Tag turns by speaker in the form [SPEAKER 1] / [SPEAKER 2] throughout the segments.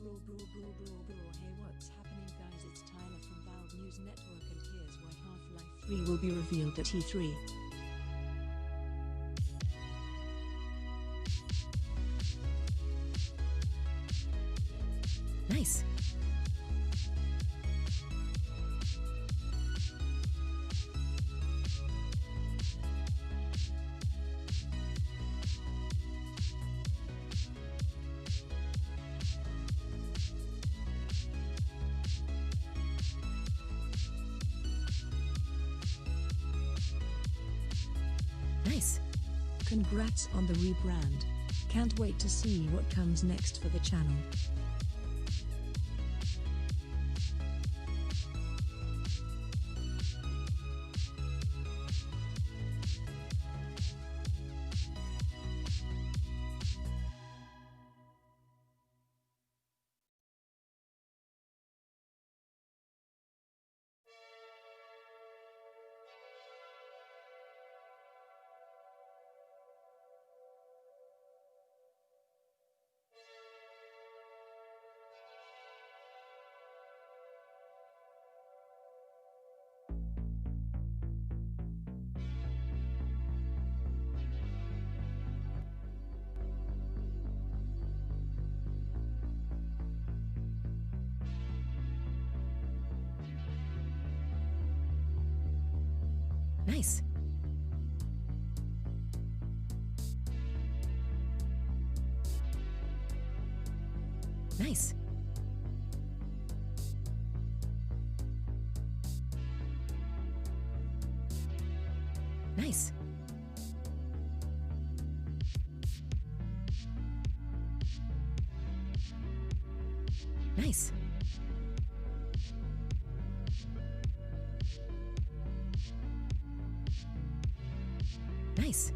[SPEAKER 1] Bro, bro, bro, bro, bro. Hey, what's happening, guys? It's Tyler from Valve News Network, and here's why Half-Life 3 will be revealed at E3.
[SPEAKER 2] Nice. Nice.
[SPEAKER 1] Congrats on the rebrand. Can't wait to see what comes next for the channel.
[SPEAKER 2] Nice. Nice. Nice. Nice. Nice.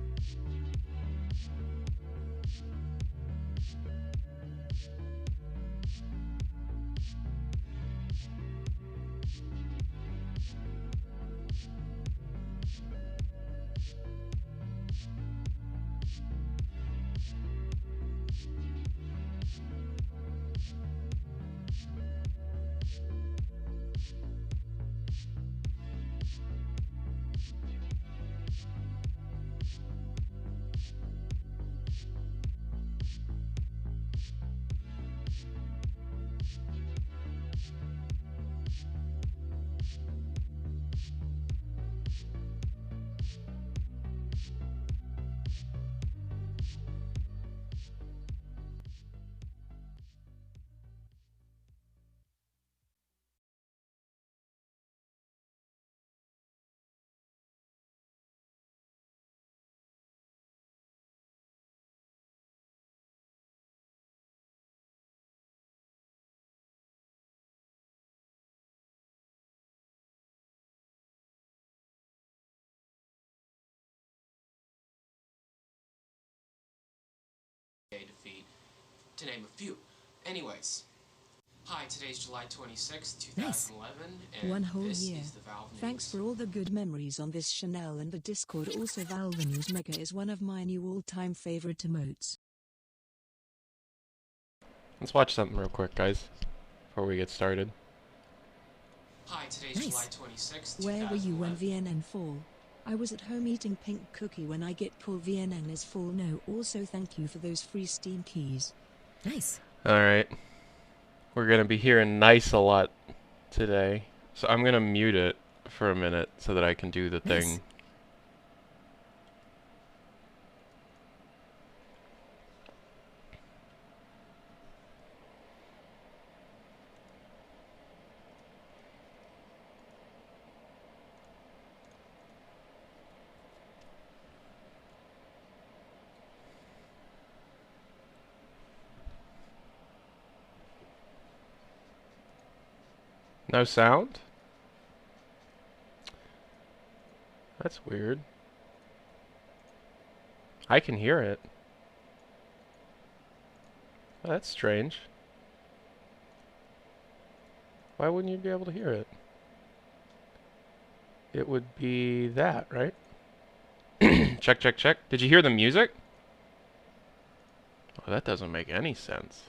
[SPEAKER 3] Defeat, to name a few. Anyways, hi, today's July 26th, 2011, and
[SPEAKER 1] One whole
[SPEAKER 3] this
[SPEAKER 1] year.
[SPEAKER 3] is the Valve News.
[SPEAKER 1] Thanks for all the good memories on this channel and the Discord. Also, Valve News Mega is one of my new all-time favorite emotes.
[SPEAKER 4] Let's watch something real quick, guys, before we get started.
[SPEAKER 3] Hi, today's
[SPEAKER 2] Nice.
[SPEAKER 3] July 26th,
[SPEAKER 1] Where were you when
[SPEAKER 3] 2011.
[SPEAKER 1] VNN fall? I was at home eating pink cookie when I get pull. VNN is full. No, also thank you for those free Steam keys.
[SPEAKER 2] Nice.
[SPEAKER 4] Alright. We're going to be hearing nice a lot today. So I'm going to mute it for a minute so that I can do the
[SPEAKER 2] Nice.
[SPEAKER 4] thing. No sound? That's weird. I can hear it. Oh, that's strange. Why wouldn't you be able to hear it? It would be that, right? Check, check, check. Did you hear the music? Oh, that doesn't make any sense.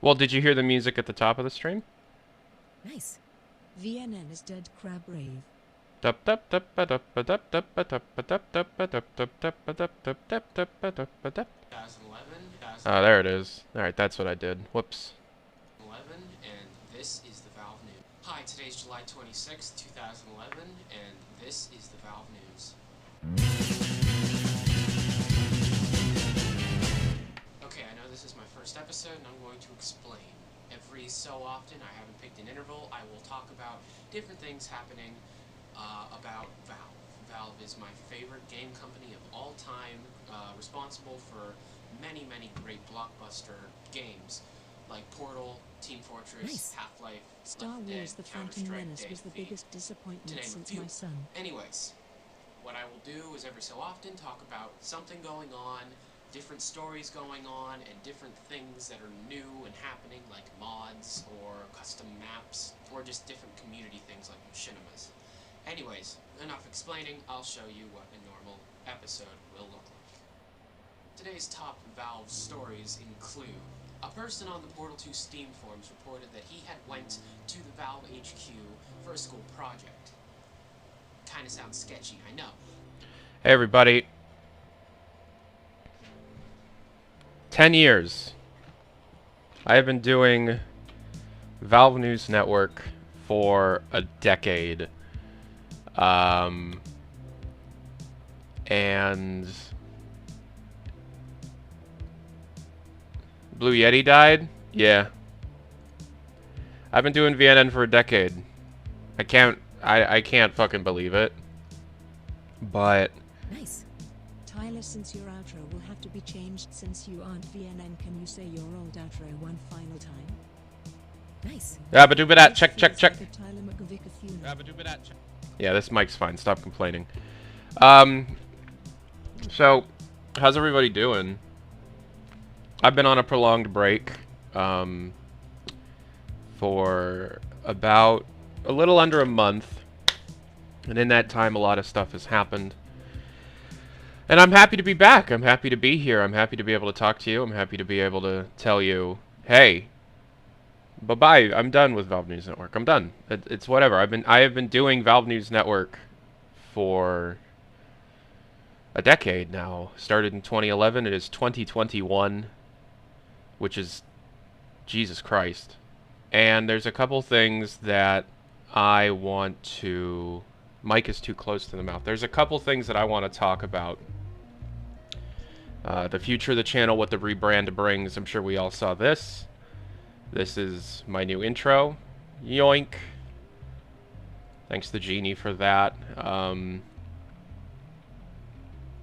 [SPEAKER 4] Well, did you hear the music at the top of the stream?
[SPEAKER 2] Nice.
[SPEAKER 1] VNN is dead crab rave.
[SPEAKER 4] Oh, there it is. Alright, that's what I did. Whoops.
[SPEAKER 3] 11, and this is the Valve News. Hi, today's July 26, 2011, and this is the Valve News. Okay, I know this is my first episode, and I'm going to explain. Every so often, I haven't picked an interval, I will talk about different things happening about Valve. Valve is my favorite game company of all time, responsible for many, many great blockbuster games like Portal, Team Fortress,
[SPEAKER 2] Nice.
[SPEAKER 3] Half-Life,
[SPEAKER 1] Star
[SPEAKER 3] Left 4
[SPEAKER 1] Wars
[SPEAKER 3] Dead,
[SPEAKER 1] The Phantom
[SPEAKER 3] Counter-Strike,
[SPEAKER 1] Menace was the
[SPEAKER 3] DayZ,
[SPEAKER 1] biggest
[SPEAKER 3] to
[SPEAKER 1] disappointment
[SPEAKER 3] name a
[SPEAKER 1] since
[SPEAKER 3] few.
[SPEAKER 1] my son.
[SPEAKER 3] Anyways, what I will do is every so often talk about something going on, different stories going on, and different things that are new and happening, like mods or custom maps, or just different community things like machinimas. Anyways, enough explaining, I'll show you what a normal episode will look like. Today's top Valve stories include: a person on the Portal 2 Steam forums reported that he had went to the Valve HQ for a school project. Kinda sounds sketchy, I know.
[SPEAKER 4] Hey, everybody. 10 years. I have been doing Valve News Network for a decade. And Blue Yeti died? Yeah. I've been doing VNN for a decade. I can't fucking believe it. But
[SPEAKER 2] Nice.
[SPEAKER 1] Tyler, since your outro will have to be changed since you aren't VNN, can you say your old outro one final time?
[SPEAKER 2] Nice.
[SPEAKER 4] check.
[SPEAKER 1] Feels like a Tyler McVicker funeral.
[SPEAKER 4] Yeah, this mic's fine. Stop complaining. So, how's everybody doing? I've been on a prolonged break, for about a little under a month. And in that time, a lot of stuff has happened. And I'm happy to be back. I'm happy to be here. I'm happy to be able to talk to you. I'm happy to be able to tell you, hey, bye-bye. I'm done with Valve News Network. I'm done. It's whatever. I have been doing Valve News Network for a decade now. Started in 2011. It is 2021, which is Jesus Christ. And there's a couple things that I want to... Mic is too close to the mouth. There's a couple things that I want to talk about. The future of the channel, what the rebrand brings. I'm sure we all saw this. This is my new intro. Yoink. Thanks to Genie for that.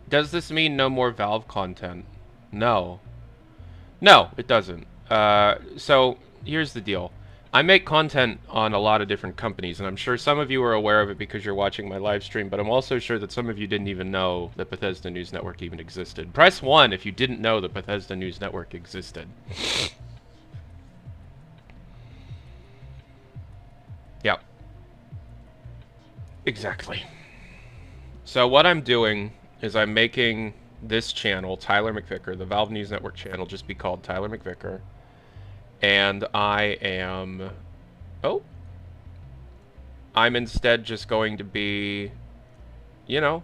[SPEAKER 4] Does this mean no more Valve content? No. No, it doesn't. So, here's the deal. I make content on a lot of different companies, and I'm sure some of you are aware of it because you're watching my live stream, but I'm also sure that some of you didn't even know that Bethesda News Network even existed. Press 1 if you didn't know that Bethesda News Network existed. Yep. Exactly. So what I'm doing is I'm making this channel, Tyler McVicker, the Valve News Network channel, just be called Tyler McVicker. And I'm instead just going to be, you know,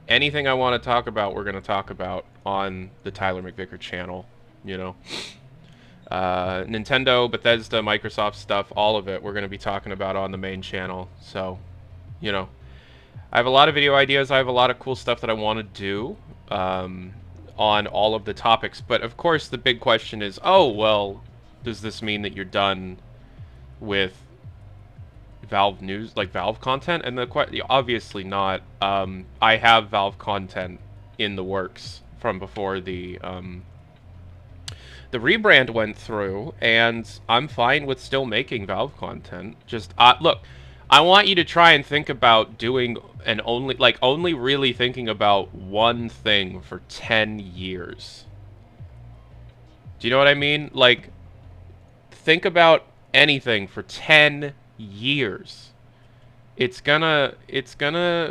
[SPEAKER 4] anything I want to talk about, we're going to talk about on the Tyler McVicker channel, you know. Nintendo, Bethesda, Microsoft stuff, all of it, we're going to be talking about on the main channel. So, you know, I have a lot of video ideas. I have a lot of cool stuff that I want to do on all of the topics. But, of course, the big question is, oh, well... does this mean that you're done with Valve news, like Valve content? And obviously not. I have Valve content in the works from before the rebrand went through, and I'm fine with still making Valve content. Just look, I want you to try and think about doing an only really thinking about one thing for 10 years. Do you know what I mean? Like, think about anything for 10 years. It's gonna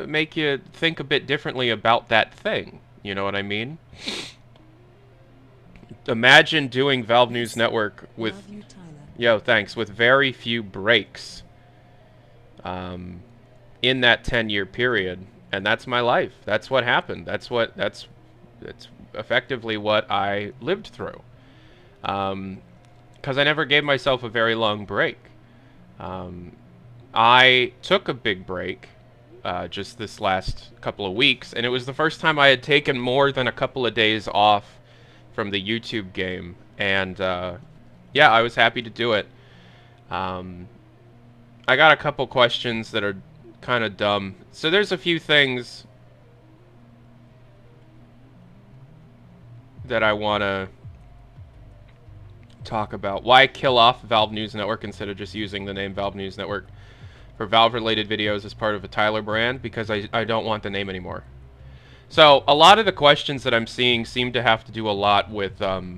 [SPEAKER 4] make you think a bit differently about that thing. You know what I mean? Imagine doing Valve News Network with,
[SPEAKER 1] Love you, Tyler.
[SPEAKER 4] yo, thanks, with very few breaks in that 10-year period. And that's my life. That's what happened. That's effectively what I lived through. Because I never gave myself a very long break. I took a big break just this last couple of weeks, and it was the first time I had taken more than a couple of days off from the YouTube game, and yeah, I was happy to do it. I got a couple questions that are kind of dumb. So there's a few things that I want to talk about. Why kill off Valve News Network instead of just using the name Valve News Network for Valve-related videos as part of a Tyler brand? Because I don't want the name anymore. So a lot of the questions that I'm seeing seem to have to do a lot with, well,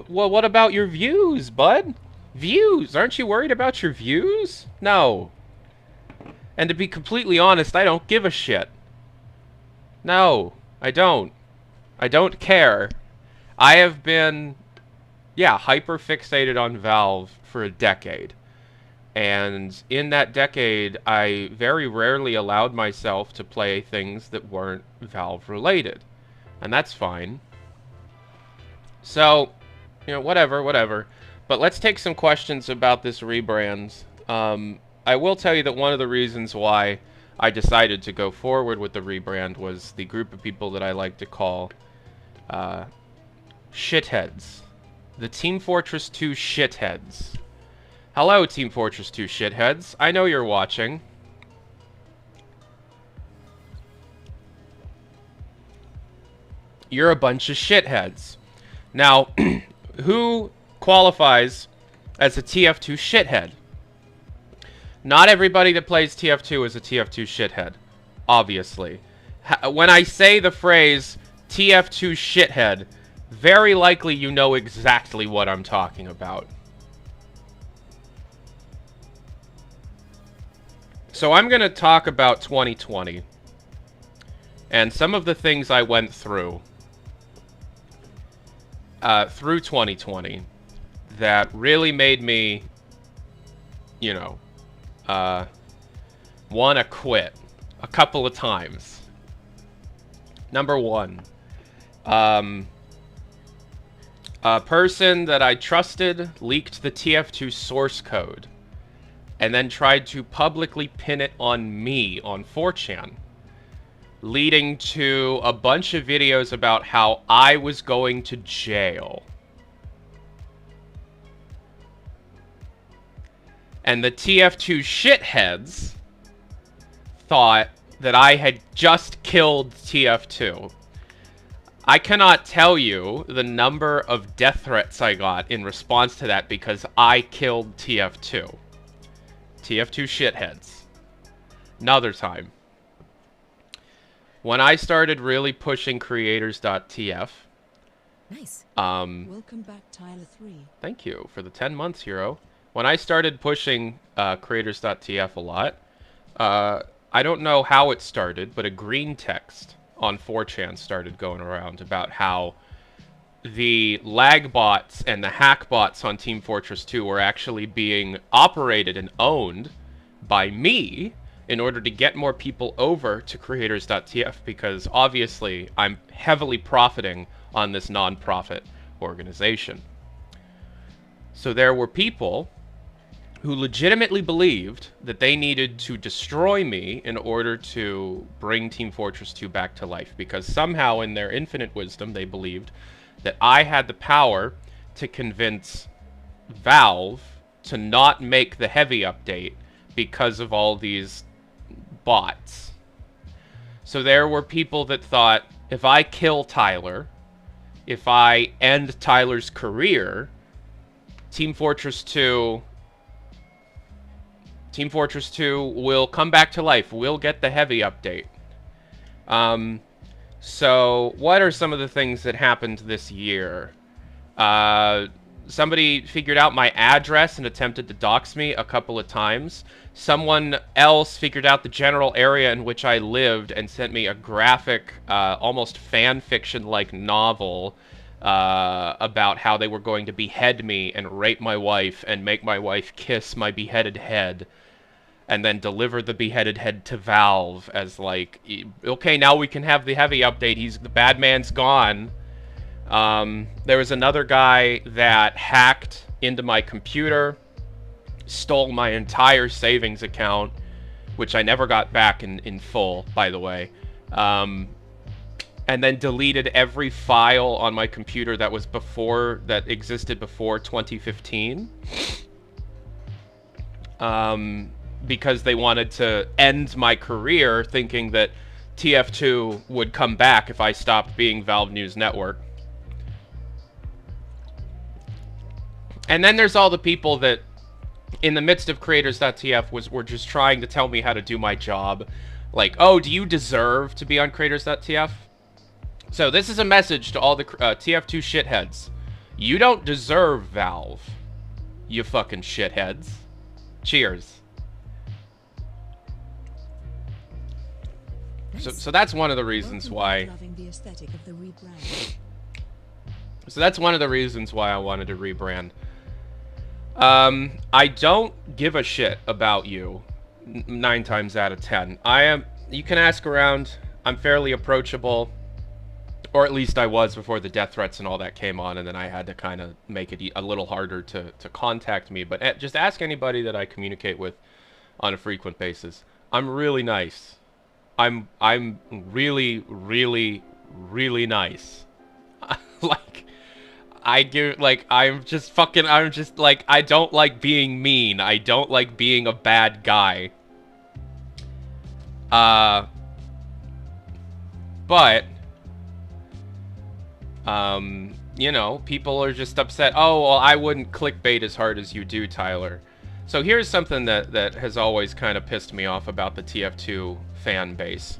[SPEAKER 4] what about your views, bud? Views? Aren't you worried about your views? No. And to be completely honest, I don't give a shit. No, I don't. I don't care. I have been, yeah, hyper fixated on Valve for a decade. And in that decade, I very rarely allowed myself to play things that weren't Valve related. And that's fine. So, you know, whatever. But let's take some questions about this rebrand. I will tell you that one of the reasons why I decided to go forward with the rebrand was the group of people that I like to call shitheads. The Team Fortress 2 shitheads. Hello, Team Fortress 2 shitheads. I know you're watching. You're a bunch of shitheads. Now, who qualifies as a TF2 shithead? Not everybody that plays TF2 is a TF2 shithead, obviously. When I say the phrase TF2 shithead, very likely you know exactly what I'm talking about. So I'm going to talk about 2020 and some of the things I went through 2020 that really made me, you know, want to quit a couple of times. Number one, a person that I trusted leaked the TF2 source code and then tried to publicly pin it on me on 4chan, leading to a bunch of videos about how I was going to jail. And the TF2 shitheads thought that I had just killed TF2. I cannot tell you the number of death threats I got in response to that because I killed TF2. TF2 shitheads. Another time. When I started really pushing creators.tf.
[SPEAKER 2] Nice.
[SPEAKER 1] Welcome back, Tyler 3.
[SPEAKER 4] Thank you for the 10 months, hero. When I started pushing creators.tf a lot, I don't know how it started, but a green text on 4chan started going around about how the lag bots and the hack bots on Team Fortress 2 were actually being operated and owned by me in order to get more people over to creators.tf, because obviously I'm heavily profiting on this non-profit organization. So there were people who legitimately believed that they needed to destroy me in order to bring Team Fortress 2 back to life, because somehow in their infinite wisdom they believed that I had the power to convince Valve to not make the heavy update because of all these bots. So there were people that thought, if I kill Tyler, if I end Tyler's career, Team Fortress 2 will come back to life. We'll get the heavy update. So what are some of the things that happened this year? somebody figured out my address and attempted to dox me a couple of times. Someone else figured out the general area in which I lived and sent me a graphic, almost fan fiction-like novel about how they were going to behead me and rape my wife and make my wife kiss my beheaded head and then deliver the beheaded head to Valve as like, okay, now we can have the heavy update. The bad man's gone. There was another guy that hacked into my computer, stole my entire savings account, which I never got back in full, by the way. And then deleted every file on my computer that existed before 2015. Because they wanted to end my career, thinking that TF2 would come back if I stopped being Valve News Network. And then there's all the people that, in the midst of Creators.tf, were just trying to tell me how to do my job. Like, oh, do you deserve to be on Creators.tf? So this is a message to all the TF2 shitheads. You don't deserve Valve, you fucking shitheads. Cheers.
[SPEAKER 2] Nice.
[SPEAKER 4] So that's one of the reasons why.
[SPEAKER 1] Loving the aesthetic of the rebrand.
[SPEAKER 4] So that's one of the reasons why I wanted to rebrand. I don't give a shit about you 9 times out of 10. You can ask around. I'm fairly approachable, or at least I was before the death threats and all that came on, and then I had to kind of make it a little harder to contact me. But just ask anybody that I communicate with on a frequent basis. I'm really nice. I'm really, really, really nice. Like, I'm just like, I don't like being mean. I don't like being a bad guy. But, you know, people are just upset. Oh, well, I wouldn't clickbait as hard as you do, Tyler. So here's something that has always kind of pissed me off about the TF2 fan base.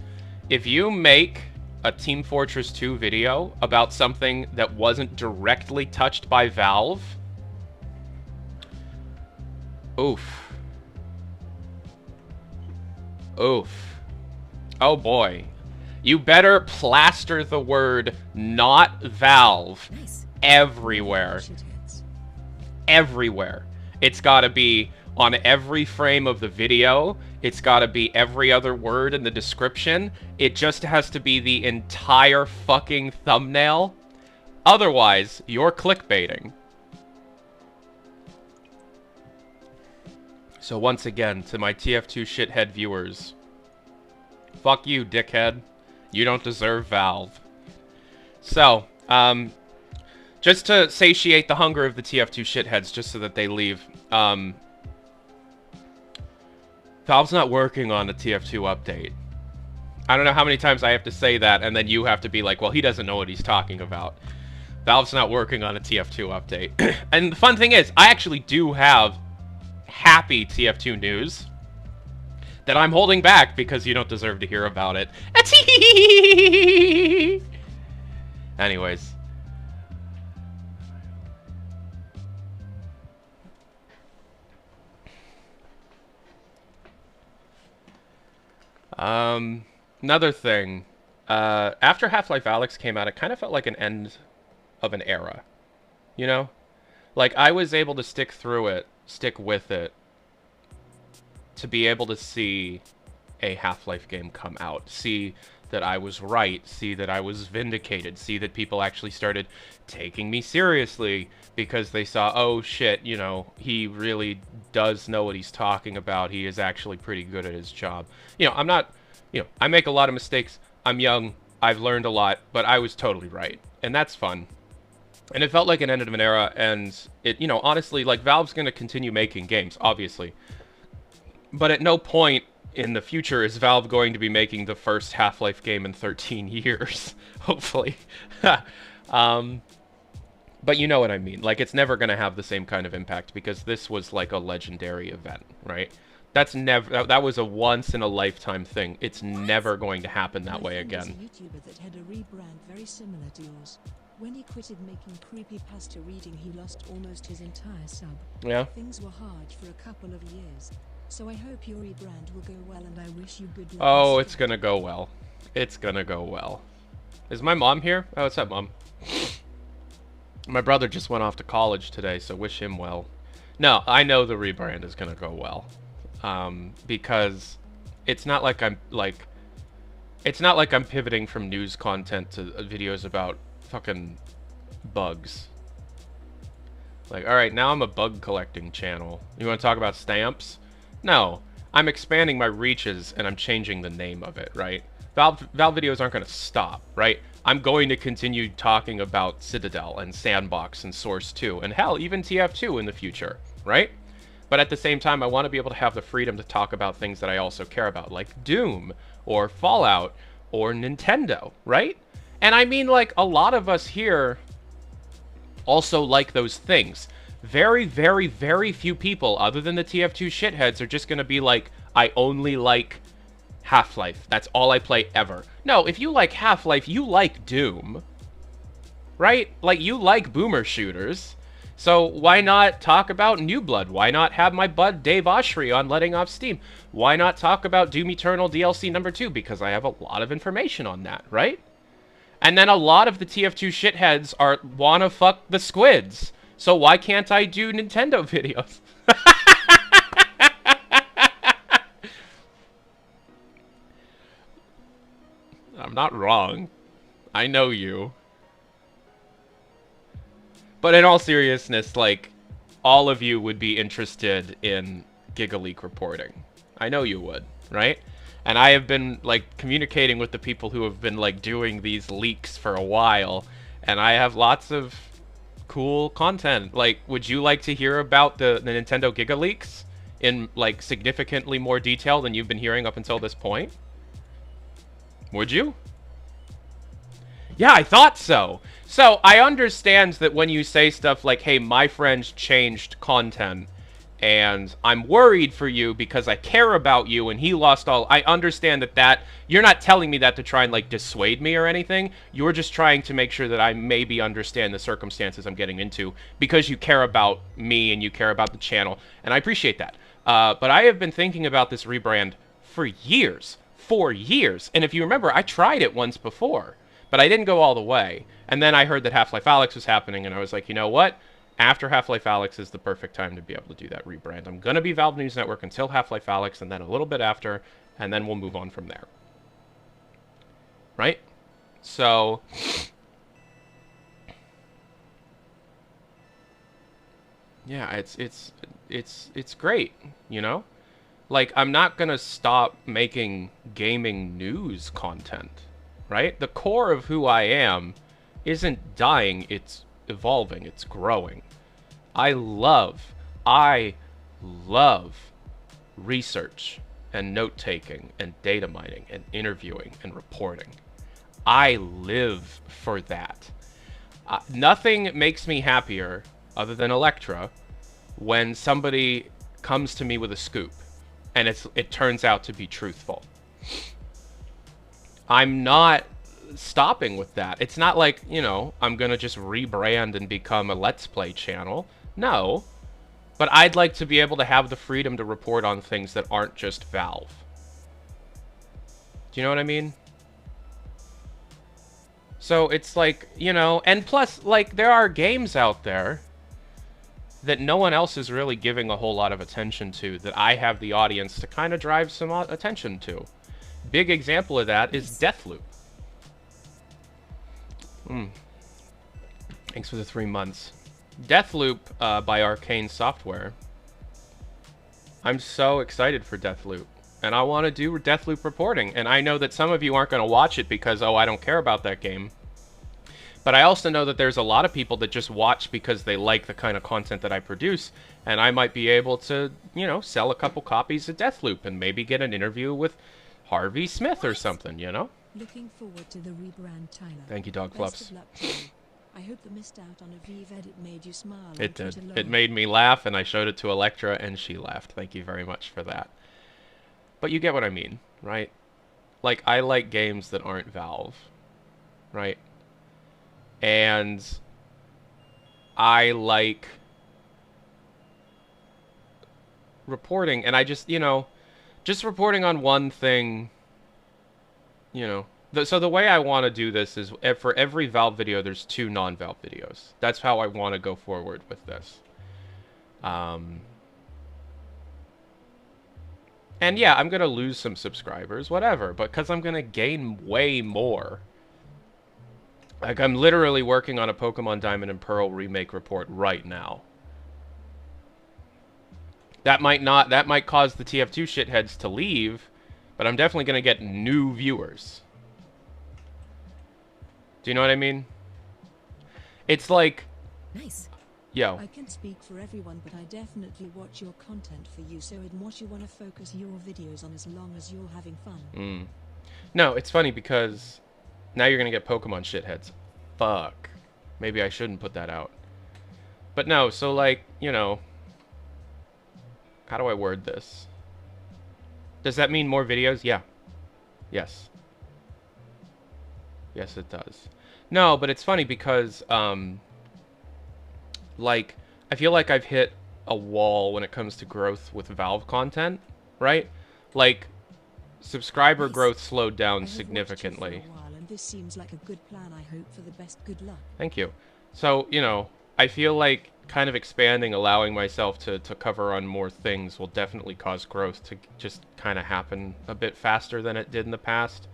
[SPEAKER 4] If you make a Team Fortress 2 video about something that wasn't directly touched by Valve, oof. Oof. Oh boy. You better plaster the word "not Valve"
[SPEAKER 2] Nice.
[SPEAKER 4] everywhere.
[SPEAKER 1] Shitheads.
[SPEAKER 4] Everywhere. It's gotta be on every frame of the video. It's gotta be every other word in the description. It just has to be the entire fucking thumbnail. Otherwise, you're clickbaiting. So once again, to my TF2 shithead viewers, fuck you, dickhead. You don't deserve Valve. So, just to satiate the hunger of the TF2 shitheads, just so that they leave, Valve's not working on a TF2 update. I don't know how many times I have to say that, and then you have to be like, well, he doesn't know what he's talking about. Valve's not working on a TF2 update. And the fun thing is, I actually do have happy TF2 news that I'm holding back because you don't deserve to hear about it. Anyways. Another thing. After Half-Life Alyx came out, it kind of felt like an end of an era. You know? Like, I was able to stick with it, to be able to see a Half-Life game come out. See that I was right. See that I was vindicated. See that people actually started taking me seriously because they saw, oh shit, you know, he really does know what he's talking about. He is actually pretty good at his job. You know, I'm not, you know, I make a lot of mistakes. I'm young. I've learned a lot, but I was totally right. And that's fun. And it felt like an end of an era, and it, you know, honestly, like, Valve's gonna continue making games, obviously. But at no point in the future is Valve going to be making the first Half-Life game in 13 years, hopefully. But you know what I mean. Like, it's never going to have the same kind of impact because this was like a legendary event, right? That's never, that was a once-in-a-lifetime thing. It's never going to happen that way again.
[SPEAKER 1] There's a YouTuber that had a rebrand very similar to yours. When he quitted making creepypasta reading, he lost almost his entire sub.
[SPEAKER 4] Yeah.
[SPEAKER 1] Things were hard for a couple of years. So I hope your rebrand will go well, and I wish you good luck.
[SPEAKER 4] Oh, it's gonna go well. It's gonna go well. Is my mom here? Oh, what's up, Mom? My brother just went off to college today, so wish him well. No, I know the rebrand is gonna go well. Because it's not like I'm pivoting from news content to videos about fucking bugs. Like, alright, now I'm a bug collecting channel. You want to talk about stamps? No. I'm expanding my reaches and I'm changing the name of it, right? Valve videos aren't going to stop, right? I'm going to continue talking about Citadel and Sandbox and Source 2 and hell, even TF2 in the future, right? But at the same time, I want to be able to have the freedom to talk about things that I also care about, like Doom or Fallout or Nintendo, right? And I mean, like, a lot of us here also like those things. Very, very, very few people, other than the TF2 shitheads, are just going to be like, I only like Half-Life. That's all I play ever. No, if you like Half-Life, you like Doom. Right? Like, you like boomer shooters. So why not talk about New Blood? Why not have my bud Dave Oshry on Letting Off Steam? Why not talk about Doom Eternal DLC number 2? Because I have a lot of information on that, right? And then a lot of the TF2 shitheads wanna fuck the squids. So why can't I do Nintendo videos? I'm not wrong. I know you. But in all seriousness, like, all of you would be interested in GigaLeak reporting. I know you would, right? And I have been, like, communicating with the people who have been, like, doing these leaks for a while. And I have lots of cool content. Like, would you like to hear about the Nintendo GigaLeaks in, like, significantly more detail than you've been hearing up until this point? Would you? Yeah, I thought so. So, I understand that when you say stuff like, hey, my friends changed content, and I'm worried for you because I care about you, and he lost all... I understand that you're not telling me that to try and, like, dissuade me or anything. You're just trying to make sure that I maybe understand the circumstances I'm getting into, because you care about me and you care about the channel, and I appreciate that. But I have been thinking about this rebrand for years. 4 years. And if you remember, I tried it once before, but I didn't go all the way. And then I heard that Half-Life Alyx was happening, and I was like, you know what? After Half-Life Alyx is the perfect time to be able to do that rebrand. I'm going to be Valve News Network until Half-Life Alyx, and then a little bit after, and then we'll move on from there. Right? So... yeah, it's great, you know? Like, I'm not gonna stop making gaming news content, right? The core of who I am isn't dying, it's evolving, it's growing. I love research and note-taking and data mining and interviewing and reporting. I live for that. Nothing makes me happier, other than Electra, when somebody comes to me with a scoop and it turns out to be truthful. I'm not stopping with that. It's not like, you know, I'm gonna just rebrand and become a Let's Play channel. No. But I'd like to be able to have the freedom to report on things that aren't just Valve. Do you know what I mean? So it's like, you know, and plus, like, there are games out there that no one else is really giving a whole lot of attention to, that I have the audience to kind of drive some attention to. Big example of that is Deathloop. Thanks for the 3 months. Deathloop by Arcane Software. I'm so excited for Deathloop. And I want to do Deathloop reporting. And I know that some of you aren't going to watch it because, oh, I don't care about that game. But I also know that there's a lot of people that just watch because they like the kind of content that I produce, and I might be able to, you know, sell a couple copies of Deathloop and maybe get an interview with Harvey Smith or something, you know?
[SPEAKER 1] Looking forward to the rebrand, Tyler.
[SPEAKER 4] Thank you, Dog
[SPEAKER 1] Best
[SPEAKER 4] Fluffs.
[SPEAKER 1] of luck to you. I hope the missed out on a Vive edit made you smile.
[SPEAKER 4] It did. It made me laugh, and I showed it to Electra, and she laughed. Thank you very much for that. But you get what I mean, right? Like, I like games that aren't Valve, right? And I like reporting, and I just, just reporting on one thing, So the way I want to do this is for every Valve video, there's 2 non-Valve videos. That's how I want to go forward with this. And yeah, I'm going to lose some subscribers, whatever, but because I'm going to gain way more. Like, I'm literally working on a Pokemon Diamond and Pearl remake report right now. That might cause the TF2 shitheads to leave, but I'm definitely going to get new viewers. Do you know what I mean? It's like...
[SPEAKER 2] Nice.
[SPEAKER 4] Yo.
[SPEAKER 1] I can speak for everyone, but I definitely watch your content for you, so in what you want to focus your videos on as long as you're having fun.
[SPEAKER 4] No, it's funny because now you're going to get Pokemon shitheads. Fuck. Maybe I shouldn't put that out. But no, so like, how do I word this? Does that mean more videos? Yeah. Yes. Yes, it does. No, but it's funny because, like, I feel like I've hit a wall when it comes to growth with Valve content, right? Like, subscriber growth slowed down significantly.
[SPEAKER 1] I have watched you for a while, and this seems like a good plan. I hope for the best. Good luck.
[SPEAKER 4] Thank you. So, I feel like kind of expanding, allowing myself to cover on more things will definitely cause growth to just kind of happen a bit faster than it did in the past.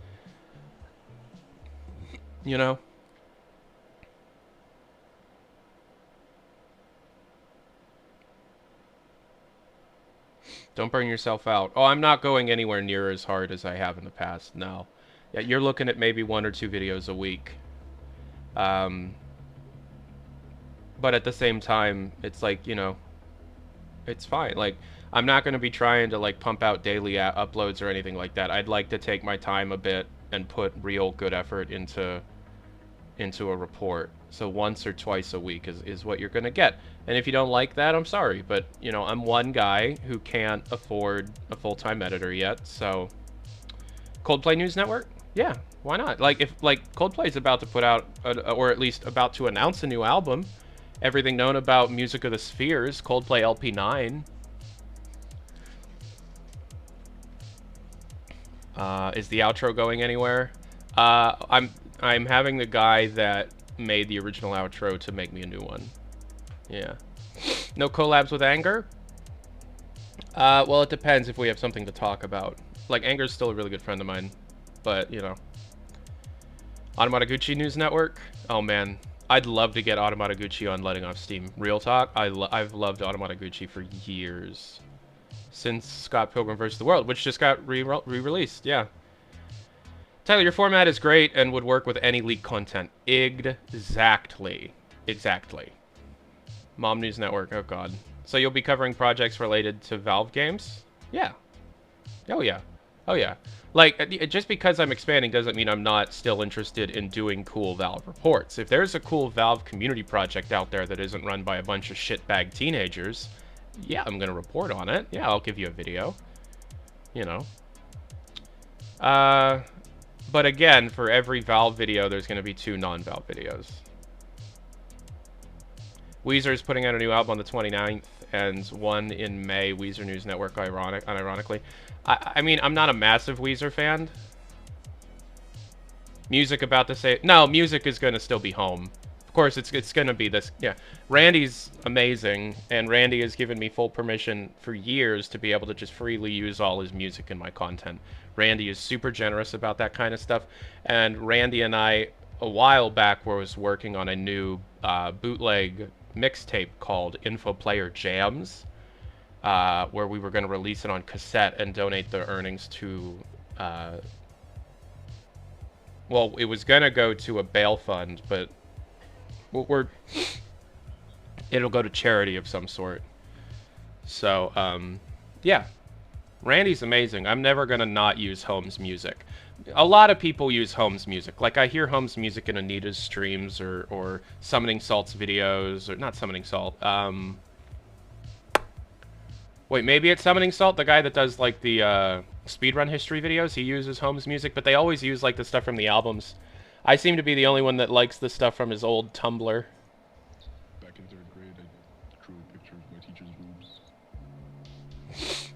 [SPEAKER 4] Don't burn yourself out. Oh, I'm not going anywhere near as hard as I have in the past, no. Yeah, you're looking at maybe 1 or 2 videos a week. But at the same time, it's like, it's fine. Like, I'm not going to be trying to, like, pump out daily uploads or anything like that. I'd like to take my time a bit and put real good effort into a report. So once or twice a week is what you're going to get. And if you don't like that, I'm sorry. But, I'm one guy who can't afford a full-time editor yet, so... Coldplay News Network? Yeah, why not? Like, if, Coldplay's about to put out, or at least about to announce a new album, Everything Known About Music of the Spheres, Coldplay LP9. Is the outro going anywhere? I'm having the guy that made the original outro to make me a new one. Yeah. No collabs with Anger? Well, it depends if we have something to talk about. Like, Anger's still a really good friend of mine, but, Automataguchi News Network? Oh, man. I'd love to get Automataguchi on Letting Off Steam. Real talk, I've loved Automataguchi for years. Since Scott Pilgrim vs. the World, which just got re-released, yeah. Tyler, your format is great and would work with any leaked content. Exactly. Exactly. Mom News Network, oh god. So you'll be covering projects related to Valve games? Yeah. Oh yeah. Oh yeah. Like, just because I'm expanding doesn't mean I'm not still interested in doing cool Valve reports. If there's a cool Valve community project out there that isn't run by a bunch of shitbag teenagers, yeah, I'm gonna report on it. Yeah, I'll give you a video. But again, for every Valve video, there's gonna be 2 non-Valve videos. Weezer is putting out a new album on the 29th, and one in May, Weezer News Network, unironically. I mean, I'm not a massive Weezer fan. Music about to say... No, Music is going to still be home. Of course, it's going to be this... Yeah. Randy's amazing, and Randy has given me full permission for years to be able to just freely use all his music in my content. Randy is super generous about that kind of stuff, and Randy and I, a while back, was working on a new bootleg mixtape called Info Player Jams, where we were going to release it on cassette and donate the earnings to... well, it was going to go to a bail fund, but it'll go to charity of some sort. So, yeah. Randy's amazing. I'm never going to not use Holmes' music. A lot of people use Holmes' music. Like, I hear Holmes' music in Anita's streams or Summoning Salt's videos, or not Summoning Salt. Wait, maybe it's Summoning Salt, the guy that does, like, the speedrun history videos. He uses Holmes' music, but they always use, like, the stuff from the albums. I seem to be the only one that likes the stuff from his old Tumblr.
[SPEAKER 5] Back in 3rd grade, I drew a picture of my teacher's boobs.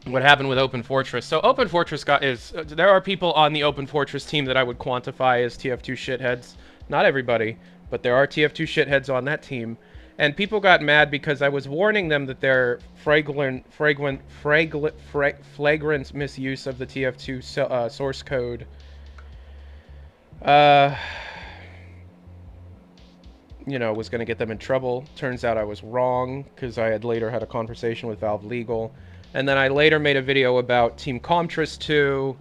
[SPEAKER 4] What happened with Open Fortress? So Open Fortress there are people on the Open Fortress team that I would quantify as TF2 shitheads. Not everybody, but there are TF2 shitheads on that team. And people got mad because I was warning them that their flagrant misuse of the TF2 source code you know, was going to get them in trouble. Turns out I was wrong, because I had later had a conversation with Valve Legal. And then I later made a video about Team Comtress 2,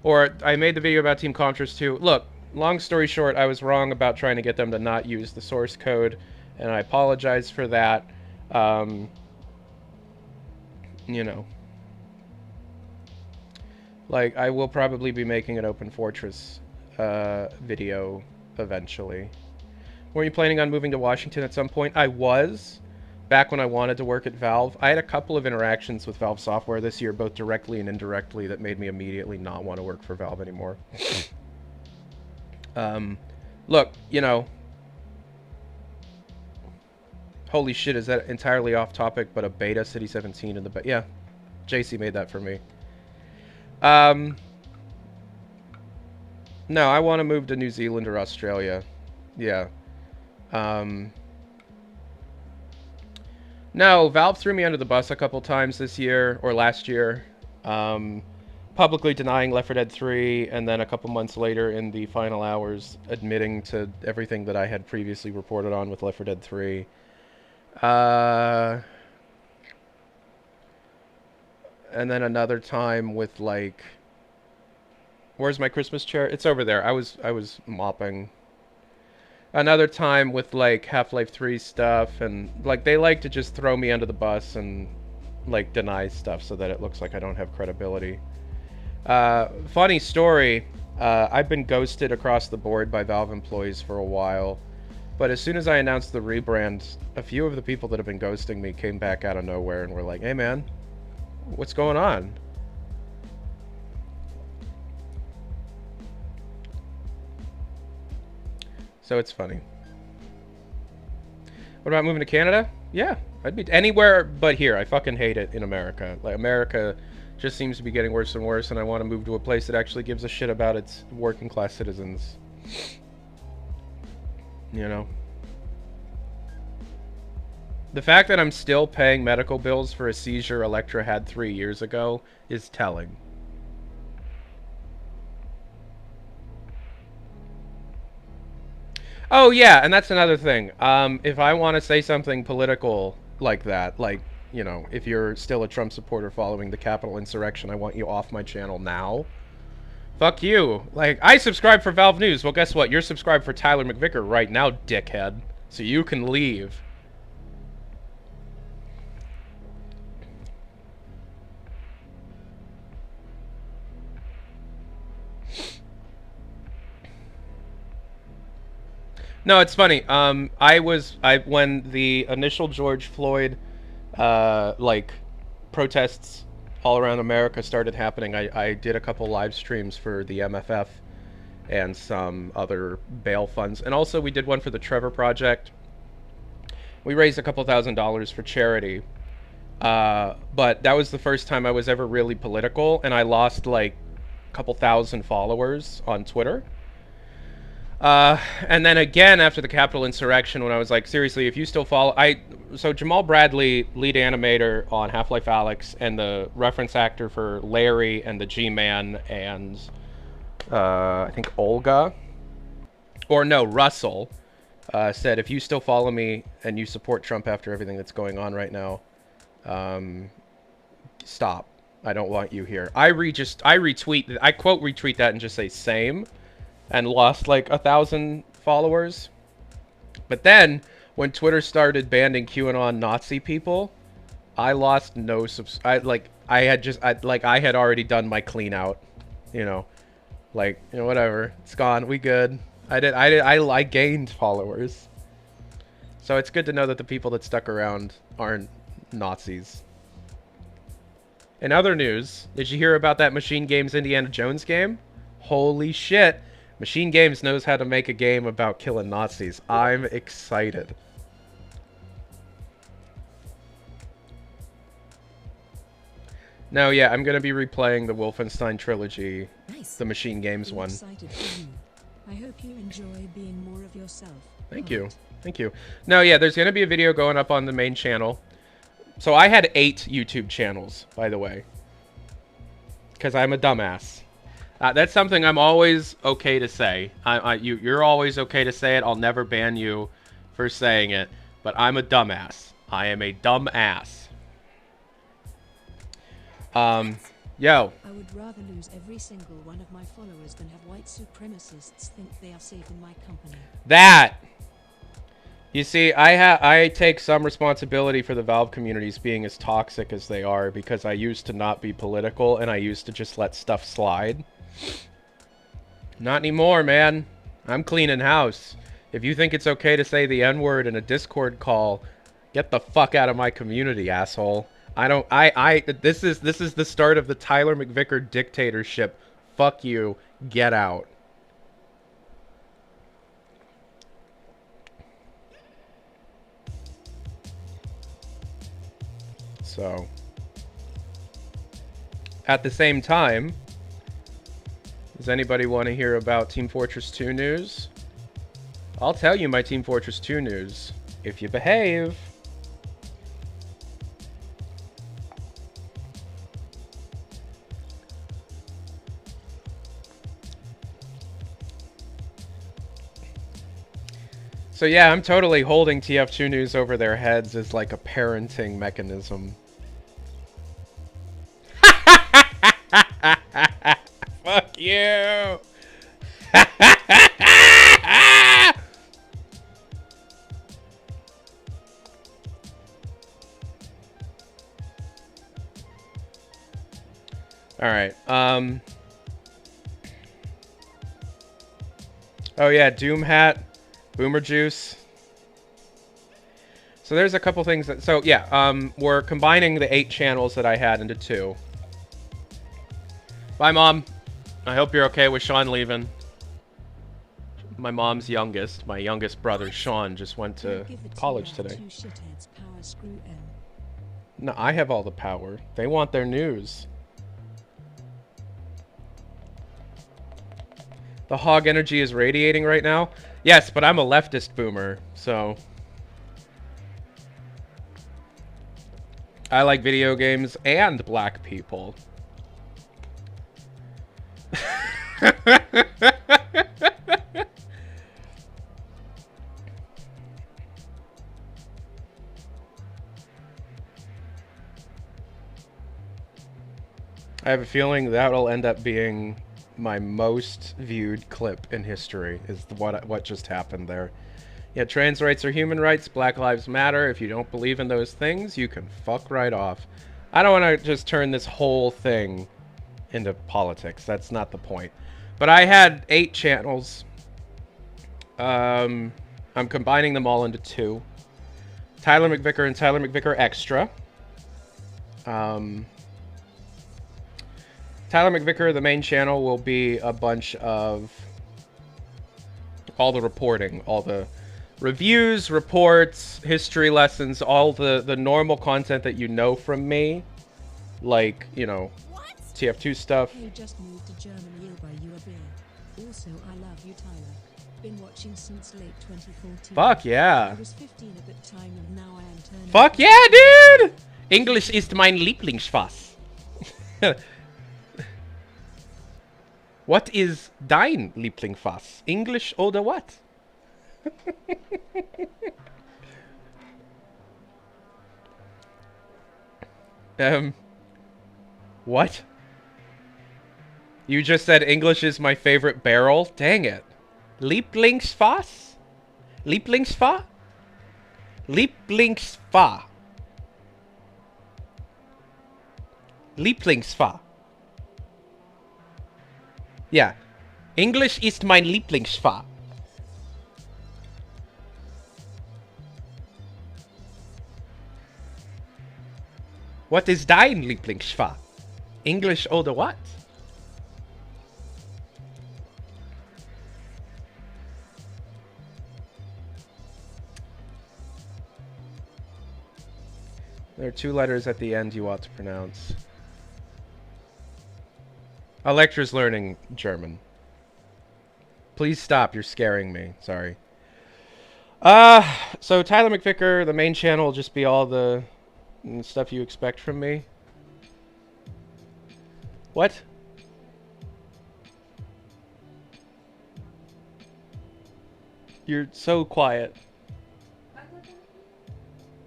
[SPEAKER 4] or I made the video about Team Comtress 2. Look, long story short, I was wrong about trying to get them to not use the source code, and I apologize for that. You know. Like, I will probably be making an Open Fortress video eventually. Were you planning on moving to Washington at some point? I was, back when I wanted to work at Valve. I had a couple of interactions with Valve Software this year, both directly and indirectly, that made me immediately not want to work for Valve anymore. Look, you know, holy shit, is that entirely off topic, but a beta City 17 in the yeah, JC made that for me. No, I want to move to New Zealand or Australia. Yeah. No, Valve threw me under the bus a couple times this year, or last year. Publicly denying Left 4 Dead 3, and then a couple months later in the final hours admitting to everything that I had previously reported on with Left 4 Dead 3. And then another time with, like... Where's my Christmas chair? It's over there. I was mopping. Another time with, like, Half-Life 3 stuff, and, like, they like to just throw me under the bus and, like, deny stuff so that it looks like I don't have credibility. Funny story, I've been ghosted across the board by Valve employees for a while, but as soon as I announced the rebrand, a few of the people that have been ghosting me came back out of nowhere and were like, hey man, what's going on? So it's funny. What about moving to Canada? Yeah, I'd be anywhere but here. I fucking hate it in America. Like, America just seems to be getting worse and worse, and I want to move to a place that actually gives a shit about its working class citizens. You know? The fact that I'm still paying medical bills for a seizure Electra had 3 years ago is telling. Oh yeah, and that's another thing. If I want to say something political like that, like, you know, if you're still a Trump supporter following the Capitol insurrection, I want you off my channel now. Fuck you. Like, I subscribe for Valve News. Well, guess what? You're subscribed for Tyler McVicker right now, dickhead. So you can leave. No, it's funny. When the initial George Floyd, like, protests all around America started happening, I did a couple live streams for the MFF and some other bail funds. And also we did one for the Trevor Project. We raised a couple $1,000s for charity. But that was the first time I was ever really political, and I lost, like, a couple thousand followers on Twitter. And then again after the Capitol insurrection, when I was like, seriously, if you still follow... So Jamal Bradley, lead animator on Half-Life Alyx, and the reference actor for Larry and the G-Man and, I think Olga, or no, Russell, said, if you still follow me and you support Trump after everything that's going on right now, stop. I don't want you here. I quote retweet that and just say same, and lost like 1,000 followers. But then when Twitter started banning QAnon Nazi people, I lost no I had already done my clean out, you know, like, you know, whatever, it's gone, we good. I gained followers. So it's good to know that the people that stuck around aren't Nazis. In other news, did you hear about that Machine Games Indiana Jones game? Holy shit. Machine Games knows how to make a game about killing Nazis. I'm excited. No, yeah, I'm gonna be replaying the Wolfenstein trilogy,
[SPEAKER 2] Nice.
[SPEAKER 4] the Machine Games
[SPEAKER 1] I'm
[SPEAKER 4] one.
[SPEAKER 1] excited for you. I hope you enjoy being more of yourself.
[SPEAKER 4] Thank you. Thank you. No, yeah, there's gonna be a video going up on the main channel. So I had 8 YouTube channels, by the way. Because I'm a dumbass. That's something I'm always okay to say. You're always okay to say it. I'll never ban you for saying it. But I'm a dumbass. I am a dumb ass. Yo.
[SPEAKER 1] I would rather lose every single one of my followers than have white supremacists think they are safe in my company.
[SPEAKER 4] That! You see, I take some responsibility for the Valve communities being as toxic as they are because I used to not be political and I used to just let stuff slide. Not anymore, man. I'm cleaning house. If you think it's okay to say the N-word in a Discord call, get the fuck out of my community, asshole. This is the start of the Tyler McVicker dictatorship. Fuck you. Get out. So, at the same time, does anybody want to hear about Team Fortress 2 news? I'll tell you my Team Fortress 2 news, if you behave. So yeah, I'm totally holding TF2 news over their heads as like a parenting mechanism. Fuck you! Alright, oh yeah, Doom Hat. Boomer Juice. So there's a couple things that... So, yeah, we're combining the 8 channels that I had into 2. Bye, Mom. I hope you're okay with Sean leaving. My mom's youngest, my youngest brother, Sean, just went to college today. No, I have all the power. They want their news. The hog energy is radiating right now. Yes, but I'm a leftist boomer, so... I like video games and black people. I have a feeling that'll end up being my most viewed clip in history, is what just happened there. Yeah, trans rights are human rights, Black Lives Matter. If you don't believe in those things, you can fuck right off. I don't want to just turn this whole thing into politics. That's not the point. But I had 8 channels. I'm combining them all into 2. Tyler McVicker and Tyler McVicker Extra. Tyler McVicker, the main channel, will be a bunch of all the reporting, all the reviews, reports, history lessons, all the normal content that you know from me. Like, you know, TF2 stuff.
[SPEAKER 1] You just moved to Germany, I'll buy you a beer. Also, I love you, Tyler. Been watching since late 2014.
[SPEAKER 4] Fuck yeah.
[SPEAKER 1] I was 15 at the time and now I am turning...
[SPEAKER 4] Fuck yeah, dude! English ist mein Lieblingsfach. What is dein Lieblingsfach? English oder what? What? You just said English is my favorite barrel? Dang it. Lieblingsfach? Lieblingsfach? Lieblingsfach. Lieblingsfach. Yeah. English ist mein Lieblingsfach. What is dein Lieblingsfach? English oder what? There are 2 letters at the end you ought to pronounce. Electra's learning German. Please stop, you're scaring me. Sorry. So Tyler McVicker, the main channel will just be all the stuff you expect from me. What? You're so quiet.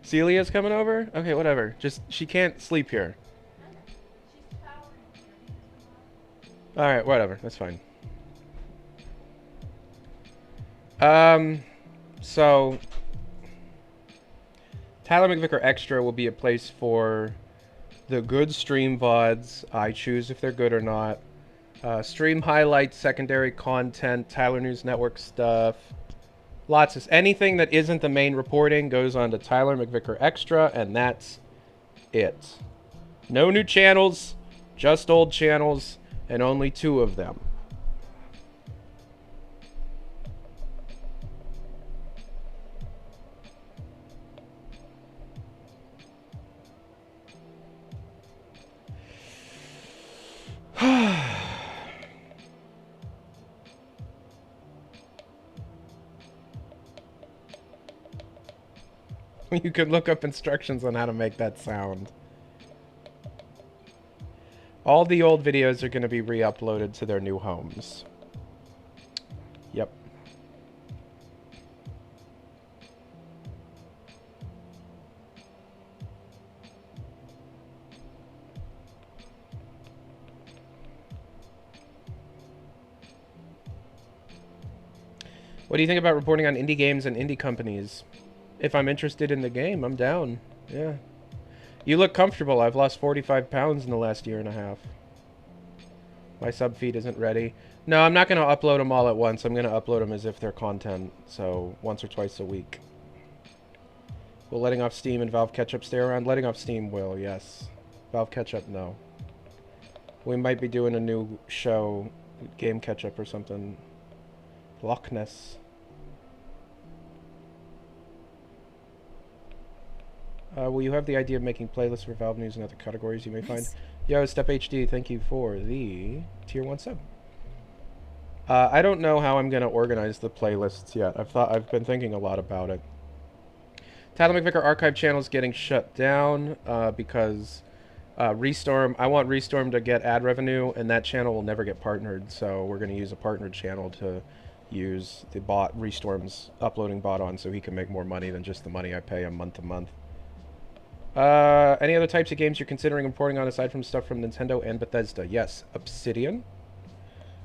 [SPEAKER 4] Celia's coming over? Okay, whatever. Just, she can't sleep here. Alright, whatever. That's fine. So... Tyler McVicker Extra will be a place for the good stream VODs. I choose if they're good or not. Stream highlights, secondary content, Tyler News Network stuff. Lots of... Anything that isn't the main reporting goes on to Tyler McVicker Extra, and that's it. No new channels, just old channels, and only 2 of them. You could look up instructions on how to make that sound. All the old videos are going to be re-uploaded to their new homes. Yep. What do you think about reporting on indie games and indie companies? If I'm interested in the game, I'm down. Yeah. You look comfortable. I've lost 45 pounds in the last year and a half. My sub feed isn't ready. No, I'm not going to upload them all at once. I'm going to upload them as if they're content. So, once or twice a week. Will letting off Steam and Valve Catch-Up stay around? Letting off Steam will, yes. Valve Catch-Up, no. We might be doing a new show, Game Catch-Up or something. Loch Ness. Will you have the idea of making playlists for Valve News and other categories you may find? Yo, Step HD, thank you for the Tier 1 sub. I don't know how I'm going to organize the playlists yet. I've been thinking a lot about it. Tyler McVicker archive channel is getting shut down because Restorm. I want Restorm to get ad revenue, and that channel will never get partnered. So we're going to use a partnered channel to use the bot Restorm's uploading bot on, so he can make more money than just the money I pay him month to month. Any other types of games you're considering reporting on aside from stuff from Nintendo and Bethesda? Yes, Obsidian.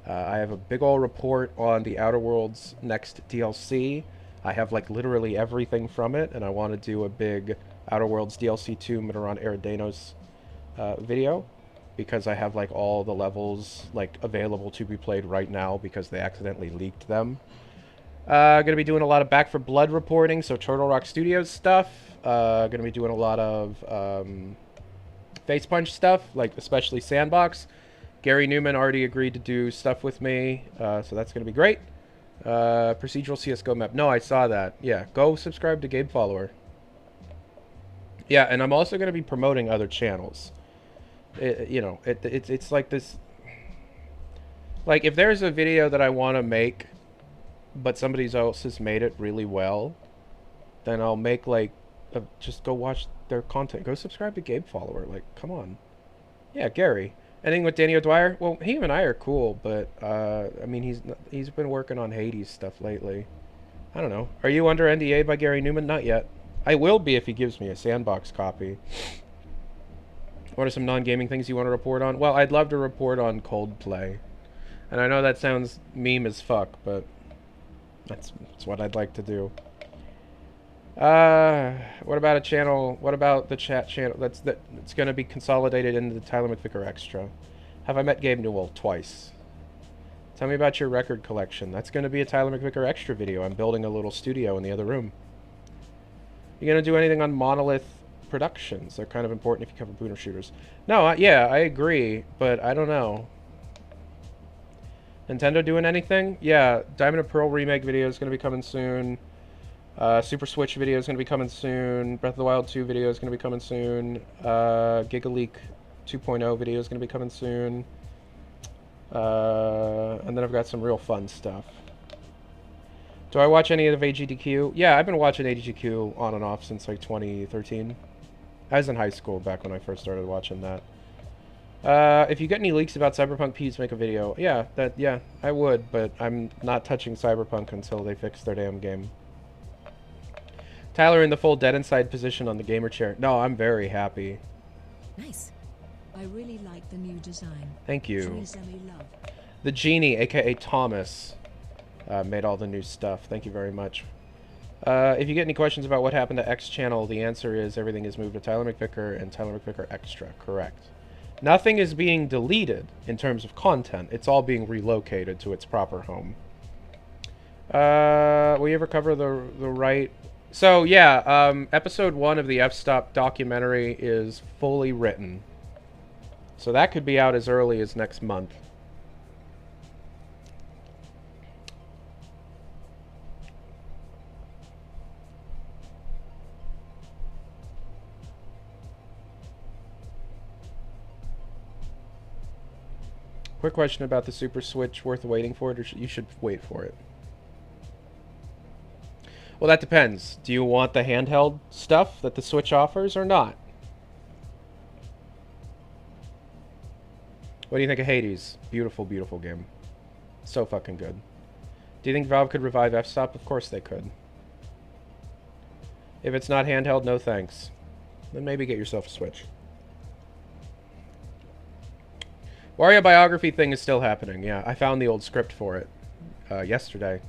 [SPEAKER 4] I have a big ol' report on the Outer Worlds next DLC. I have like literally everything from it, and I want to do a big Outer Worlds DLC 2 Minoran Eridanos video, because I have like all the levels like available to be played right now because they accidentally leaked them. Gonna be doing a lot of Back 4 Blood reporting, so Turtle Rock Studios stuff. Gonna be doing a lot of Face Punch stuff, like especially Sandbox. Gary Newman already agreed to do stuff with me, so that's gonna be great. Procedural CSGO map. No, I saw that. Yeah, go subscribe to Game Follower. Yeah, and I'm also gonna be promoting other channels. It's like this. Like, if there's a video that I want to make, but somebody else has made it really well, then I'll make like just go watch their content. Go subscribe to Game Follower. Like, come on. Yeah, Gary. Anything with Danny O'Dwyer? Well, him and I are cool, but I mean, he's been working on Hades stuff lately. I don't know. Are you under NDA by Gary Newman? Not yet. I will be if he gives me a Sandbox copy. What are some non-gaming things you want to report on? Well, I'd love to report on Coldplay. And I know that sounds meme as fuck, but that's what I'd like to do. What about a channel? What about the chat channel? It's going to be consolidated into the Tyler McVicker Extra. Have I met Gabe Newell? Twice. Tell me about your record collection. That's going to be a Tyler McVicker Extra video. I'm building a little studio in the other room. You going to do anything on Monolith Productions? They're kind of important if you cover boomer shooters. No, yeah, I agree, but I don't know. Nintendo doing anything? Yeah, Diamond and Pearl remake video is going to be coming soon. Super Switch video is going to be coming soon. Breath of the Wild 2 video is going to be coming soon. GigaLeak 2.0 video is going to be coming soon. And then I've got some real fun stuff. Do I watch any of AGDQ? Yeah, I've been watching AGDQ on and off since like 2013. I was in high school back when I first started watching that. If you get any leaks about Cyberpunk, please make a video. Yeah, I would, but I'm not touching Cyberpunk until they fix their damn game. Tyler in the full dead inside position on the gamer chair. No, I'm very happy.
[SPEAKER 2] Nice.
[SPEAKER 1] I really like the new design.
[SPEAKER 4] Thank you.
[SPEAKER 1] Trizemi love.
[SPEAKER 4] The Genie, aka Thomas, made all the new stuff. Thank you very much. If you get any questions about what happened to X Channel, the answer is everything is moved to Tyler McVicker and Tyler McVicker Extra. Correct. Nothing is being deleted in terms of content. It's all being relocated to its proper home. Will you ever cover the right... So, yeah, episode 1 of the F-Stop documentary is fully written. So that could be out as early as next month. Quick question about the Super Switch. Worth waiting for it, or you should wait for it? Well, that depends. Do you want the handheld stuff that the Switch offers or not? What do you think of Hades? Beautiful, beautiful game. So fucking good. Do you think Valve could revive F-Stop? Of course they could. If it's not handheld, no thanks. Then maybe get yourself a Switch. Wario biography thing is still happening. Yeah, I found the old script for it yesterday.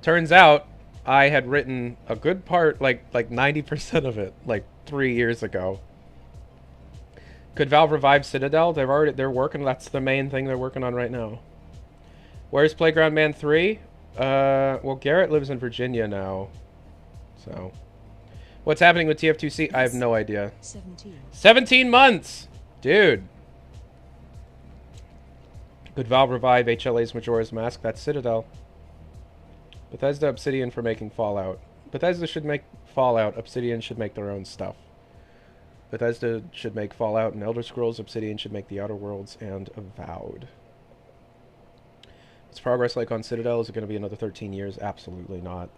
[SPEAKER 4] Turns out I had written a good part, like 90% of it, like 3 years ago. Could Valve revive Citadel? They're working. That's the main thing they're working on right now. Where's Playground Man 3? Well, Garrett lives in Virginia now. So, what's happening with TF2C? I have no idea. 17 months, dude. Could Valve revive HLA's Majora's Mask? That's Citadel. Bethesda, Obsidian for making Fallout. Bethesda should make Fallout. Obsidian should make their own stuff. Bethesda should make Fallout and Elder Scrolls. Obsidian should make The Outer Worlds and Avowed. What's progress like on Citadel? Is it going to be another 13 years? Absolutely not.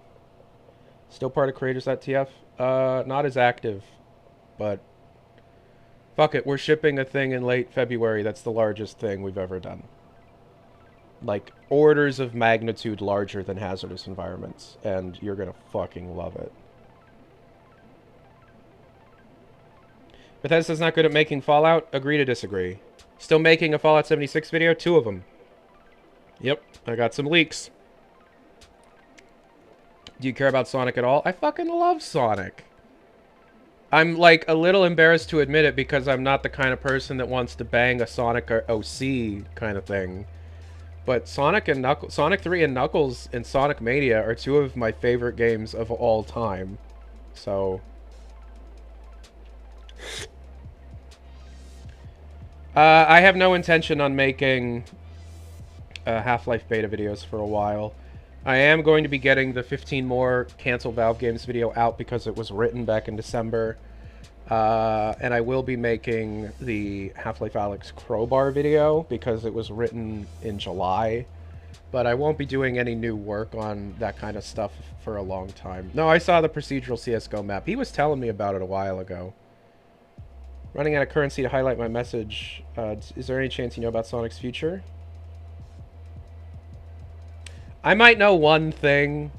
[SPEAKER 4] Still part of Creators.tf? Not as active, but fuck it. We're shipping a thing in late February that's the largest thing we've ever done. Like, orders of magnitude larger than Hazardous Environments, and you're gonna fucking love it. Bethesda's not good at making Fallout? Agree to disagree. Still making a Fallout 76 video? 2 of them. Yep, I got some leaks. Do you care about Sonic at all? I fucking love Sonic. I'm, like, a little embarrassed to admit it because I'm not the kind of person that wants to bang a Sonic or OC kind of thing. But Sonic 3 and Knuckles and Sonic Mania are 2 of my favorite games of all time. So... I have no intention on making Half-Life beta videos for a while. I am going to be getting the 15 more Cancel Valve Games video out because it was written back in December. And I will be making the Half-Life Alyx Crowbar video because it was written in July. But I won't be doing any new work on that kind of stuff for a long time. No, I saw the procedural CSGO map. He was telling me about it a while ago. Running out of currency to highlight my message. Is there any chance you know about Sonic's future? I might know one thing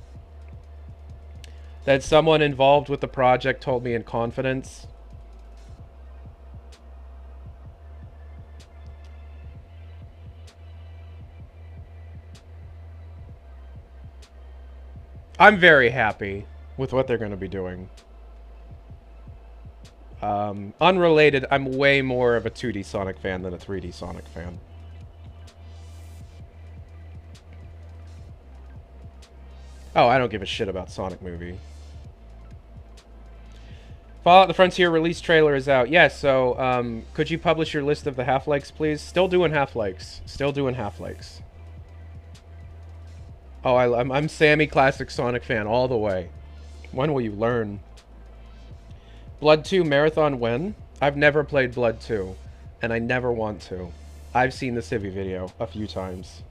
[SPEAKER 4] that someone involved with the project told me in confidence. I'm very happy with what they're going to be doing. Unrelated, I'm way more of a 2D Sonic fan than a 3D Sonic fan. Oh, I don't give a shit about Sonic movie. Fallout the Frontier release trailer is out. Yes, so, could you publish your list of the Half-Likes, please? Still doing Half-Likes. Still doing Half-Likes. Oh, I'm Sammy Classic Sonic fan all the way. When will you learn? Blood 2 marathon win? I've never played Blood 2, and I never want to. I've seen the Civi video a few times.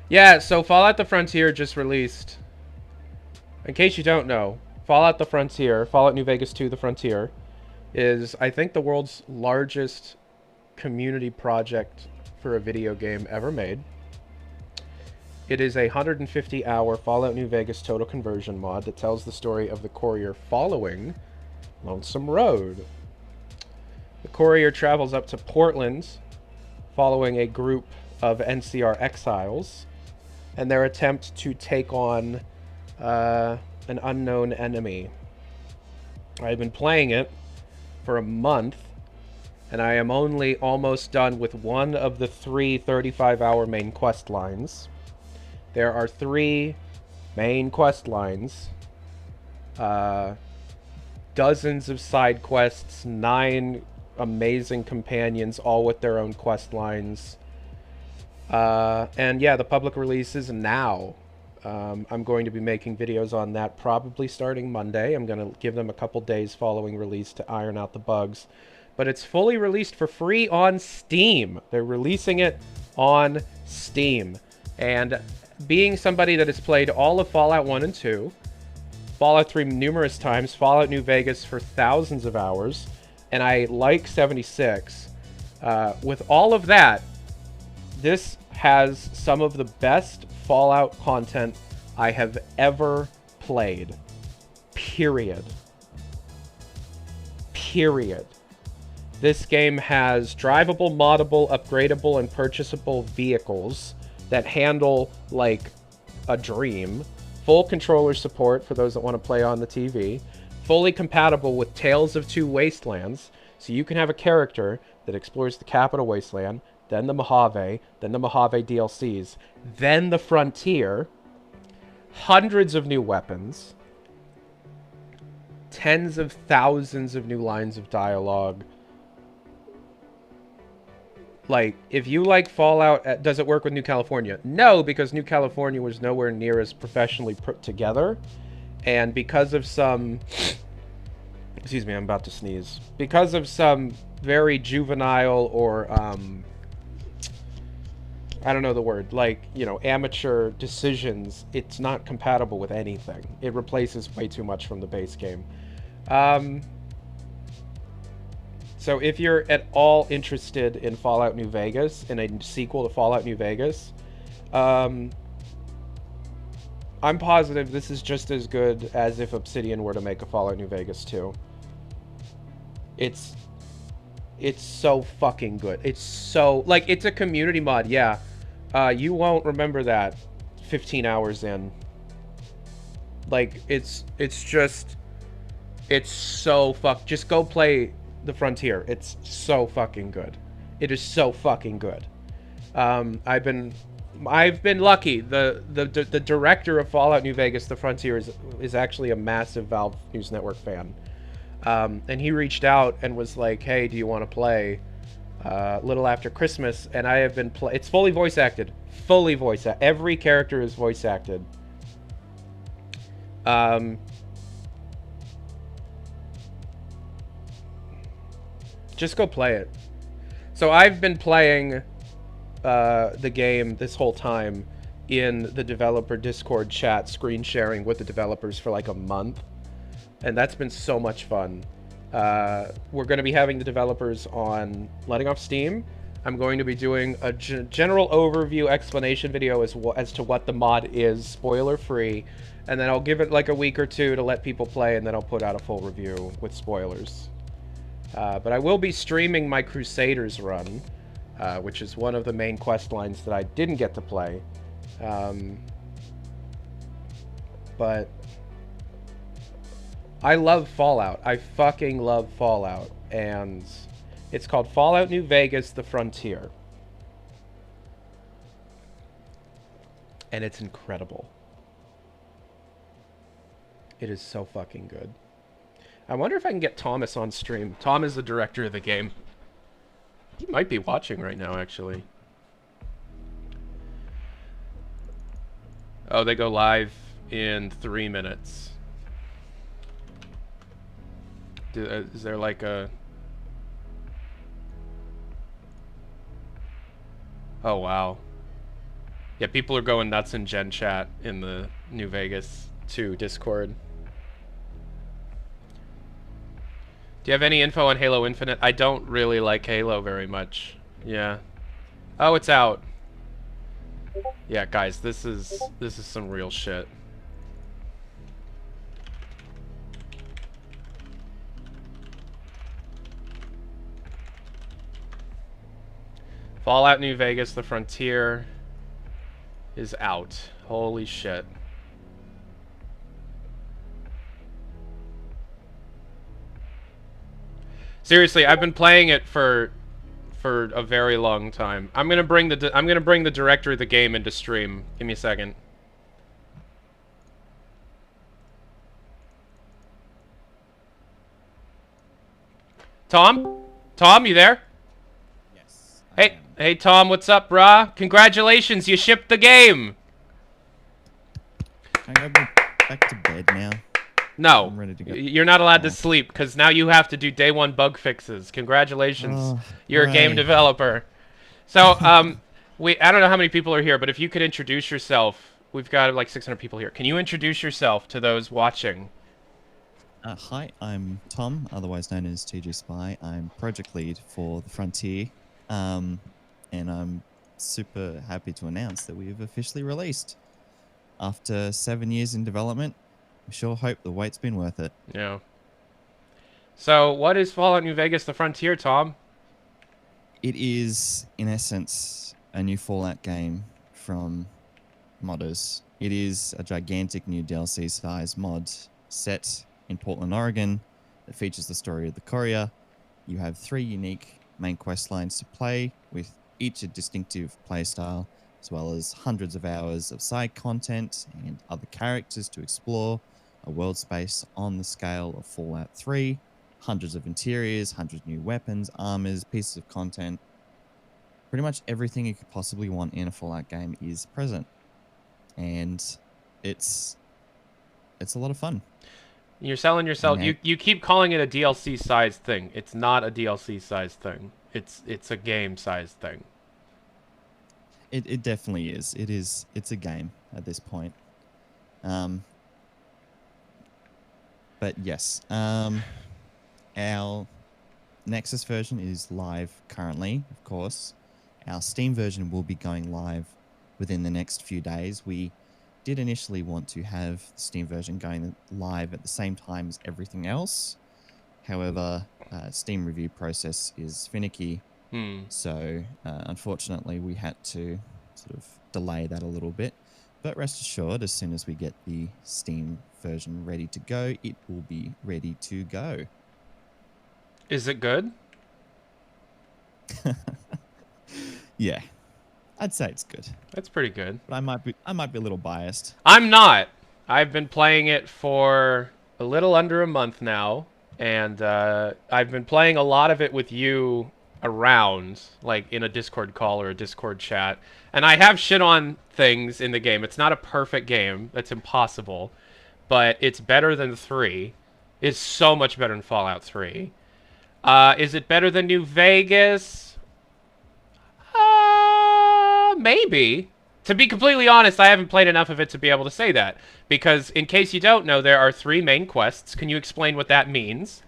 [SPEAKER 4] Yeah, so Fallout the Frontier just released. In case you don't know, Fallout the Frontier, Fallout New Vegas 2 The Frontier, is, I think, the world's largest community project for a video game ever made. It is a 150-hour Fallout New Vegas total conversion mod that tells the story of the Courier following Lonesome Road. The Courier travels up to Portland following a group of NCR exiles and their attempt to take on an unknown enemy. I've been playing it for a month, and I am only almost done with one of the 3 35-hour main quest lines. There are 3 main quest lines, dozens of side quests, 9 amazing companions, all with their own quest lines. And yeah, the public release is now. I'm going to be making videos on that probably starting Monday. I'm going to give them a couple days following release to iron out the bugs. But it's fully released for free on Steam. They're releasing it on Steam. And being somebody that has played all of Fallout 1 and 2, Fallout 3 numerous times, Fallout New Vegas for thousands of hours, and I like 76, with all of that, this has some of the best Fallout content I have ever played. Period. Period. This game has drivable, moddable, upgradable, and purchasable vehicles that handle like a dream. Full controller support for those that want to play on the TV. Fully compatible with Tales of Two Wastelands, so you can have a character that explores the Capital Wasteland, then the Mojave, then the Mojave DLCs, then the Frontier, hundreds of new weapons, tens of thousands of new lines of dialogue. Like, if you like Fallout, does it work with New California? No, because New California was nowhere near as professionally put together. And because of some... Excuse me, I'm about to sneeze. Because of some very juvenile or, I don't know the word, like, you know, amateur decisions, it's not compatible with anything. It replaces way too much from the base game. So if you're at all interested in Fallout New Vegas, in a sequel to Fallout New Vegas, I'm positive this is just as good as if Obsidian were to make a Fallout New Vegas 2. It's so fucking good. It's so... Like, it's a community mod, yeah. You won't remember that 15 hours in. Like, it's just... It's so Just go play the Frontier. It's so fucking good. It is so fucking good. I've been lucky. The director of Fallout New Vegas, The Frontier, is actually a massive Valve News Network fan. And he reached out and was like, hey, do you want to play a little after Christmas? And I have been it's fully voice acted. Fully voice acted. Every character is voice acted. Just go play it. So I've been playing the game this whole time in the developer Discord chat, screen sharing with the developers for like a month. And that's been so much fun. We're going to be having the developers on letting off steam. I'm going to be doing a general overview explanation video as to what the mod is, spoiler free. And then I'll give it like a week or two to let people play, and then I'll put out a full review with spoilers. But I will be streaming my Crusaders run, which is one of the main quest lines that I didn't get to play. But I love Fallout. I fucking love Fallout. And it's called Fallout New Vegas, The Frontier. And it's incredible. It is so fucking good. I wonder if I can get Thomas on stream. Tom is the director of the game. He might be watching right now, actually. Oh, they go live in 3 minutes. Is there like a... Oh, wow. Yeah, people are going nuts in Gen Chat in the New Vegas 2 Discord. Do you have any info on Halo Infinite? I don't really like Halo very much. Yeah. Oh, it's out. Yeah, guys, this is some real shit. Fallout New Vegas, The Frontier is out. Holy shit. Seriously, I've been playing it for a very long time. I'm gonna bring the director of the game into stream. Give me a second. Tom? Tom, you there?
[SPEAKER 6] Yes.
[SPEAKER 4] Hey Tom, what's up, brah? Congratulations, you shipped the game.
[SPEAKER 6] Can I go back to bed now?
[SPEAKER 4] No,
[SPEAKER 6] I'm ready to go.
[SPEAKER 4] you're not allowed to sleep because now you have to do day 1 bug fixes. Congratulations, you're a game developer. So, I don't know how many people are here, but if you could introduce yourself, we've got like 600 people here. Can you introduce yourself to those watching?
[SPEAKER 6] Hi, I'm Tom, otherwise known as TG Spy. I'm project lead for The Frontier, and I'm super happy to announce that we've officially released. After 7 years in development, I sure hope the wait's been worth it.
[SPEAKER 4] Yeah. So, what is Fallout New Vegas: The Frontier, Tom?
[SPEAKER 6] It is, in essence, a new Fallout game from modders. It is a gigantic new DLC-sized mod set in Portland, Oregon, that features the story of the Courier. You have 3 unique main quest lines to play, with each a distinctive playstyle, as well as hundreds of hours of side content and other characters to explore, a world space on the scale of Fallout 3, hundreds of interiors, hundreds of new weapons, armors, pieces of content. Pretty much everything you could possibly want in a Fallout game is present. And it's a lot of fun.
[SPEAKER 4] You're selling yourself. You keep calling it a DLC sized thing. It's not a DLC sized thing. It's a game sized thing.
[SPEAKER 6] It definitely is. It's a game at this point. But yes, our Nexus version is live currently, of course. Our Steam version will be going live within the next few days. We did initially want to have the Steam version going live at the same time as everything else. However, Steam review process is finicky. So unfortunately, we had to sort of delay that a little bit. But rest assured, as soon as we get the Steam version ready to go, it will be ready to go.
[SPEAKER 4] Is it good?
[SPEAKER 6] Yeah, I'd say it's good.
[SPEAKER 4] That's pretty good.
[SPEAKER 6] But I might be a little biased.
[SPEAKER 4] I'm not. I've been playing it for a little under a month now, and I've been playing a lot of it with you around, like in a Discord call or a Discord chat. And I have shit on things in the game. It's not a perfect game. That's impossible. But it's better than 3. It's so much better than Fallout 3. Is it better than New Vegas? Maybe. To be completely honest, I haven't played enough of it to be able to say that. Because, in case you don't know, there are 3 main quests. Can you explain what that means?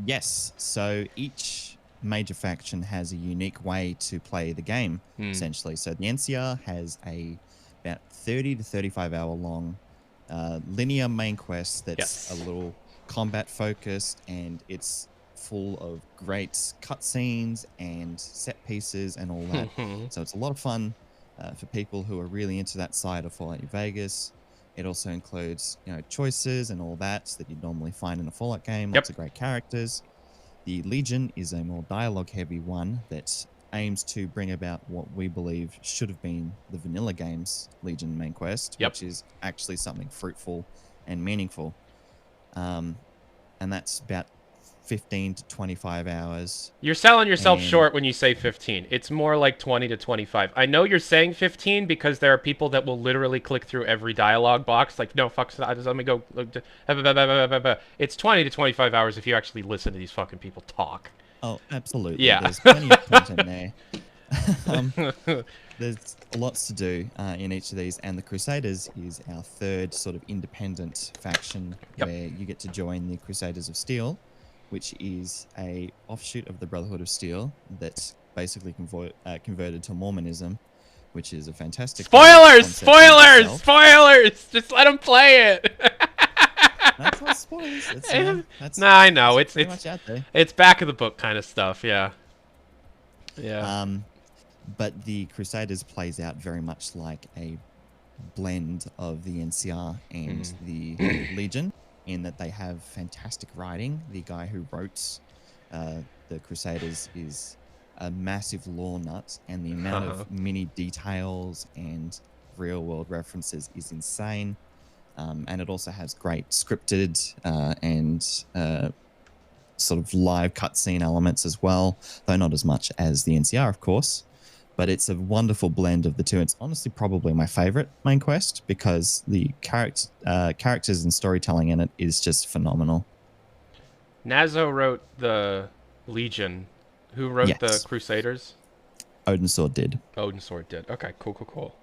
[SPEAKER 6] Yes. So each major faction has a unique way to play the game, essentially. So the NCR has about 30 to 35 hour long linear main quest that's a little combat focused, and it's full of great cutscenes and set pieces and all that. So it's a lot of fun for people who are really into that side of Fallout New Vegas. It also includes, choices and all that you'd normally find in a Fallout game. Lots of great characters. The Legion is a more dialogue-heavy one that aims to bring about what we believe should have been the vanilla game's Legion main quest, which is actually something fruitful and meaningful. And that's about 15 to 25 hours.
[SPEAKER 4] You're selling yourself
[SPEAKER 6] And-
[SPEAKER 4] short when you say 15. It's more like 20 to 25. I know you're saying 15 because there are people that will literally click through every dialogue box. Like, no, fuck, let me go. It's 20 to 25 hours if you actually listen to these fucking people talk.
[SPEAKER 6] Oh, absolutely.
[SPEAKER 4] Yeah.
[SPEAKER 6] There's plenty of content there. There's lots to do in each of these, and the Crusaders is our third sort of independent faction where you get to join the Crusaders of Steel, which is a offshoot of the Brotherhood of Steel that's basically converted to Mormonism, which is a fantastic
[SPEAKER 4] spoilers! Just let them play it.
[SPEAKER 6] That's not spoilers. That's
[SPEAKER 4] Nah, I know. It's
[SPEAKER 6] pretty much out there.
[SPEAKER 4] It's back of the book kind of stuff. Yeah.
[SPEAKER 6] But the Crusaders plays out very much like a blend of the NCR and the Legion, in that they have fantastic writing. The guy who wrote the Crusaders is a massive lore nut, and the amount of mini details and real world references is insane. And it also has great scripted and sort of live cutscene elements as well, though not as much as the NCR, of course. But it's a wonderful blend of the two. It's honestly probably my favorite main quest because the characters and storytelling in it is just phenomenal.
[SPEAKER 4] Nazo wrote the Legion. Who wrote the Crusaders?
[SPEAKER 6] Odin Sword did.
[SPEAKER 4] Odin Sword did. Okay, cool.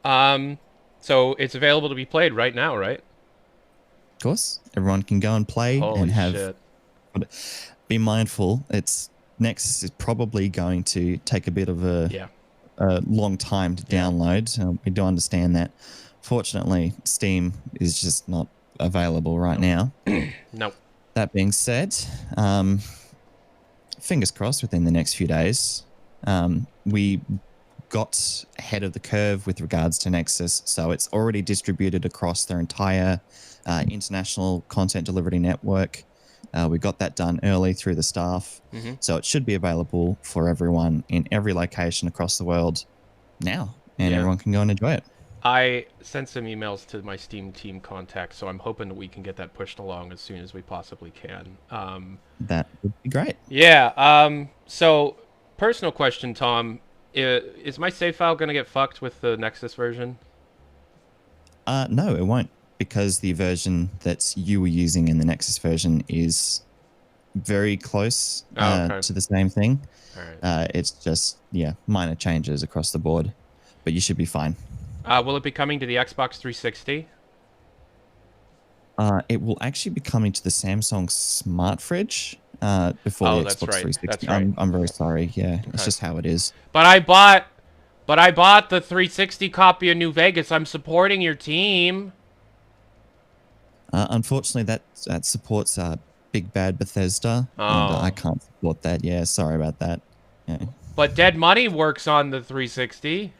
[SPEAKER 4] So it's available to be played right now, right?
[SPEAKER 6] Of course, everyone can go and play and have.
[SPEAKER 4] Shit.
[SPEAKER 6] Be mindful. Nexus is probably going to take a bit of a long time to download. We do understand that. Fortunately, Steam is just not available right now.
[SPEAKER 4] Nope.
[SPEAKER 6] That being said, fingers crossed within the next few days. We got ahead of the curve with regards to Nexus, so it's already distributed across their entire international content delivery network. We got that done early through the staff, so it should be available for everyone in every location across the world now, and everyone can go and enjoy it.
[SPEAKER 4] I sent some emails to my Steam team contacts, so I'm hoping that we can get that pushed along as soon as we possibly can.
[SPEAKER 6] That would be great.
[SPEAKER 4] Yeah. So, personal question, Tom. Is my save file going to get fucked with the Nexus version?
[SPEAKER 6] No, it won't, because the version that you were using in the Nexus version is very close to the same thing.
[SPEAKER 4] All right.
[SPEAKER 6] It's just, minor changes across the board, but you should be fine.
[SPEAKER 4] Will it be coming to the Xbox 360?
[SPEAKER 6] It will actually be coming to the Samsung Smart Fridge before the Xbox 360.
[SPEAKER 4] That's right.
[SPEAKER 6] I'm very sorry. Yeah, it's just how it is.
[SPEAKER 4] But I bought the 360 copy of New Vegas. I'm supporting your team.
[SPEAKER 6] Unfortunately, that supports Big Bad Bethesda, and I can't support that. Yeah, sorry about that. Yeah.
[SPEAKER 4] But Dead Money works on the 360.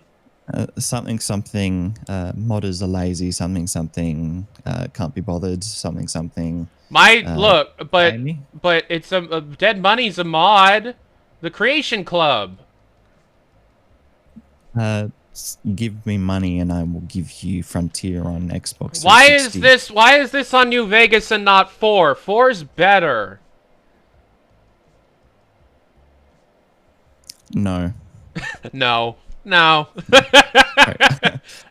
[SPEAKER 6] Something modders are lazy. Something can't be bothered. Something.
[SPEAKER 4] But it's a Dead Money's a mod. The Creation Club.
[SPEAKER 6] Give me money and I will give you Frontier on Xbox 360.
[SPEAKER 4] Why is this on New Vegas and not 4? 4's better.
[SPEAKER 6] No.
[SPEAKER 4] No.
[SPEAKER 6] No.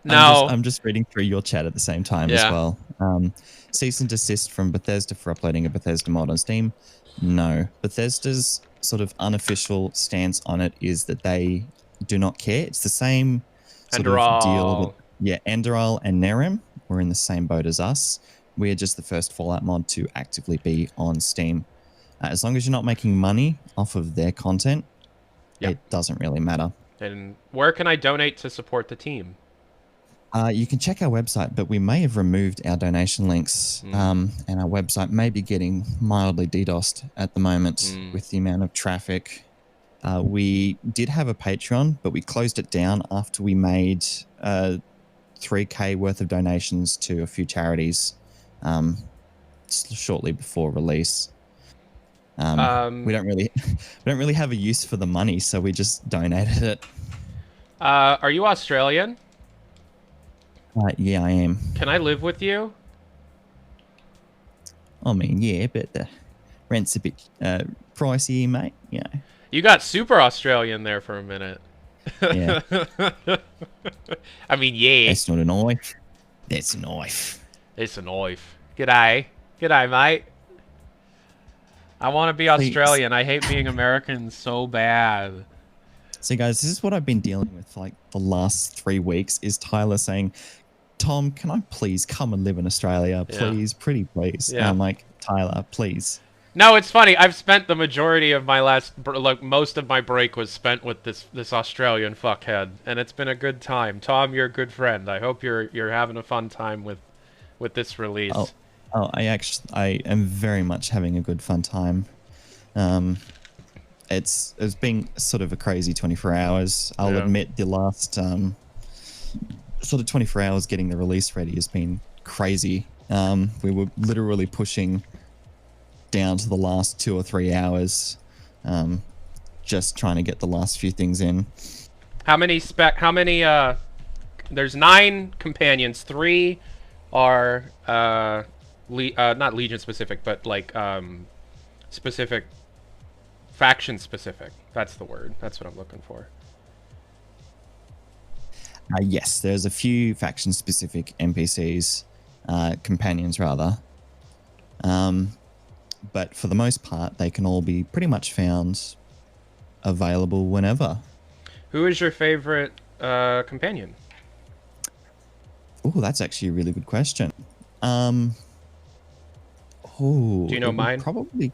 [SPEAKER 4] No.
[SPEAKER 6] I'm just reading through your chat at the same time as well. Cease and desist from Bethesda for uploading a Bethesda mod on Steam. No. Bethesda's sort of unofficial stance on it is that they do not care. It's the same sort of deal. Enderal and Nerem were in the same boat as us. We're just the first Fallout mod to actively be on Steam. As long as you're not making money off of their content, it doesn't really matter.
[SPEAKER 4] And where can I donate to support the team?
[SPEAKER 6] You can check our website, but we may have removed our donation links, and our website may be getting mildly DDoSed at the moment with the amount of traffic. We did have a Patreon, but we closed it down after we made $3,000 worth of donations to a few charities shortly before release. We don't really have a use for the money, so we just donated it.
[SPEAKER 4] Are you Australian?
[SPEAKER 6] Yeah, I am.
[SPEAKER 4] Can I live with you?
[SPEAKER 6] I mean, yeah, but the rent's a bit pricey, mate.
[SPEAKER 4] You got super Australian there for a minute.
[SPEAKER 6] Yeah.
[SPEAKER 4] I mean, yeah.
[SPEAKER 6] That's not a knife. That's a knife.
[SPEAKER 4] It's a knife. G'day. G'day, mate. I want to be Australian. I hate being American so bad.
[SPEAKER 6] So, guys, this is what I've been dealing with like the last 3 weeks is Tyler saying, Tom, can I please come and live in Australia? Please, pretty please.
[SPEAKER 4] Yeah.
[SPEAKER 6] And I'm like, Tyler, please.
[SPEAKER 4] No, it's funny. I've spent the majority of my most of my break was spent with this Australian fuckhead, and it's been a good time. Tom, you're a good friend. I hope you're having a fun time with this release.
[SPEAKER 6] I am very much having a good fun time. It's been sort of a crazy 24 hours. I'll admit the last sort of 24 hours getting the release ready has been crazy. We were literally pushing down to the last 2 or 3 hours, just trying to get the last few things in.
[SPEAKER 4] How many there's 9 companions. 3 are not Legion specific, but like specific, faction specific. That's the word. That's what I'm looking for.
[SPEAKER 6] Yes, there's a few faction specific NPCs, companions rather. But for the most part, they can all be pretty much found available whenever.
[SPEAKER 4] Who is your favorite companion?
[SPEAKER 6] Oh, that's actually a really good question.
[SPEAKER 4] Do you know mine?
[SPEAKER 6] Probably.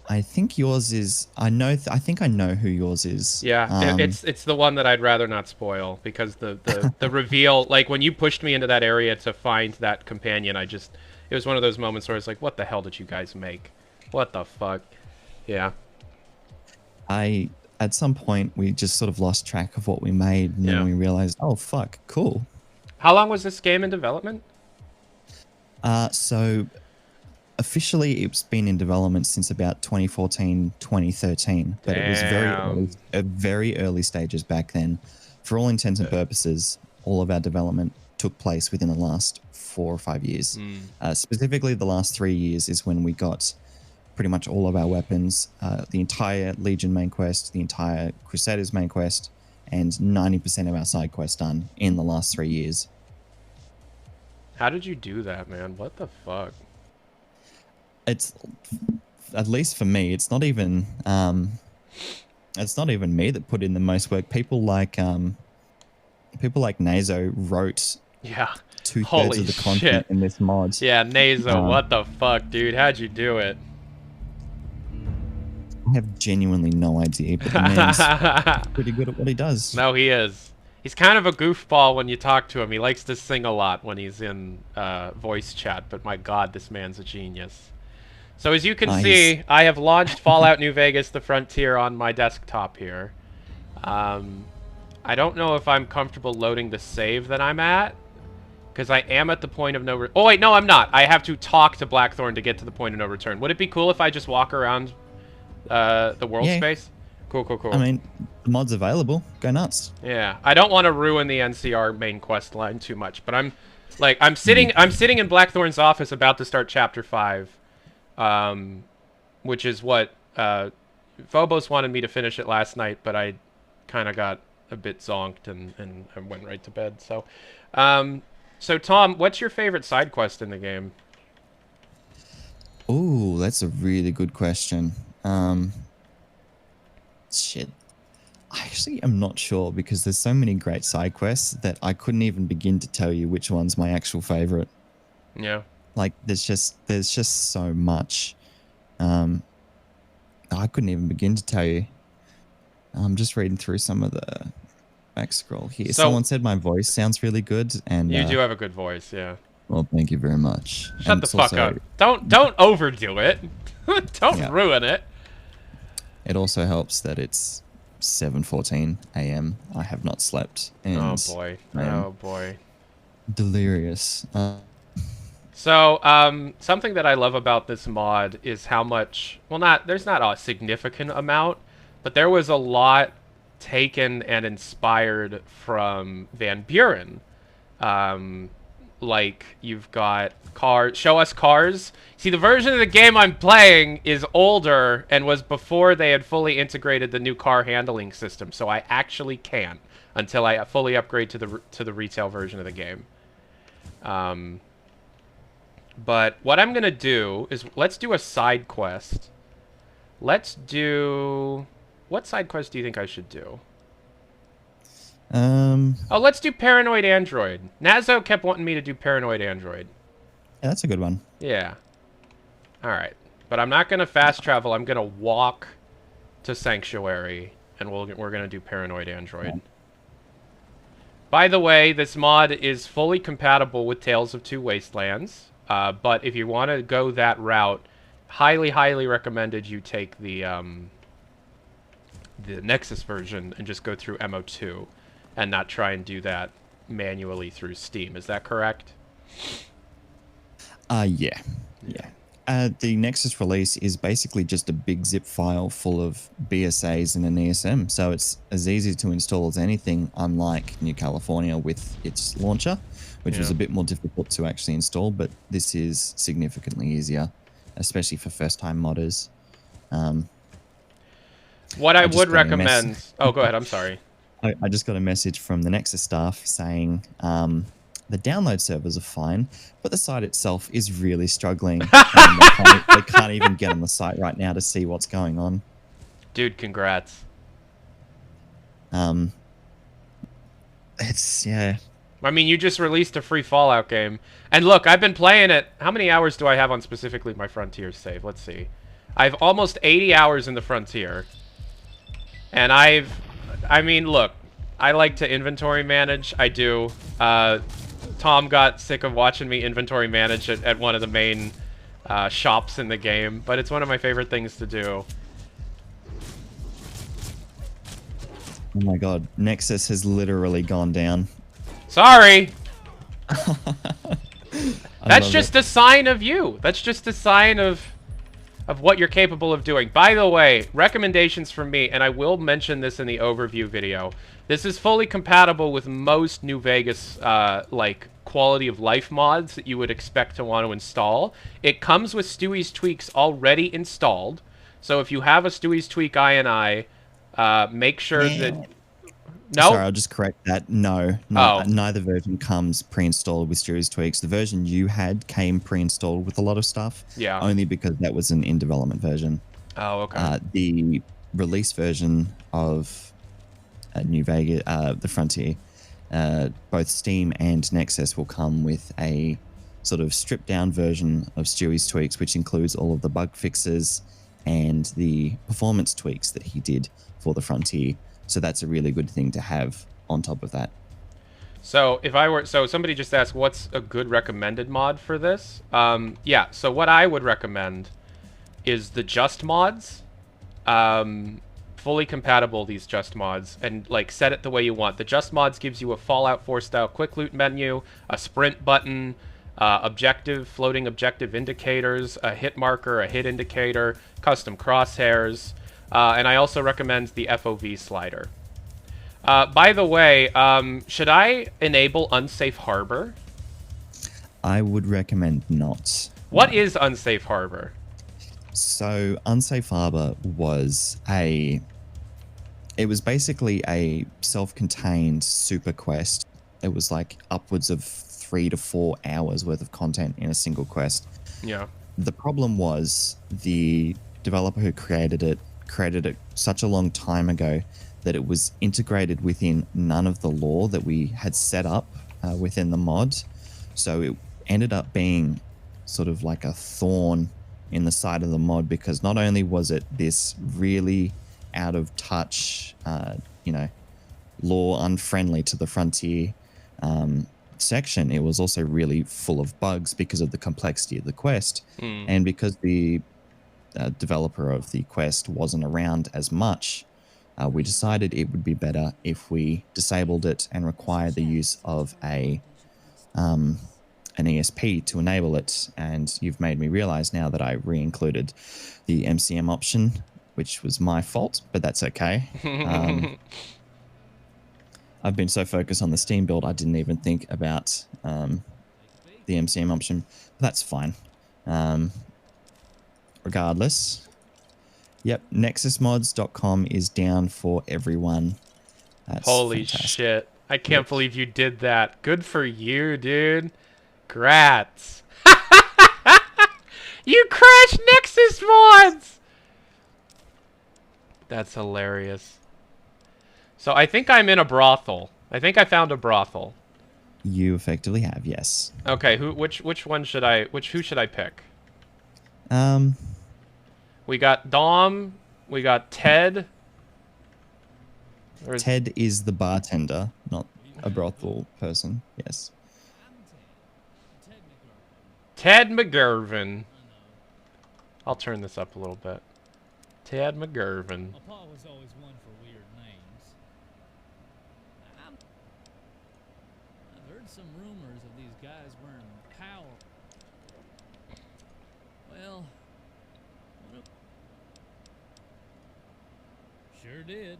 [SPEAKER 6] I think yours is. I think I know who yours is.
[SPEAKER 4] Yeah, it's the one that I'd rather not spoil because the reveal, like when you pushed me into that area to find that companion, it was one of those moments where I was like, what the hell did you guys make? What the fuck? Yeah.
[SPEAKER 6] At some point, we just sort of lost track of what we made, and then we realized, oh, fuck, cool.
[SPEAKER 4] How long was this game in development?
[SPEAKER 6] So officially, it's been in development since about 2014, 2013, but it was very early stages back then. For all intents and purposes, all of our development took place within the last 4 or 5 years. Specifically, the last 3 years is when we got pretty much all of our weapons, the entire Legion main quest, the entire Crusaders main quest, and 90% of our side quests done in the last 3 years.
[SPEAKER 4] How did you do that, man? What the fuck?
[SPEAKER 6] It's, at least for me, it's not even me that put in the most work. People like Nazo wrote 2/3 of the content in this mod.
[SPEAKER 4] Yeah, Nazo, what the fuck, dude? How'd you do it?
[SPEAKER 6] I have genuinely no idea, but the man's pretty good at what he does.
[SPEAKER 4] No, he is. He's kind of a goofball when you talk to him. He likes to sing a lot when he's in voice chat, but my god, this man's a genius. So as you can see, I have launched Fallout New Vegas: The Frontier on my desktop here. I don't know if I'm comfortable loading the save that I'm at, because I am at the point of no... Oh, wait, no, I'm not. I have to talk to Blackthorn to get to the point of no return. Would it be cool if I just walk around the world space? Cool, cool, cool.
[SPEAKER 6] I mean, the mod's available. Go nuts.
[SPEAKER 4] Yeah, I don't want to ruin the NCR main quest line too much, but I'm sitting in Blackthorn's office about to start Chapter 5, which is what Phobos wanted me to finish it last night, but I kind of got a bit zonked and I went right to bed. So, so Tom, what's your favorite side quest in the game?
[SPEAKER 6] Oh, that's a really good question. Shit. I actually am not sure because there's so many great side quests that I couldn't even begin to tell you which one's my actual favorite.
[SPEAKER 4] Yeah. Like
[SPEAKER 6] there's just so much. I couldn't even begin to tell you. I'm just reading through some of the back scroll here. So, someone said my voice sounds really good, and
[SPEAKER 4] you do have a good voice, yeah.
[SPEAKER 6] Well, thank you very much.
[SPEAKER 4] Shut the fuck up. Don't overdo it. Don't ruin it.
[SPEAKER 6] It also helps that it's 7:14 a.m. I have not slept. And
[SPEAKER 4] oh boy. Oh boy.
[SPEAKER 6] Delirious.
[SPEAKER 4] So, something that I love about this mod is how much, well, there's not a significant amount, but there was a lot taken and inspired from Van Buren. like you've got cars. Show us cars. See, the version of the game I'm playing is older and was before they had fully integrated the new car handling system. So I actually can't until I fully upgrade to the retail version of the game. But what I'm gonna do is let's do a side quest. Let's do... What side quest do you think I should do? Oh, let's do Paranoid Android. Nazo kept wanting me to do Paranoid Android.
[SPEAKER 6] Yeah, that's a good one.
[SPEAKER 4] Yeah. Alright. But I'm not gonna fast travel. I'm gonna walk to Sanctuary, and we're gonna do Paranoid Android. Yeah. By the way, this mod is fully compatible with Tales of Two Wastelands. But if you want to go that route, highly, highly recommended you take the Nexus version and just go through MO2 and not try and do that manually through Steam. Is that correct?
[SPEAKER 6] Yeah. The Nexus release is basically just a big zip file full of BSAs and an ESM, so it's as easy to install as anything, unlike New California with its launcher, which was a bit more difficult to actually install, but this is significantly easier, especially for first-time modders.
[SPEAKER 4] What I would recommend... Oh, go ahead. I'm sorry.
[SPEAKER 6] I just got a message from the Nexus staff saying the download servers are fine, but the site itself is really struggling. They can't even get on the site right now to see what's going on.
[SPEAKER 4] Dude, congrats.
[SPEAKER 6] It's, yeah...
[SPEAKER 4] I mean, you just released a free Fallout game. And look, I've been playing it. How many hours do I have on specifically my Frontier save? Let's see. I have almost 80 hours in the Frontier. And I mean, look, I like to inventory manage. I do. Tom got sick of watching me inventory manage at one of the main shops in the game. But it's one of my favorite things to do.
[SPEAKER 6] Oh my god, Nexus has literally gone down.
[SPEAKER 4] Sorry. That's just a sign of you. That's just a sign of what you're capable of doing. By the way, recommendations from me, and I will mention this in the overview video. This is fully compatible with most New Vegas like quality of life mods that you would expect to want to install. It comes with Stewie's Tweaks already installed. So if you have a Stewie's Tweak INI, make sure that... No?
[SPEAKER 6] Sorry, I'll just correct that. No, neither version comes pre-installed with Stewie's Tweaks. The version you had came pre-installed with a lot of stuff.
[SPEAKER 4] Yeah.
[SPEAKER 6] Only because that was an in-development version.
[SPEAKER 4] Oh, okay.
[SPEAKER 6] The release version of New Vegas, the Frontier, both Steam and Nexus will come with a sort of stripped-down version of Stewie's Tweaks, which includes all of the bug fixes and the performance tweaks that he did for the Frontier. So that's a really good thing to have on top of that.
[SPEAKER 4] So if I were, so somebody just asked, what's a good recommended mod for this? Yeah, so what I would recommend is the Just mods. Fully compatible, these Just mods, and like set it the way you want. The Just mods gives you a Fallout 4 style quick loot menu, a sprint button, floating objective indicators, a hit marker, a hit indicator, custom crosshairs. And I also recommend the FOV slider. By the way, should I enable Unsafe Harbor?
[SPEAKER 6] I would recommend not.
[SPEAKER 4] What is Unsafe Harbor?
[SPEAKER 6] So Unsafe Harbor was basically a self-contained super quest. It was like upwards of 3 to 4 hours worth of content in a single quest.
[SPEAKER 4] Yeah.
[SPEAKER 6] The problem was the developer who created it such a long time ago that it was integrated within none of the lore that we had set up within the mod. So it ended up being sort of like a thorn in the side of the mod, because not only was it this really out of touch, lore unfriendly to the Frontier section, it was also really full of bugs because of the complexity of the quest and because the developer of the quest wasn't around as much. We decided it would be better if we disabled it and required the use of an ESP to enable it. And you've made me realize now that I re-included the MCM option, which was my fault, but that's okay. I've been so focused on the Steam build, I didn't even think about the MCM option. That's fine. Regardless. Yep, nexusmods.com is down for everyone. That's
[SPEAKER 4] Holy
[SPEAKER 6] fantastic.
[SPEAKER 4] shit. I can't believe you did that. Good for you, dude. Grats. You crashed Nexus mods! That's hilarious. So I think I'm in a brothel. I think I found a brothel.
[SPEAKER 6] You effectively have, yes.
[SPEAKER 4] Okay, which one should who should I pick? We got Dom, we got Ted.
[SPEAKER 6] Ted is the bartender, not a brothel person. Yes.
[SPEAKER 4] Ted McGurvin. I'll turn this up a little bit. Ted McGurvin.
[SPEAKER 7] Paul was always one for weird names. I've heard some rumors of these guys wearing power. Well, sure did.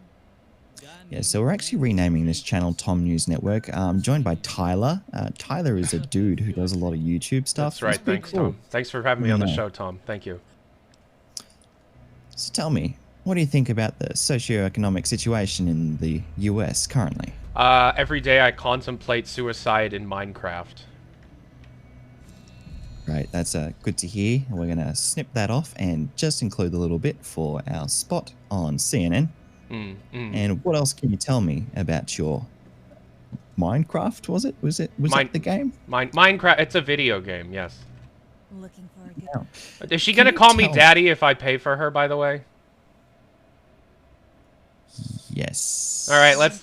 [SPEAKER 6] Yeah, so we're actually renaming this channel Tom News Network. I'm joined by Tyler. Tyler is a dude who does a lot of YouTube stuff.
[SPEAKER 4] That's right.
[SPEAKER 6] He's pretty
[SPEAKER 4] Thanks,
[SPEAKER 6] cool.
[SPEAKER 4] Tom. Thanks for having me on the
[SPEAKER 6] Yeah.
[SPEAKER 4] show, Tom. Thank you.
[SPEAKER 6] So tell me, what do you think about the socioeconomic situation in the US currently?
[SPEAKER 4] Every day I contemplate suicide in Minecraft.
[SPEAKER 6] Right, that's good to hear. We're going to snip that off and just include a little bit for our spot on CNN. And what else can you tell me about your Minecraft? Was that the game?
[SPEAKER 4] Minecraft. It's a video game. Yes.
[SPEAKER 1] Looking for a good.
[SPEAKER 6] Yeah.
[SPEAKER 4] Is she
[SPEAKER 6] Can
[SPEAKER 4] gonna
[SPEAKER 6] you
[SPEAKER 4] call me
[SPEAKER 6] tell-
[SPEAKER 4] daddy if I pay for her? By the way.
[SPEAKER 6] Yes.
[SPEAKER 4] All right. Let's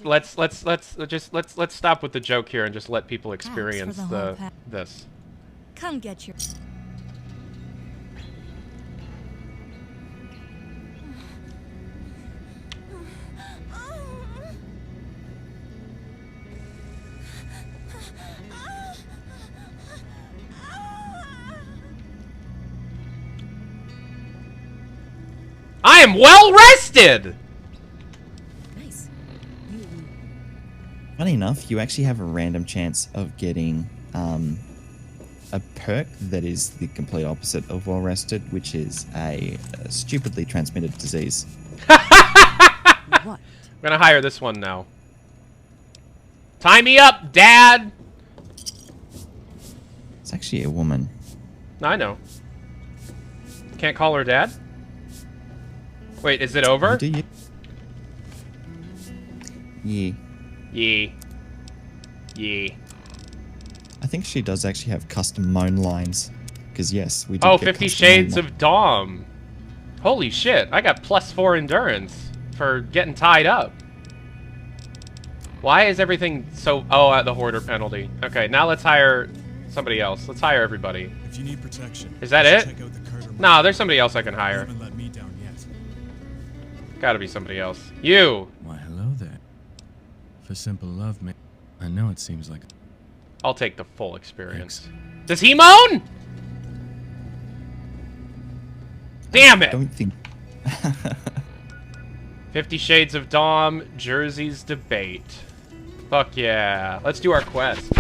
[SPEAKER 4] stop with the joke here and just let people experience
[SPEAKER 1] the whole pack.
[SPEAKER 4] this.
[SPEAKER 1] Come get your.
[SPEAKER 4] I am well rested.
[SPEAKER 2] Nice.
[SPEAKER 6] Funny enough, you actually have a random chance of getting a perk that is the complete opposite of well rested, which is a stupidly transmitted disease.
[SPEAKER 1] What?
[SPEAKER 4] I'm gonna hire this one now. Tie me up, Dad.
[SPEAKER 6] It's actually a woman.
[SPEAKER 4] I know. Can't call her Dad. Wait, is it over?
[SPEAKER 6] Do you? Yeah.
[SPEAKER 4] Yee. Yee.
[SPEAKER 6] I think she does actually have custom moan lines. Because, yes, we do
[SPEAKER 4] Oh,
[SPEAKER 6] get
[SPEAKER 4] 50
[SPEAKER 6] custom
[SPEAKER 4] Shades
[SPEAKER 6] moan
[SPEAKER 4] of Dom. Holy shit, I got +4 endurance for getting tied up. Why is everything so... Oh, the hoarder penalty. Okay, now let's hire somebody else. Let's hire everybody.
[SPEAKER 8] If you need protection,
[SPEAKER 4] Is that
[SPEAKER 8] you
[SPEAKER 4] it?
[SPEAKER 8] should check out the Carter
[SPEAKER 4] No, there's somebody else I can
[SPEAKER 8] You
[SPEAKER 4] hire.
[SPEAKER 8] haven't let me down yet.
[SPEAKER 4] Gotta be somebody else. You!
[SPEAKER 8] Why, hello there. For simple love, man. I know it seems like...
[SPEAKER 4] I'll take the full experience. Does he moan? Damn
[SPEAKER 6] I
[SPEAKER 4] it!
[SPEAKER 6] don't think...
[SPEAKER 4] 50 Shades of Dom, Jersey's debate. Fuck yeah. Let's do our quest.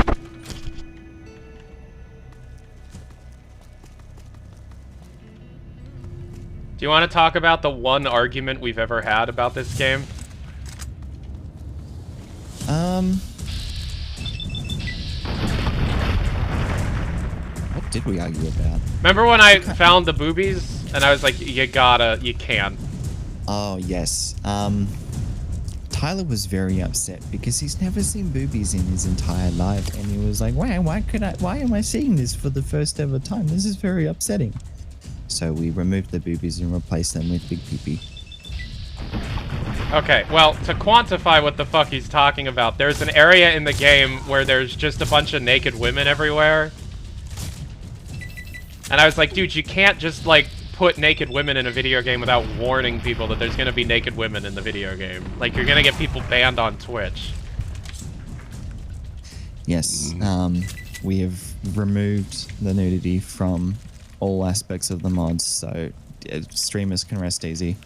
[SPEAKER 4] Do you want to talk about the one argument we've ever had about this game?
[SPEAKER 6] What did we argue about?
[SPEAKER 4] Remember when I found the boobies and I was like, you can't.
[SPEAKER 6] Oh, yes. Tyler was very upset because he's never seen boobies in his entire life, and he was like, "Wow, why am I seeing this for the first ever time? This is very upsetting." So we removed the boobies and replaced them with big pee-pee.
[SPEAKER 4] Okay, well, to quantify what the fuck he's talking about, there's an area in the game where there's just a bunch of naked women everywhere. And I was like, dude, you can't just, like, put naked women in a video game without warning people that there's gonna be naked women in the video game. Like, you're gonna get people banned on Twitch.
[SPEAKER 6] Yes, we have removed the nudity from all aspects of the mods, so streamers can rest easy.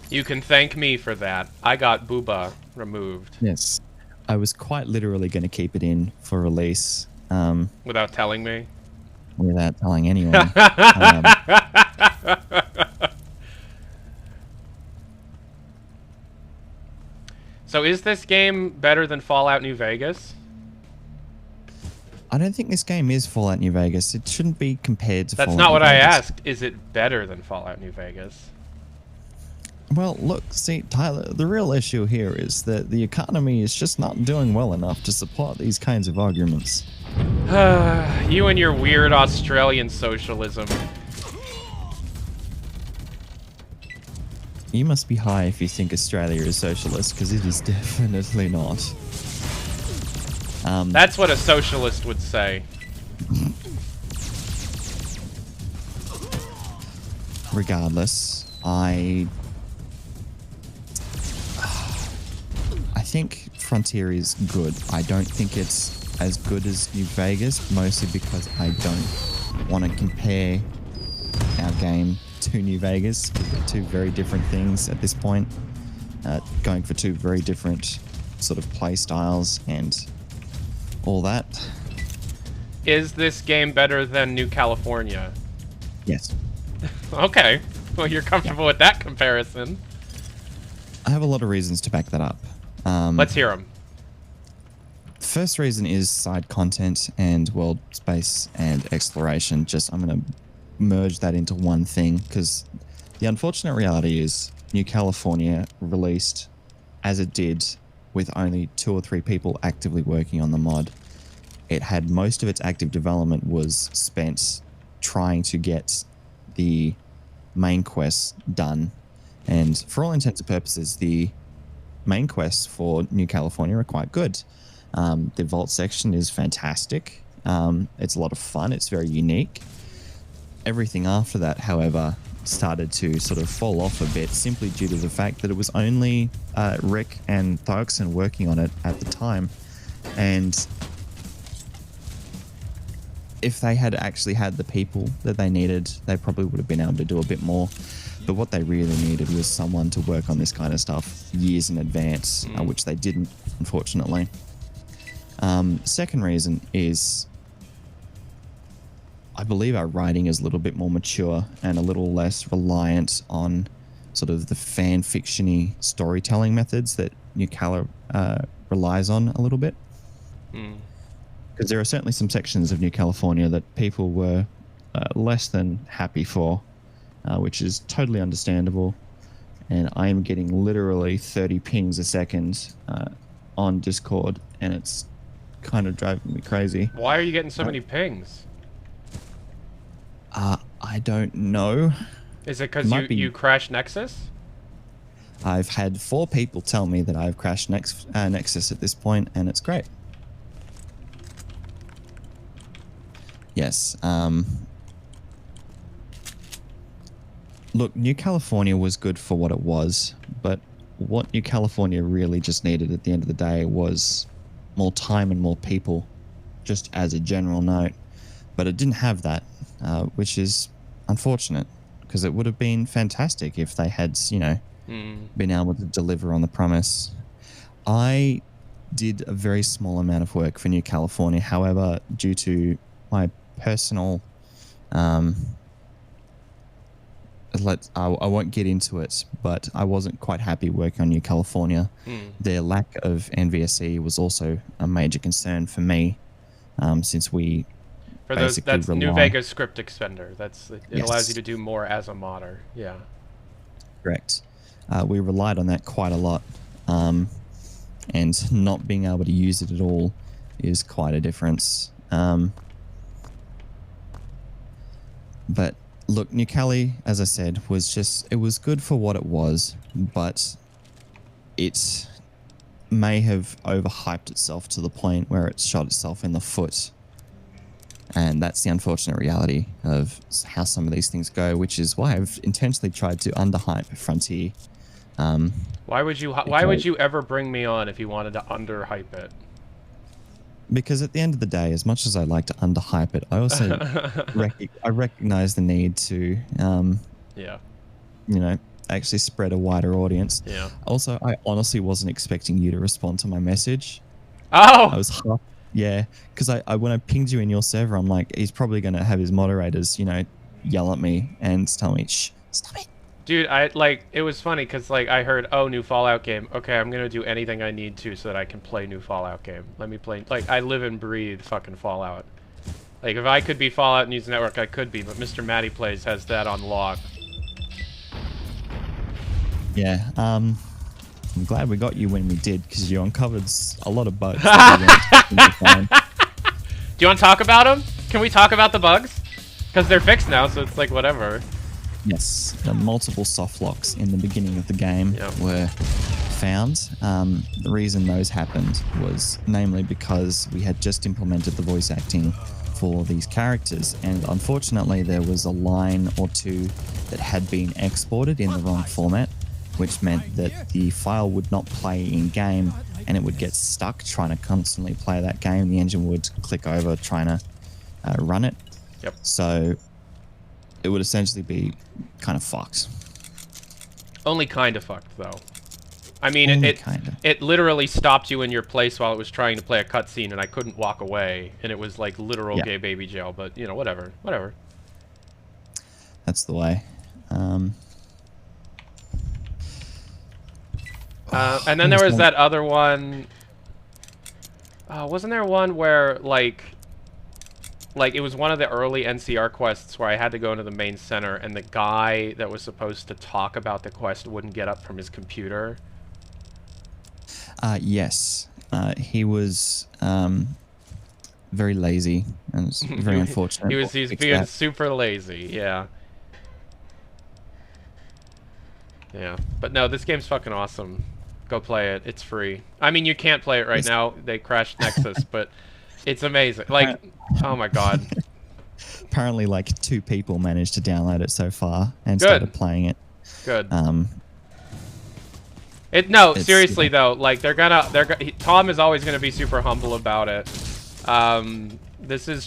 [SPEAKER 4] You can thank me for that. I got booba removed.
[SPEAKER 6] Yes. I was quite literally going to keep it in for release,
[SPEAKER 4] Without telling me?
[SPEAKER 6] Without telling anyone.
[SPEAKER 4] So is this game better than Fallout New Vegas?
[SPEAKER 6] I don't think this game is Fallout New Vegas. It shouldn't be compared to
[SPEAKER 4] That's
[SPEAKER 6] Fallout
[SPEAKER 4] not
[SPEAKER 6] New
[SPEAKER 4] what I
[SPEAKER 6] Vegas.
[SPEAKER 4] asked. Is it better than Fallout New Vegas?
[SPEAKER 6] Well, look, see, Tyler, the real issue here is that the economy is just not doing well enough to support these kinds of arguments.
[SPEAKER 4] You and your weird Australian socialism.
[SPEAKER 6] You must be high if you think Australia is socialist, because it is definitely not.
[SPEAKER 4] That's what a socialist would say.
[SPEAKER 6] Regardless, I think Frontier is good. I don't think it's as good as New Vegas, mostly because I don't want to compare our game to New Vegas. They're two very different things at this point. Going for two very different sort of play styles and all that.
[SPEAKER 4] Is this game better than New California?
[SPEAKER 6] Yes.
[SPEAKER 4] Okay. Well, you're comfortable with that comparison.
[SPEAKER 6] I have a lot of reasons to back that up.
[SPEAKER 4] Let's hear them.
[SPEAKER 6] The first reason is side content and world space and exploration. Just, I'm going to merge that into one thing, because the unfortunate reality is New California released as it did with only 2 or 3 people actively working on the mod. It had most of its active development was spent trying to get the main quests done. And for all intents and purposes, the main quests for New California are quite good. The vault section is fantastic. It's a lot of fun. It's very unique. Everything after that, however, started to sort of fall off a bit, simply due to the fact that it was only Rick and Thioxin working on it at the time. And if they had actually had the people that they needed, they probably would have been able to do a bit more. But what they really needed was someone to work on this kind of stuff years in advance, which they didn't, unfortunately. Second reason is I believe our writing is a little bit more mature and a little less reliant on sort of the fan fiction-y storytelling methods that New Cali relies on a little bit. Because there are certainly some sections of New California that people were less than happy for, which is totally understandable. And I am getting literally 30 pings a second on Discord, and it's kind of driving me crazy.
[SPEAKER 4] Why are you getting so many pings?
[SPEAKER 6] I don't know.
[SPEAKER 4] Is it because you crashed Nexus?
[SPEAKER 6] I've had 4 people tell me that I've crashed Nexus at this point, and it's great. Yes. Look, New California was good for what it was, but what New California really just needed at the end of the day was more time and more people, just as a general note. But it didn't have that, which is unfortunate, because it would have been fantastic if they had, you know, been able to deliver on the promise. I did a very small amount of work for New California. However, due to my personal, I won't get into it, but I wasn't quite happy working on New California. Their lack of NVSE was also a major concern for me, since we
[SPEAKER 4] that's New Vegas script extender. It
[SPEAKER 6] Yes.
[SPEAKER 4] allows you to do more as a modder. Yeah.
[SPEAKER 6] Correct. We relied on that quite a lot, and not being able to use it at all is quite a difference. But look, New Cali, as I said, it was good for what it was, but it may have overhyped itself to the point where it shot itself in the foot. And that's the unfortunate reality of how some of these things go, which is why I've intentionally tried to underhype Frontier.
[SPEAKER 4] Why would you ever bring me on if you wanted to underhype it?
[SPEAKER 6] Because at the end of the day, as much as I like to underhype it, I also I recognize the need to, actually spread a wider audience.
[SPEAKER 4] Yeah.
[SPEAKER 6] Also, I honestly wasn't expecting you to respond to my message.
[SPEAKER 4] Oh.
[SPEAKER 6] Yeah, because I when I pinged you in your server, I'm like, he's probably going to have his moderators, yell at me and tell me, shh, stop it.
[SPEAKER 4] Dude, it was funny because, I heard, oh, new Fallout game. Okay, I'm gonna do anything I need to so that I can play new Fallout game. Let me play, I live and breathe fucking Fallout. Like, if I could be Fallout News Network, I could be, but Mr. Matty Plays has that on lock.
[SPEAKER 6] Yeah, I'm glad we got you when we did, because you uncovered a lot of bugs. That we weren't expecting to find.
[SPEAKER 4] Do you want to talk about them? Can we talk about the bugs? Because they're fixed now, so it's like, whatever.
[SPEAKER 6] Yes, the multiple soft locks in the beginning of the game were found. The reason those happened was namely because we had just implemented the voice acting for these characters, and unfortunately there was a line or two that had been exported in the wrong format, which meant that the file would not play in game and it would get stuck trying to constantly play that game. The engine would click over trying to run it.
[SPEAKER 4] Yep.
[SPEAKER 6] So it would essentially be kind of fucked.
[SPEAKER 4] Only kind of fucked, though. I mean, it literally stopped you in your place while it was trying to play a cutscene, and I couldn't walk away, and it was like literal gay baby jail. But whatever.
[SPEAKER 6] That's the way.
[SPEAKER 4] And then there was that other one. Wasn't there one where like it was one of the early NCR quests where I had to go into the main center, and the guy that was supposed to talk about the quest wouldn't get up from his computer?
[SPEAKER 6] Yes. He was very lazy, and it's very unfortunate.
[SPEAKER 4] He's being super lazy, yeah. Yeah, but no, this game's fucking awesome. Go play it. It's free. I mean, you can't play it right now. They crashed Nexus, but it's amazing. Like, oh my god.
[SPEAKER 6] Apparently, like 2 people managed to download it so far and started playing it.
[SPEAKER 4] Good. Seriously though, like Tom is always gonna be super humble about it. This is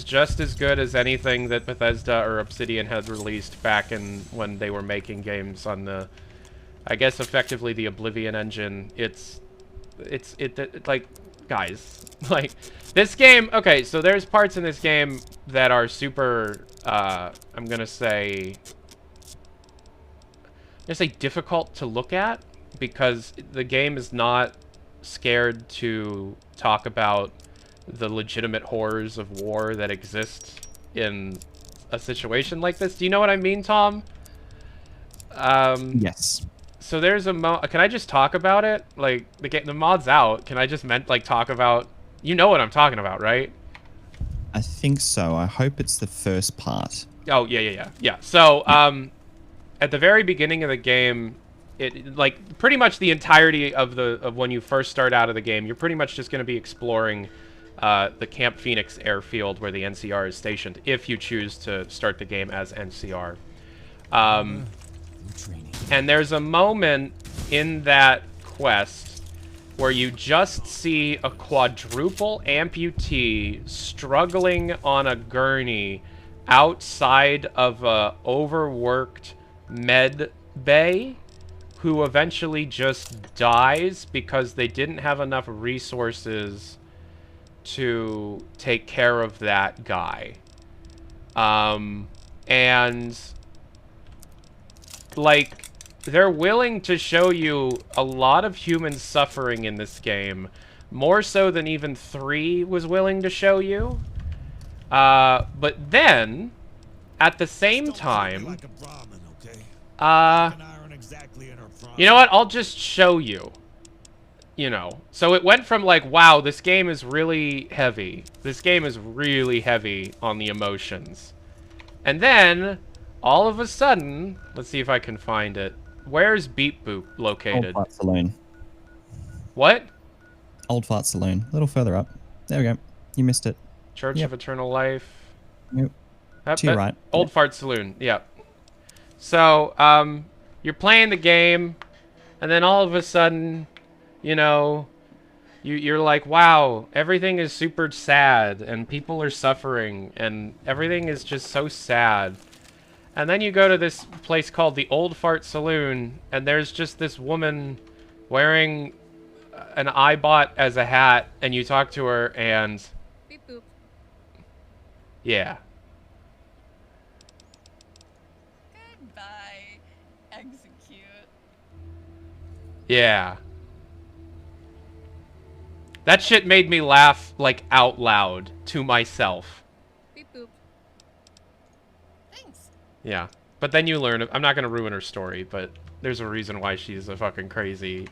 [SPEAKER 4] just as good as anything that Bethesda or Obsidian had released back in when they were making games on the, I guess effectively the Oblivion engine. It's like, guys, like this game. Okay, so there's parts in this game that are super. I'm gonna say difficult to look at, because the game is not scared to talk about the legitimate horrors of war that exist in a situation like this. Do you know what I mean, Tom?
[SPEAKER 6] Yes.
[SPEAKER 4] So there's a can I just talk about it? Like, the mod's out. Can I just talk about... You know what I'm talking about, right?
[SPEAKER 6] I think so. I hope it's the first part.
[SPEAKER 4] Oh, yeah. So, at the very beginning of the game, like pretty much the entirety of when you first start out of the game, you're pretty much just going to be exploring the Camp Phoenix airfield where the NCR is stationed, if you choose to start the game as NCR. And there's a moment in that quest where you just see a quadruple amputee struggling on a gurney outside of a overworked med bay, who eventually just dies because they didn't have enough resources to take care of that guy. And like, they're willing to show you a lot of human suffering in this game, more so than even 3 was willing to show you. But then, at the same time, you know what? I'll just show you. So it went from like, wow, this game is really heavy. This game is really heavy on the emotions. And then, all of a sudden, let's see if I can find it. Where's Beep Boop located?
[SPEAKER 6] Old Fart Saloon.
[SPEAKER 4] What?
[SPEAKER 6] Old Fart Saloon. A little further up. There we go. You missed it.
[SPEAKER 4] Church of Eternal Life.
[SPEAKER 6] Yep. To your right.
[SPEAKER 4] Old Fart Saloon. Yep. So, you're playing the game, and then all of a sudden, you're like, wow, everything is super sad, and people are suffering, and everything is just so sad. And then you go to this place called the Old Fart Saloon, and there's just this woman wearing an iBot as a hat, and you talk to her, and
[SPEAKER 2] Beep boop.
[SPEAKER 4] yeah.
[SPEAKER 2] Goodbye. Execute.
[SPEAKER 4] Yeah. That shit made me laugh, like, out loud to myself.
[SPEAKER 2] Beep boop. Thanks.
[SPEAKER 4] Yeah. But then you learn... I'm not going to ruin her story, but there's a reason why she's a fucking crazy...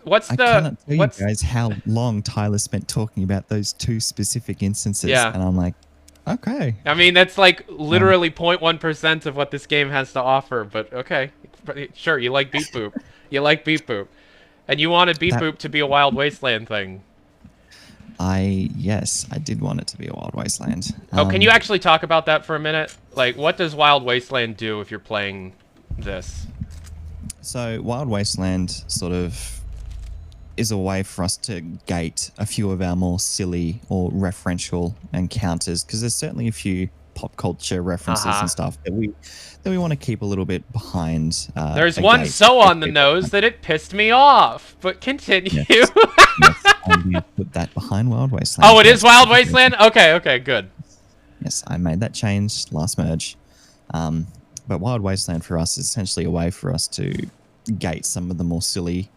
[SPEAKER 4] what's
[SPEAKER 6] I cannot tell you guys how long Tyler spent talking about those two specific instances.
[SPEAKER 4] Yeah.
[SPEAKER 6] And I'm like, okay.
[SPEAKER 4] I mean, that's like literally 0.1% of what this game has to offer, but okay. Sure, you like Beep Boop. You like Beep Boop. And you wanted Beep Boop to be a Wild Wasteland thing.
[SPEAKER 6] Yes, I did want it to be a Wild Wasteland.
[SPEAKER 4] Oh, can you actually talk about that for a minute? Like, what does Wild Wasteland do if you're playing this?
[SPEAKER 6] So, Wild Wasteland sort of is a way for us to gate a few of our more silly or referential encounters, because there's certainly a few pop culture references and stuff that we want to keep a little bit behind.
[SPEAKER 4] There's one so on the nose that it pissed me off, but continue.
[SPEAKER 6] Yes. Yes, and you put that behind Wild Wasteland.
[SPEAKER 4] Oh, it is Wild Wasteland? Okay, good.
[SPEAKER 6] Yes, I made that change last merge. But Wild Wasteland for us is essentially a way for us to gate some of the more silly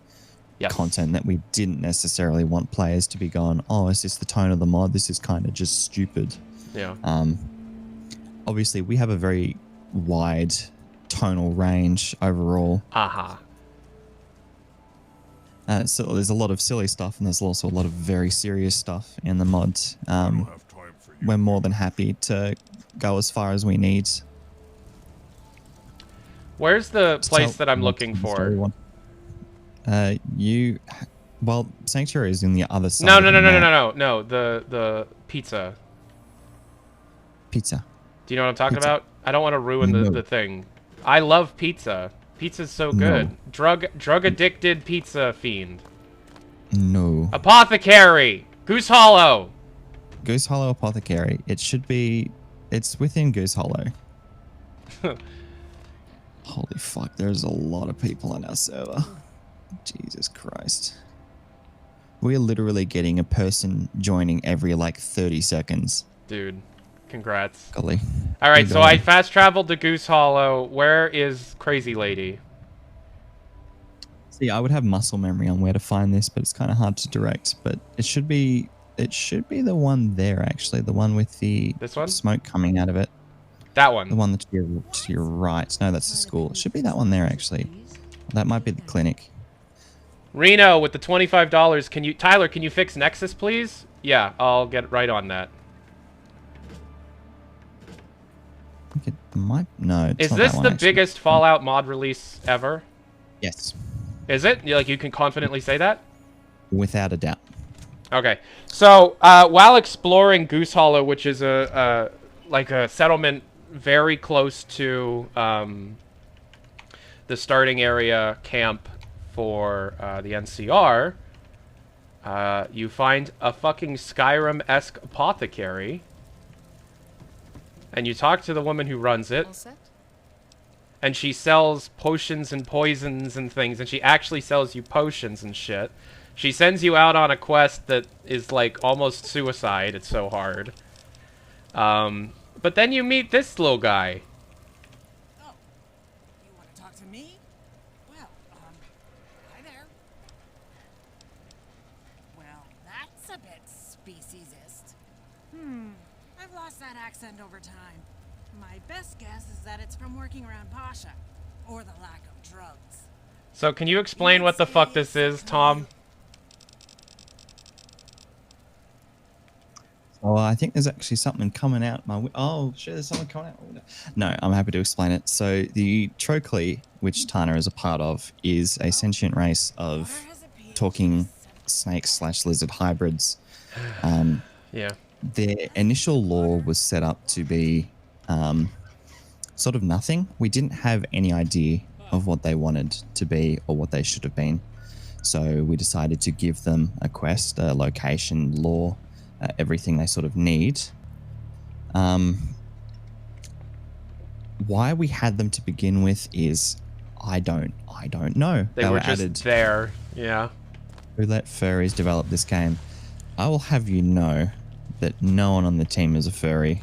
[SPEAKER 6] content that we didn't necessarily want players to be going, oh, is this the tone of the mod? This is kind of just stupid.
[SPEAKER 4] Yeah.
[SPEAKER 6] Obviously, we have a very wide tonal range overall. So there's a lot of silly stuff, and there's also a lot of very serious stuff in the mod. We're more than happy to go as far as we need.
[SPEAKER 4] Where's the place that I'm looking for?
[SPEAKER 6] Well, Sanctuary is in the other side.
[SPEAKER 4] No. The pizza.
[SPEAKER 6] Pizza.
[SPEAKER 4] Do you know what I'm talking about? I don't want to ruin the thing. I love pizza. Pizza's so good. No. Drug addicted pizza fiend.
[SPEAKER 6] No.
[SPEAKER 4] Apothecary. Goose Hollow.
[SPEAKER 6] Goose Hollow Apothecary. It's within Goose Hollow. Holy fuck, there's a lot of people on our server. Jesus Christ. We're literally getting a person joining every like 30 seconds.
[SPEAKER 4] Dude, congrats.
[SPEAKER 6] Golly.
[SPEAKER 4] Alright, so I fast traveled to Goose Hollow. Where is Crazy Lady?
[SPEAKER 6] See, I would have muscle memory on where to find this, but it's kind of hard to direct. But it should be the one there, actually. The one with the smoke coming out of it.
[SPEAKER 4] That one.
[SPEAKER 6] The one that's to your right. No, that's the school. It should be that one there, actually. That might be the clinic.
[SPEAKER 4] Reno with the $25. Tyler, can you fix Nexus, please? Yeah, I'll get right on that.
[SPEAKER 6] No.
[SPEAKER 4] Is this the biggest Fallout mod release ever?
[SPEAKER 6] Yes.
[SPEAKER 4] Is it? Like, you can confidently say that?
[SPEAKER 6] Without a doubt.
[SPEAKER 4] Okay. So, while exploring Goose Hollow, which is a settlement very close to the starting area camp for the NCR, you find a fucking Skyrim-esque apothecary, and you talk to the woman who runs it, and she sells potions and poisons and things, and she actually sells you potions and shit. She sends you out on a quest that is like almost suicide, it's so hard. But then you meet this little guy.
[SPEAKER 9] Oh, you want to talk to me? Well, hi there. Well, that's a bit speciesist. I've lost that accent over time. My best guess is that it's from working around Pasha, or the lack of drugs.
[SPEAKER 4] So can you explain what the fuck this is, Tom?
[SPEAKER 6] Oh, I think there's actually something coming out. Oh, shit, there's something coming out. No, I'm happy to explain it. So the Trocli, which Tana is a part of, is a sentient race of talking snake/lizard hybrids.
[SPEAKER 4] Yeah.
[SPEAKER 6] Their initial lore was set up to be sort of nothing. We didn't have any idea of what they wanted to be or what they should have been. So we decided to give them a quest, a location, lore, everything they sort of need. Why we had them to begin with is I don't know.
[SPEAKER 4] They were just
[SPEAKER 6] added
[SPEAKER 4] there. Yeah.
[SPEAKER 6] to let furries develop this game. I will have you know that no one on the team is a furry.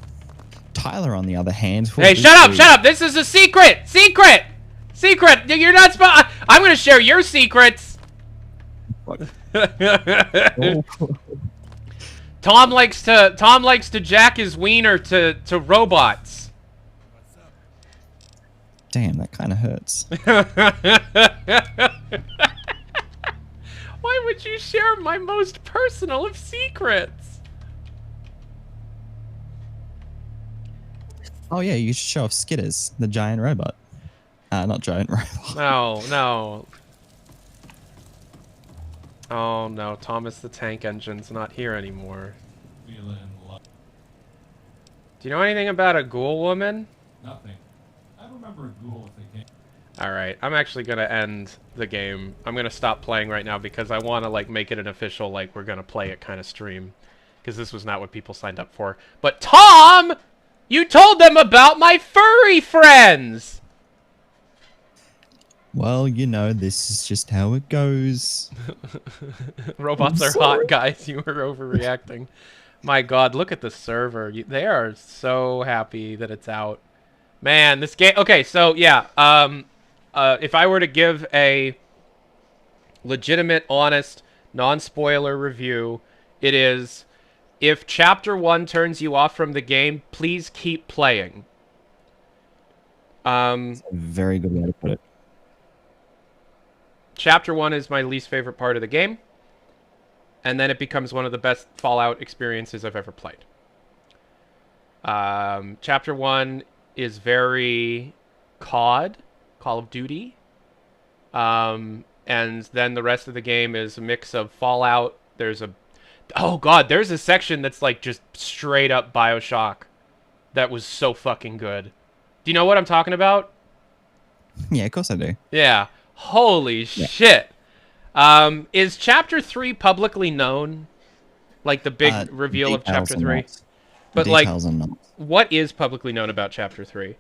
[SPEAKER 6] Tyler, on the other hand...
[SPEAKER 4] Hey, shut up! Shut up! This is a secret! Secret! Secret! You're not supposed... I'm gonna share your secrets! Tom likes to jack his wiener to robots.
[SPEAKER 6] Damn, that kind of hurts.
[SPEAKER 4] Why would you share my most personal of secrets?
[SPEAKER 6] Oh yeah, you should show off Skitters, the giant robot. Not giant robot.
[SPEAKER 4] No, no. Oh no, Thomas the Tank Engine's not here anymore. Do you know anything about a ghoul woman?
[SPEAKER 10] Nothing. I remember a ghoul if they came.
[SPEAKER 4] Alright, I'm actually gonna end the game. I'm gonna stop playing right now because I wanna like make it an official like we're gonna play it kind of stream. Because this was not what people signed up for. But Tom! You told them about my furry friends!
[SPEAKER 6] Well, you know, this is just how it goes.
[SPEAKER 4] Robots are hot, guys. You were overreacting. My god, look at the server. They are so happy that it's out. Man, this game... Okay, so, yeah. If I were to give a legitimate, honest, non-spoiler review, it is... If Chapter 1 turns you off from the game, please keep playing.
[SPEAKER 6] That's a very good way to put it.
[SPEAKER 4] Chapter 1 is my least favorite part of the game. And then it becomes one of the best Fallout experiences I've ever played. Chapter 1 is very COD, Call of Duty. And then the rest of the game is a mix of Fallout. There's a... Oh god, there's a section that's like just straight up BioShock. That was so fucking good. Do you know what I'm talking about?
[SPEAKER 6] Yeah, of course I do.
[SPEAKER 4] Yeah. Holy shit. Is Chapter 3 publicly known? Like the big reveal of Chapter 3? But like, what is publicly known about Chapter 3?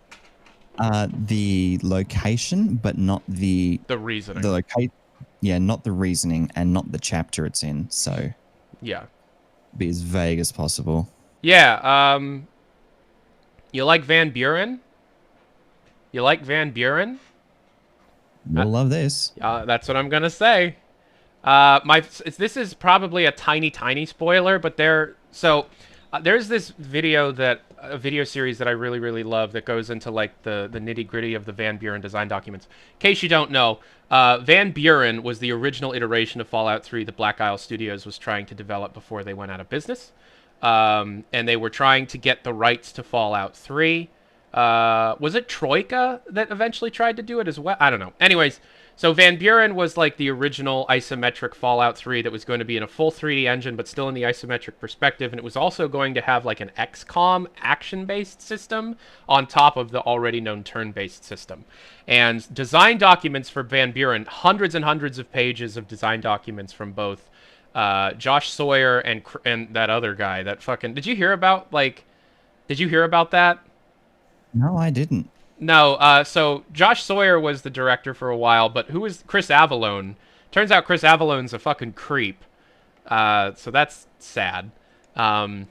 [SPEAKER 6] The location, but not the...
[SPEAKER 4] The reasoning.
[SPEAKER 6] Yeah, not the reasoning and not the chapter it's in, so...
[SPEAKER 4] Yeah.
[SPEAKER 6] Be as vague as possible.
[SPEAKER 4] Yeah, you like Van Buren? You like Van Buren?
[SPEAKER 6] You'll love this.
[SPEAKER 4] That's what I'm gonna say. This is probably a tiny spoiler, but there's this video a video series that I really love that goes into like the nitty-gritty of the Van Buren design documents. In case you don't know, Van Buren was the original iteration of Fallout 3 that Black Isle Studios was trying to develop before they went out of business. And they were trying to get the rights to Fallout 3. Was it Troika that eventually tried to do it as well? I don't know. Anyways, so Van Buren was like the original isometric Fallout 3 that was going to be in a full 3D engine, but still in the isometric perspective. And it was also going to have like an XCOM action-based system on top of the already known turn-based system. And design documents for Van Buren, hundreds and hundreds of pages of design documents from both Josh Sawyer and that other guy, that fucking... Did you hear about that?
[SPEAKER 6] No, I didn't.
[SPEAKER 4] No, so Josh Sawyer was the director for a while, but who was Chris Avallone? Turns out Chris Avallone's a fucking creep. So that's sad. Yeah,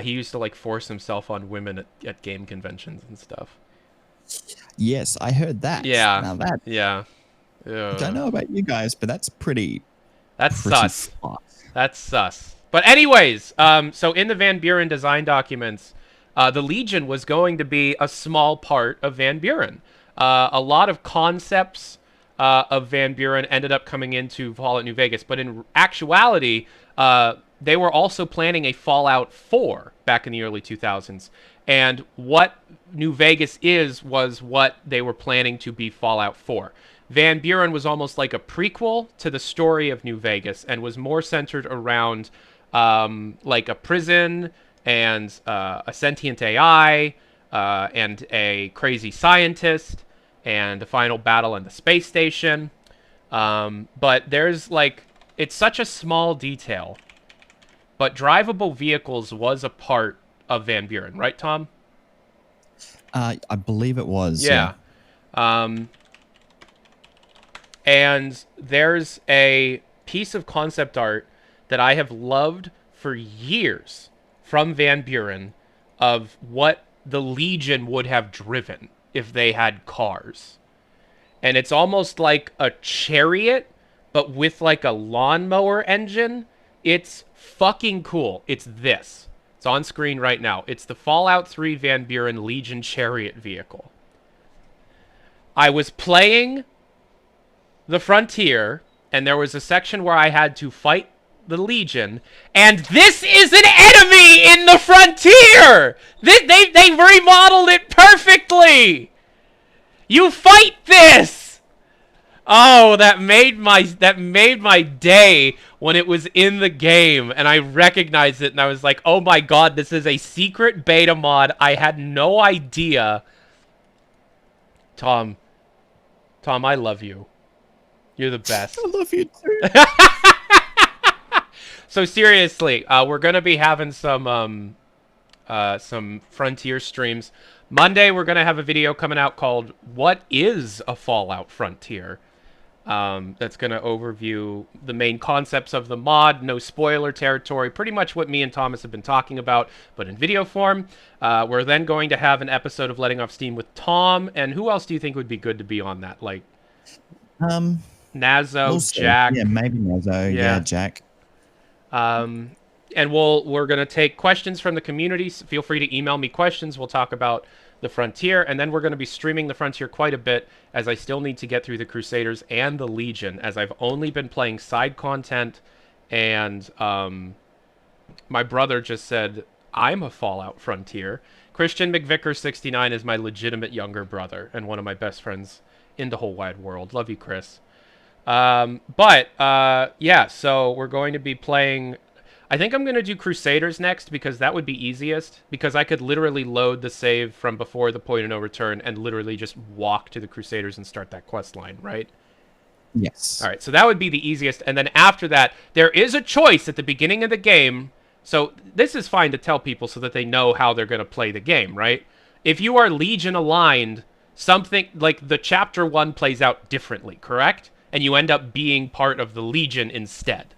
[SPEAKER 4] he used to like force himself on women at game conventions and stuff.
[SPEAKER 6] Yes, I heard that.
[SPEAKER 4] Yeah.
[SPEAKER 6] Now that.
[SPEAKER 4] Yeah.
[SPEAKER 6] I don't know about you guys, but that's pretty.
[SPEAKER 4] That's sus. That's sus. But anyways, so in the Van Buren design documents, the Legion was going to be a small part of Van Buren. A lot of concepts of Van Buren ended up coming into Fallout New Vegas, but in actuality, they were also planning a Fallout 4 back in the early 2000s. And what New Vegas was what they were planning to be Fallout 4. Van Buren was almost like a prequel to the story of New Vegas and was more centered around like a prison and a sentient AI and a crazy scientist and a final battle in the space station. But there's like, it's such a small detail, but drivable vehicles was a part of Van Buren, right, Tom?
[SPEAKER 6] I believe it was.
[SPEAKER 4] Yeah. And there's a piece of concept art that I have loved for years from Van Buren of what the Legion would have driven if they had cars. And it's almost like a chariot, but with like a lawnmower engine. It's fucking cool. It's this. It's on screen right now. It's the Fallout 3 Van Buren Legion chariot vehicle. I was playing the Frontier, and there was a section where I had to fight the Legion, and this is an enemy in the Frontier! They remodeled it perfectly! You fight this! Oh, that made my day when it was in the game, and I recognized it, and I was like, oh my god, this is a secret beta mod. I had no idea. Tom, I love you. You're the best.
[SPEAKER 6] I love you too.
[SPEAKER 4] So seriously, we're gonna be having some Frontier streams. Monday, we're gonna have a video coming out called "What is a Fallout Frontier?" That's gonna overview the main concepts of the mod, no spoiler territory, pretty much what me and Thomas have been talking about, but in video form. We're then going to have an episode of Letting Off Steam with Tom, and who else do you think would be good to be on that? Like, Nazo,
[SPEAKER 6] also,
[SPEAKER 4] Jack.
[SPEAKER 6] Yeah, maybe Nazo. Yeah, Jack.
[SPEAKER 4] And we're gonna take questions from the community. So feel free to email me questions. We'll talk about the Frontier, and then we're going to be streaming the Frontier quite a bit, as I still need to get through the Crusaders and the Legion, as I've only been playing side content, and my brother just said, I'm a Fallout Frontier. Christian McVicker69 is my legitimate younger brother, and one of my best friends in the whole wide world. Love you, Chris. Yeah, so we're going to be playing... I think I'm going to do Crusaders next, because that would be easiest, because I could literally load the save from before the point of no return and literally just walk to the Crusaders and start that quest line, right?
[SPEAKER 6] Yes.
[SPEAKER 4] All right, so that would be the easiest, and then after that, there is a choice at the beginning of the game, so this is fine to tell people so that they know how they're going to play the game, right? If you are Legion aligned, something like the Chapter 1 plays out differently, correct? And you end up being part of the Legion instead.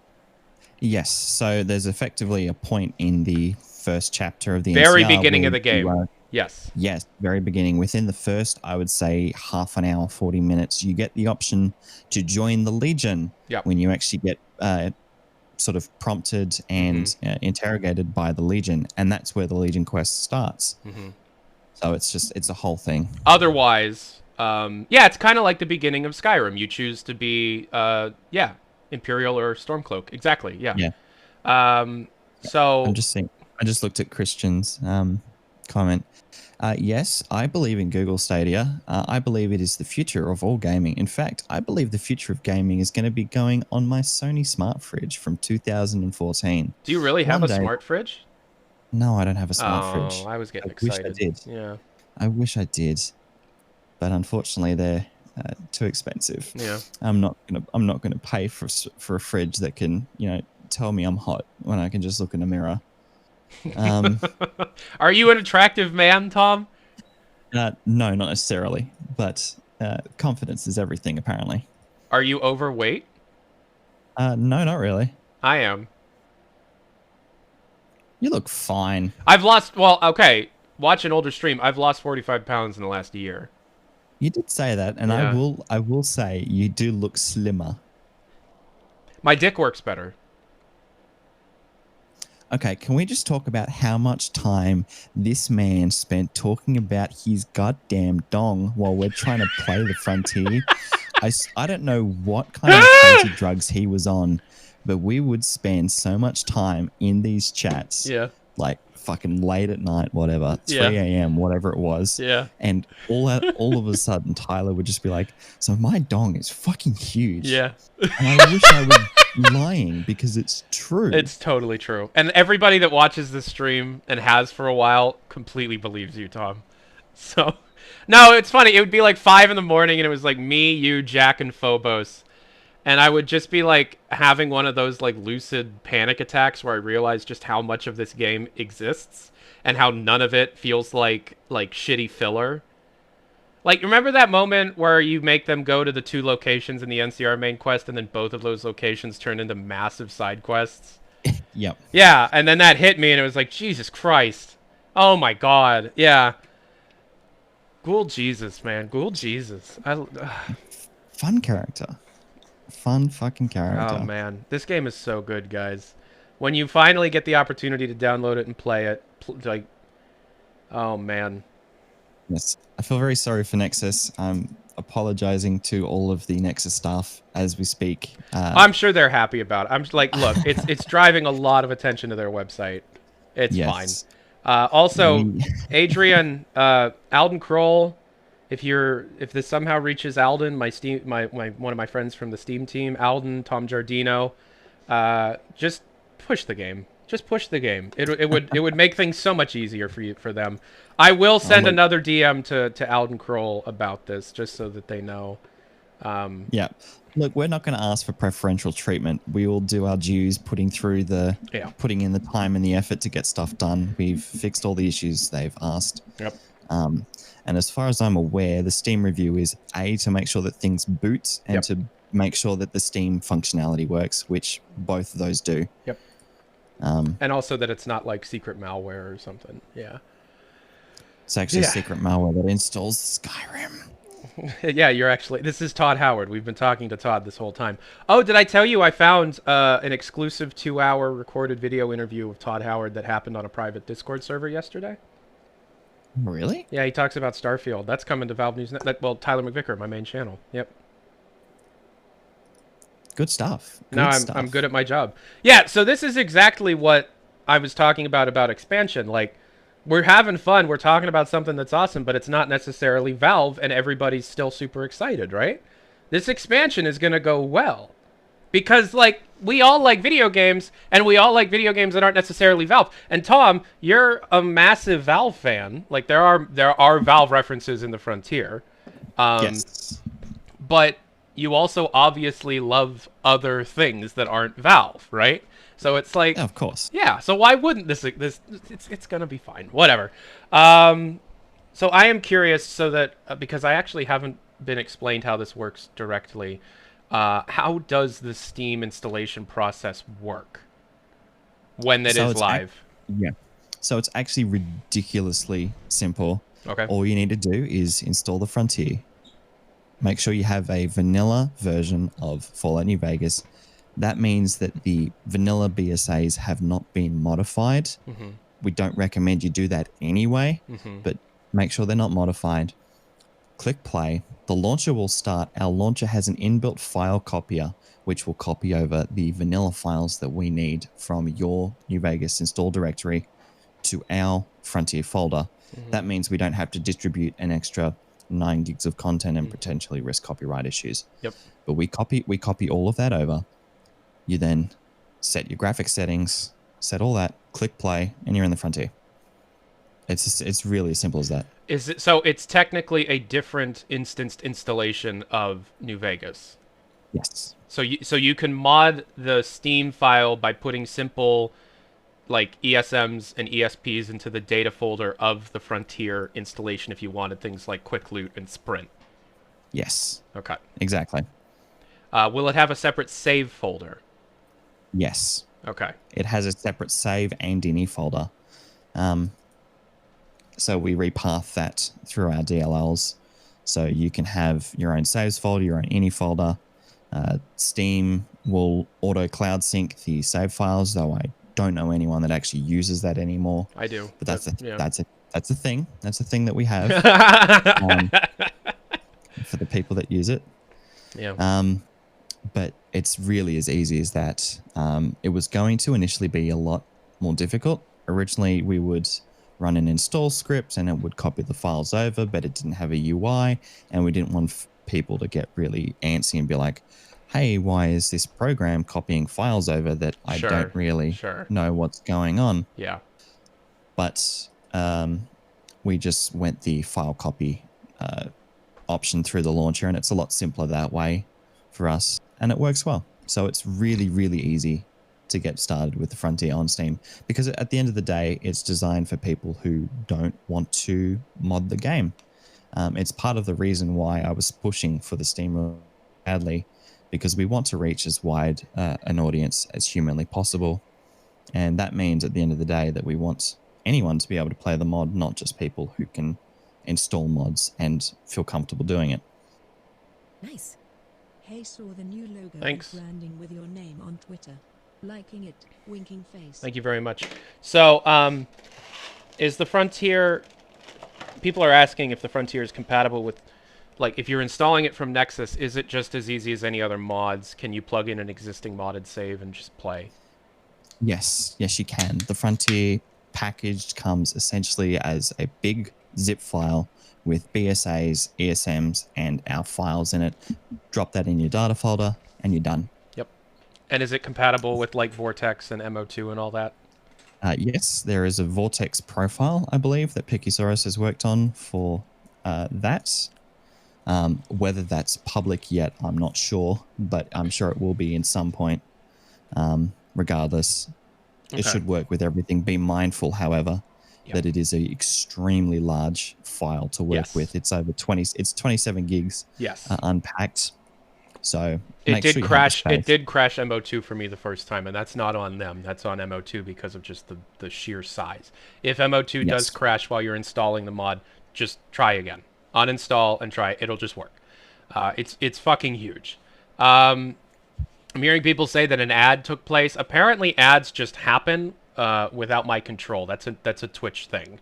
[SPEAKER 6] Yes, so there's effectively a point in the first chapter of the
[SPEAKER 4] very
[SPEAKER 6] NCR
[SPEAKER 4] beginning of
[SPEAKER 6] where
[SPEAKER 4] the game.
[SPEAKER 6] you,
[SPEAKER 4] Yes.
[SPEAKER 6] Yes, very beginning. Within the first, I would say, half an hour, 40 minutes, you get the option to join the Legion.
[SPEAKER 4] Yep.
[SPEAKER 6] When you actually get sort of prompted and interrogated by the Legion, and that's where the Legion quest starts. So it's a whole thing.
[SPEAKER 4] Otherwise, yeah, it's kind of like the beginning of Skyrim. You choose to be, Imperial or Stormcloak. Exactly. Yeah. So
[SPEAKER 6] I'm just saying. I just looked at Christian's comment. Yes, I believe in Google Stadia. I believe it is the future of all gaming. In fact, I believe the future of gaming is going to be going on my Sony smart fridge from 2014.
[SPEAKER 4] Do you really have a smart fridge?
[SPEAKER 6] No, I don't have a smart fridge.
[SPEAKER 4] I was getting excited.
[SPEAKER 6] I wish I did.
[SPEAKER 4] Yeah.
[SPEAKER 6] I wish I did, but unfortunately, they're too expensive.
[SPEAKER 4] Yeah.
[SPEAKER 6] I'm not gonna pay for a fridge that can tell me I'm hot when I can just look in a mirror.
[SPEAKER 4] Are you an attractive man, Tom?
[SPEAKER 6] No, not necessarily, but confidence is everything, apparently.
[SPEAKER 4] Are you overweight?
[SPEAKER 6] No, not really.
[SPEAKER 4] I am.
[SPEAKER 6] You look fine.
[SPEAKER 4] I've lost... Well, okay. Watch an older stream. I've lost 45 pounds in the last year.
[SPEAKER 6] You did say that, and
[SPEAKER 4] Yeah.
[SPEAKER 6] I will say you do look slimmer.
[SPEAKER 4] My dick works better.
[SPEAKER 6] Okay, can we just talk about how much time this man spent talking about his goddamn dong while we're trying to play the Frontier? I don't know what kind of crazy drugs he was on, but we would spend so much time in these chats.
[SPEAKER 4] Yeah.
[SPEAKER 6] Like fucking late at night, whatever, 3
[SPEAKER 4] Yeah.
[SPEAKER 6] a.m., whatever it was.
[SPEAKER 4] Yeah.
[SPEAKER 6] And all of a sudden, Tyler would just be like, so my dong is fucking huge.
[SPEAKER 4] Yeah.
[SPEAKER 6] And I wish I was lying because it's true.
[SPEAKER 4] It's totally true. And everybody that watches this stream and has for a while completely believes you, Tom. So, no, it's funny. It would be like 5 in the morning and it was like me, you, Jack, and Phobos. And I would just be like having one of those like lucid panic attacks where I realized just how much of this game exists and how none of it feels like shitty filler. Like, remember that moment where you make them go to the 2 locations in the NCR main quest, and then both of those locations turn into massive side quests?
[SPEAKER 6] Yep.
[SPEAKER 4] Yeah, and then that hit me, and it was like, Jesus Christ. Oh my God. Yeah. Ghoul Jesus, man. Ghoul Jesus.
[SPEAKER 6] Fun character. Fun fucking character.
[SPEAKER 4] Oh, man. This game is so good, guys. When you finally get the opportunity to download it and play it, like, oh, man.
[SPEAKER 6] Yes. I feel very sorry for Nexus. I'm apologizing to all of the Nexus staff as we speak.
[SPEAKER 4] I'm sure they're happy about it. I'm just like, look, it's driving a lot of attention to their website. It's fine. Also, Adrian, Alden Kroll, if this somehow reaches Alden, my one of my friends from the Steam team, Alden, Tom Giardino, just push the game. Just push the game. It would make things so much easier for them. I will send another DM to Alden Kroll about this, just so that they know.
[SPEAKER 6] Yeah. Look, we're not going to ask for preferential treatment. We will do our dues, putting in the time and the effort to get stuff done. We've fixed all the issues they've asked.
[SPEAKER 4] Yep.
[SPEAKER 6] And as far as I'm aware, the Steam review is to make sure that things boot and to make sure that the Steam functionality works, which both of those do.
[SPEAKER 4] Yep. And also that it's not like secret malware or something. Yeah.
[SPEAKER 6] It's actually secret malware that installs Skyrim.
[SPEAKER 4] Yeah, this is Todd Howard. We've been talking to Todd this whole time. Oh, did I tell you I found an exclusive 2-hour recorded video interview with Todd Howard that happened on a private Discord server yesterday?
[SPEAKER 6] Really?
[SPEAKER 4] Yeah, he talks about Starfield. That's coming to Valve News. Well, Tyler McVicker, my main channel. Yep.
[SPEAKER 6] Good stuff.
[SPEAKER 4] I'm good at my job. Yeah, so this is exactly what I was talking about expansion. Like, we're having fun. We're talking about something that's awesome, but it's not necessarily Valve, and everybody's still super excited, right? This expansion is going to go well. Because, like, we all like video games, and we all like video games that aren't necessarily Valve. And Tom, you're a massive Valve fan. Like, there are Valve references in the Frontier.
[SPEAKER 6] Yes.
[SPEAKER 4] But you also obviously love other things that aren't Valve, right? So it's like,
[SPEAKER 6] of course.
[SPEAKER 4] Yeah. So why wouldn't it's gonna be fine. Whatever. So I am curious, so that because I actually haven't been explained how this works directly. How does the Steam installation process work when it is live?
[SPEAKER 6] So it's actually ridiculously simple.
[SPEAKER 4] Okay.
[SPEAKER 6] All you need to do is install the Frontier. Make sure you have a vanilla version of Fallout New Vegas. That means that the vanilla BSAs have not been modified.
[SPEAKER 4] Mm-hmm.
[SPEAKER 6] We don't recommend you do that anyway,
[SPEAKER 4] Mm-hmm.
[SPEAKER 6] but make sure they're not modified. Click play. The launcher will start. Our launcher has an inbuilt file copier, which will copy over the vanilla files that we need from your New Vegas install directory to our Frontier folder.
[SPEAKER 4] Mm-hmm.
[SPEAKER 6] That means we don't have to distribute an extra 9 gigs of content and potentially risk copyright issues.
[SPEAKER 4] Yep.
[SPEAKER 6] But we copy all of that over. You then set your graphics settings, set all that, click play, and you're in the Frontier. It's really as simple as that.
[SPEAKER 4] Is it so? It's technically a different instanced installation of New Vegas.
[SPEAKER 6] Yes.
[SPEAKER 4] So you can mod the Steam file by putting simple, like, ESMs and ESPs into the data folder of the Frontier installation if you wanted things like Quick Loot and Sprint.
[SPEAKER 6] Yes.
[SPEAKER 4] Okay.
[SPEAKER 6] Exactly.
[SPEAKER 4] Will it have a separate save folder?
[SPEAKER 6] Yes.
[SPEAKER 4] Okay.
[SPEAKER 6] It has a separate save and ini folder. So we repath that through our DLLs. So you can have your own saves folder, your own ini folder. Steam will auto cloud sync the save files, though I don't know anyone that actually uses that anymore.
[SPEAKER 4] I do.
[SPEAKER 6] But that's a thing. That's a thing that we have for the people that use it.
[SPEAKER 4] Yeah.
[SPEAKER 6] But it's really as easy as that. It was going to initially be a lot more difficult. Originally, we would run an install script and it would copy the files over, but it didn't have a UI, and we didn't want people to get really antsy and be like, hey, why is this program copying files over that I don't really know what's going on?
[SPEAKER 4] Yeah.
[SPEAKER 6] But we just went the file copy option through the launcher, and it's a lot simpler that way for us, and it works well. So it's really, really easy to get started with the Frontier on Steam, because at the end of the day, it's designed for people who don't want to mod the game. It's part of the reason why I was pushing for the Steam room badly, because we want to reach as wide an audience as humanly possible. And that means at the end of the day that we want anyone to be able to play the mod, not just people who can install mods and feel comfortable doing it.
[SPEAKER 1] Nice. Hey, saw the new logo
[SPEAKER 4] Thanks.
[SPEAKER 1] and branding with your name on Twitter. Liking it, winking face.
[SPEAKER 4] Thank you very much. So, is the Frontier... People are asking if the Frontier is compatible with... Like, if you're installing it from Nexus, is it just as easy as any other mods? Can you plug in an existing modded save and just play?
[SPEAKER 6] Yes, yes, you can. The Frontier package comes essentially as a big zip file with BSAs, ESMs, and our files in it. Drop that in your data folder, and you're done.
[SPEAKER 4] Yep. And is it compatible with, like, Vortex and MO2 and all that?
[SPEAKER 6] Yes, there is a Vortex profile, I believe, that Pickysaurus has worked on for that. Whether that's public yet, I'm not sure, but I'm sure it will be in some point. Regardless, it should work with everything. Be mindful, however, that it is an extremely large file to work with. It's over 27 gigs unpacked. So
[SPEAKER 4] it did crash. It did crash MO2 for me the first time, and that's not on them. That's on MO2 because of just the sheer size. If MO2 does crash while you're installing the mod, just try again. Uninstall and try. It'll just work. It's fucking huge. I'm hearing people say that an ad took place. Apparently, ads just happen without my control. That's a Twitch thing.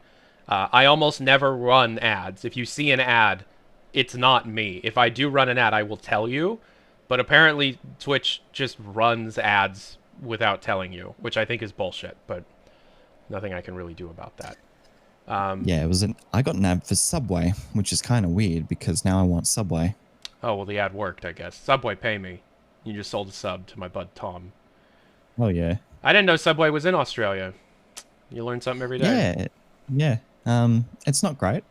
[SPEAKER 4] I almost never run ads. If you see an ad, it's not me. If I do run an ad, I will tell you. But apparently, Twitch just runs ads without telling you, which I think is bullshit. But nothing I can really do about that.
[SPEAKER 6] Yeah, I got an ad for Subway, which is kind of weird because now I want Subway.
[SPEAKER 4] Oh, well, the ad worked, I guess. Subway, pay me. You just sold a sub to my bud Tom.
[SPEAKER 6] Oh, yeah.
[SPEAKER 4] I didn't know Subway was in Australia. You learn something every day.
[SPEAKER 6] Yeah. It's not great.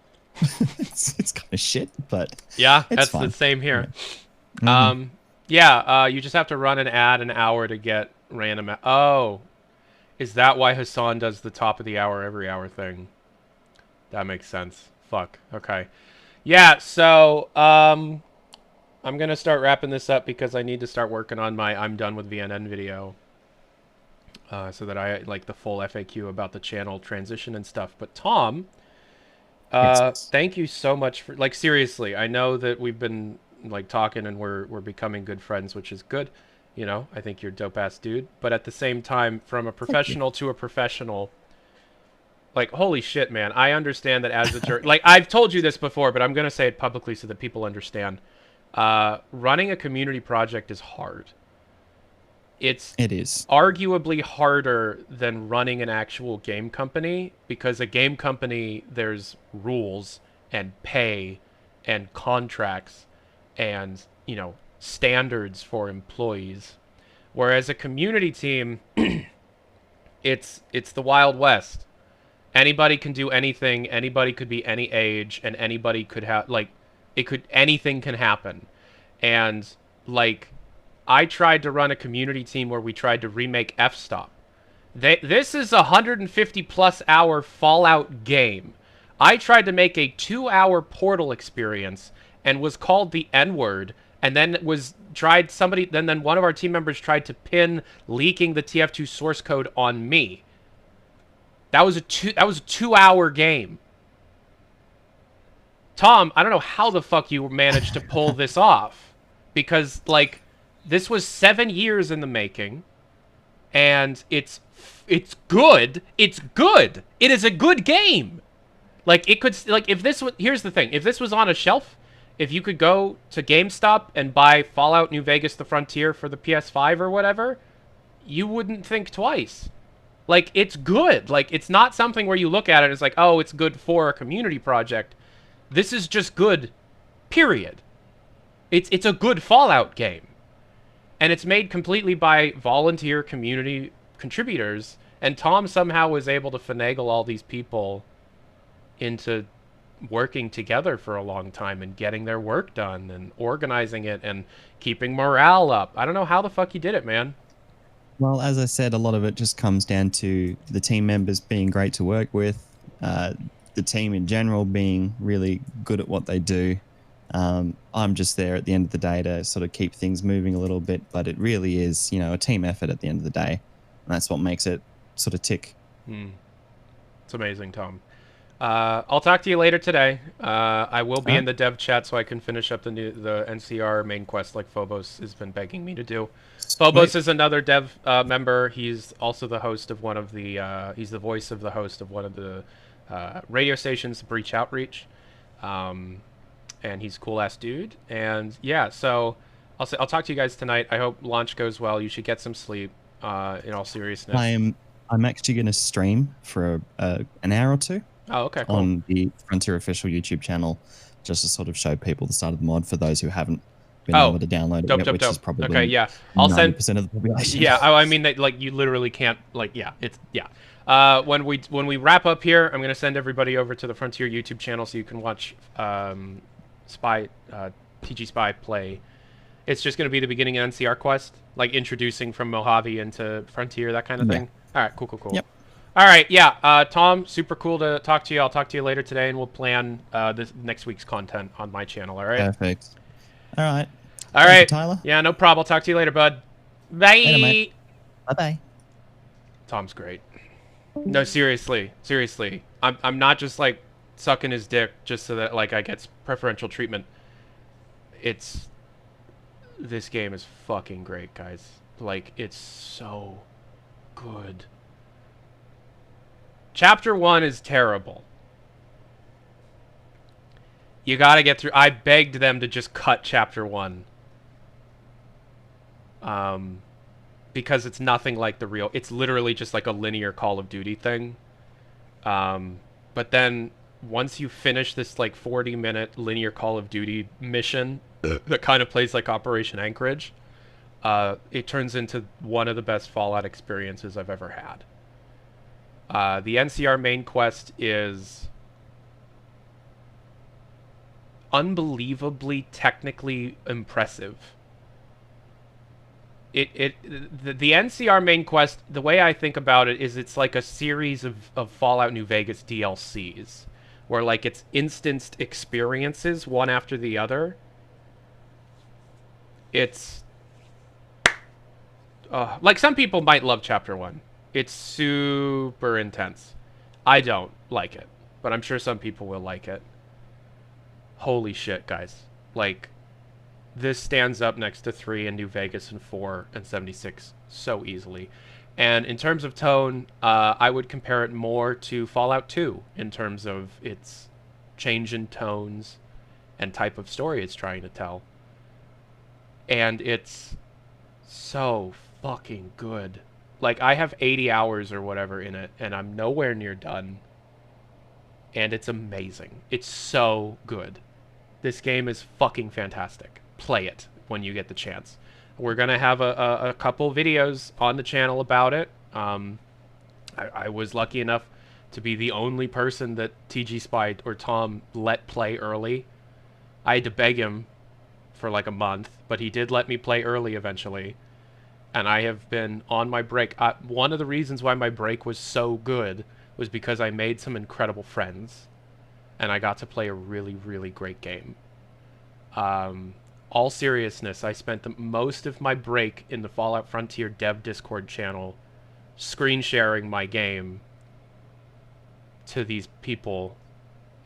[SPEAKER 6] it's kind of shit, but
[SPEAKER 4] yeah,
[SPEAKER 6] it's
[SPEAKER 4] that's
[SPEAKER 6] fun.
[SPEAKER 4] the same here.
[SPEAKER 6] Mm-hmm.
[SPEAKER 4] You just have to run an ad an hour to get random. Oh, is that why Hassan does the top of the hour every hour thing? That makes sense. Fuck. Okay. Yeah. So I'm gonna start wrapping this up because I need to start working on my I'm done with VNN video. So that I like the full FAQ about the channel transition and stuff. But Tom, thank you so much for, like, seriously, I know that we've been like talking and we're becoming good friends, which is good. You know, I think you're a dope ass dude. But at the same time, from a professional to a professional, like, holy shit, man, I understand that as a like, I've told you this before, but I'm gonna say it publicly so that people understand. Running a community project is hard. It is arguably harder than running an actual game company, because a game company, there's rules and pay and contracts and, you know, standards for employees. Whereas a community team, it's the Wild West. Anybody can do anything, anybody could be any age, and anybody could have, like, anything can happen. And, like, I tried to run a community team where we tried to remake F-Stop. This is a 150+ hour Fallout game. I tried to make a 2-hour Portal experience and was called the N-word, and then then one of our team members tried to pin leaking the TF2 source code on me. That was a 2-hour game. Tom, I don't know how the fuck you managed to pull this off, because, like, this was 7 years in the making, and it's good. It's good. It is a good game. Like, it could, like, if this was, here's the thing, if this was on a shelf, if you could go to GameStop and buy Fallout New Vegas: The Frontier for the PS5 or whatever, you wouldn't think twice. Like, it's good. Like, it's not something where you look at it and it's like, oh, it's good for a community project. This is just good, period. It's a good Fallout game. And it's made completely by volunteer community contributors. And Tom somehow was able to finagle all these people into working together for a long time and getting their work done and organizing it and keeping morale up. I don't know how the fuck he did it, man.
[SPEAKER 6] Well, as I said, a lot of it just comes down to the team members being great to work with, the the team in general being really good at what they do. I'm just there at the end of the day to sort of keep things moving a little bit, but it really is, you know, a team effort at the end of the day. And that's what makes it sort of tick.
[SPEAKER 4] It's amazing, Tom. I'll talk to you later today. I will be in the dev chat so I can finish up the NCR main quest like Phobos has been begging me to do. Phobos is another dev member. He's also the host of one of the, he's the voice of the host of one of the radio stations, Breach Outreach. And he's a cool-ass dude. And yeah, so I'll talk to you guys tonight. I hope launch goes well. You should get some sleep, in all seriousness.
[SPEAKER 6] I'm actually going to stream for an hour or two.
[SPEAKER 4] Oh, okay, cool.
[SPEAKER 6] On the Frontier official YouTube channel, just to sort of show people the start of the mod for those who haven't been able to download it yet, which is probably
[SPEAKER 4] okay, yeah. I'll
[SPEAKER 6] 90%
[SPEAKER 4] send
[SPEAKER 6] of the population.
[SPEAKER 4] Yeah, I mean, like you literally can't, like, yeah, it's when we wrap up here, I'm gonna send everybody over to the Frontier YouTube channel so you can watch TG Spy play. It's just gonna be the beginning of NCR quest, like introducing from Mojave into Frontier, that kind of thing. All right, cool.
[SPEAKER 6] Yep.
[SPEAKER 4] All right, yeah, Tom, super cool to talk to you. I'll talk to you later today, and we'll plan this next week's content on my channel. All right.
[SPEAKER 6] Perfect. All right.
[SPEAKER 4] All
[SPEAKER 6] Thank you,
[SPEAKER 4] right,
[SPEAKER 6] Tyler.
[SPEAKER 4] Yeah, no problem. I'll talk to you later, bud. Bye.
[SPEAKER 6] Later, mate. Bye-bye.
[SPEAKER 4] Tom's great. No, seriously. I'm not just like sucking his dick just so that like I get preferential treatment. This game is fucking great, guys. Like, it's so good. Chapter 1 is terrible. You gotta get through. I begged them to just cut Chapter 1. Because it's nothing like the real. It's literally just like a linear Call of Duty thing. But then once you finish this like 40-minute linear Call of Duty mission that kind of plays like Operation Anchorage, it turns into one of the best Fallout experiences I've ever had. The NCR main quest is unbelievably technically impressive. The NCR main quest, the way I think about it is it's like a series of Fallout New Vegas DLCs where like it's instanced experiences one after the other. It's like some people might love Chapter 1. It's super intense. I don't like it, but I'm sure some people will like it. Holy shit, guys. Like, this stands up next to 3 and New Vegas and 4 and 76 so easily. And in terms of tone, I would compare it more to Fallout 2 in terms of its change in tones and type of story it's trying to tell. And it's so fucking good. Like, I have 80 hours or whatever in it, and I'm nowhere near done. And it's amazing. It's so good. This game is fucking fantastic. Play it when you get the chance. We're going to have a couple videos on the channel about it. I was lucky enough to be the only person that TG Spy or Tom let play early. I had to beg him for like a month, but he did let me play early eventually. And I have been on my break. One of the reasons why my break was so good was because I made some incredible friends. And I got to play a really, really great game. All seriousness, I spent the most of my break in the Fallout Frontier Dev Discord channel screen sharing my game to these people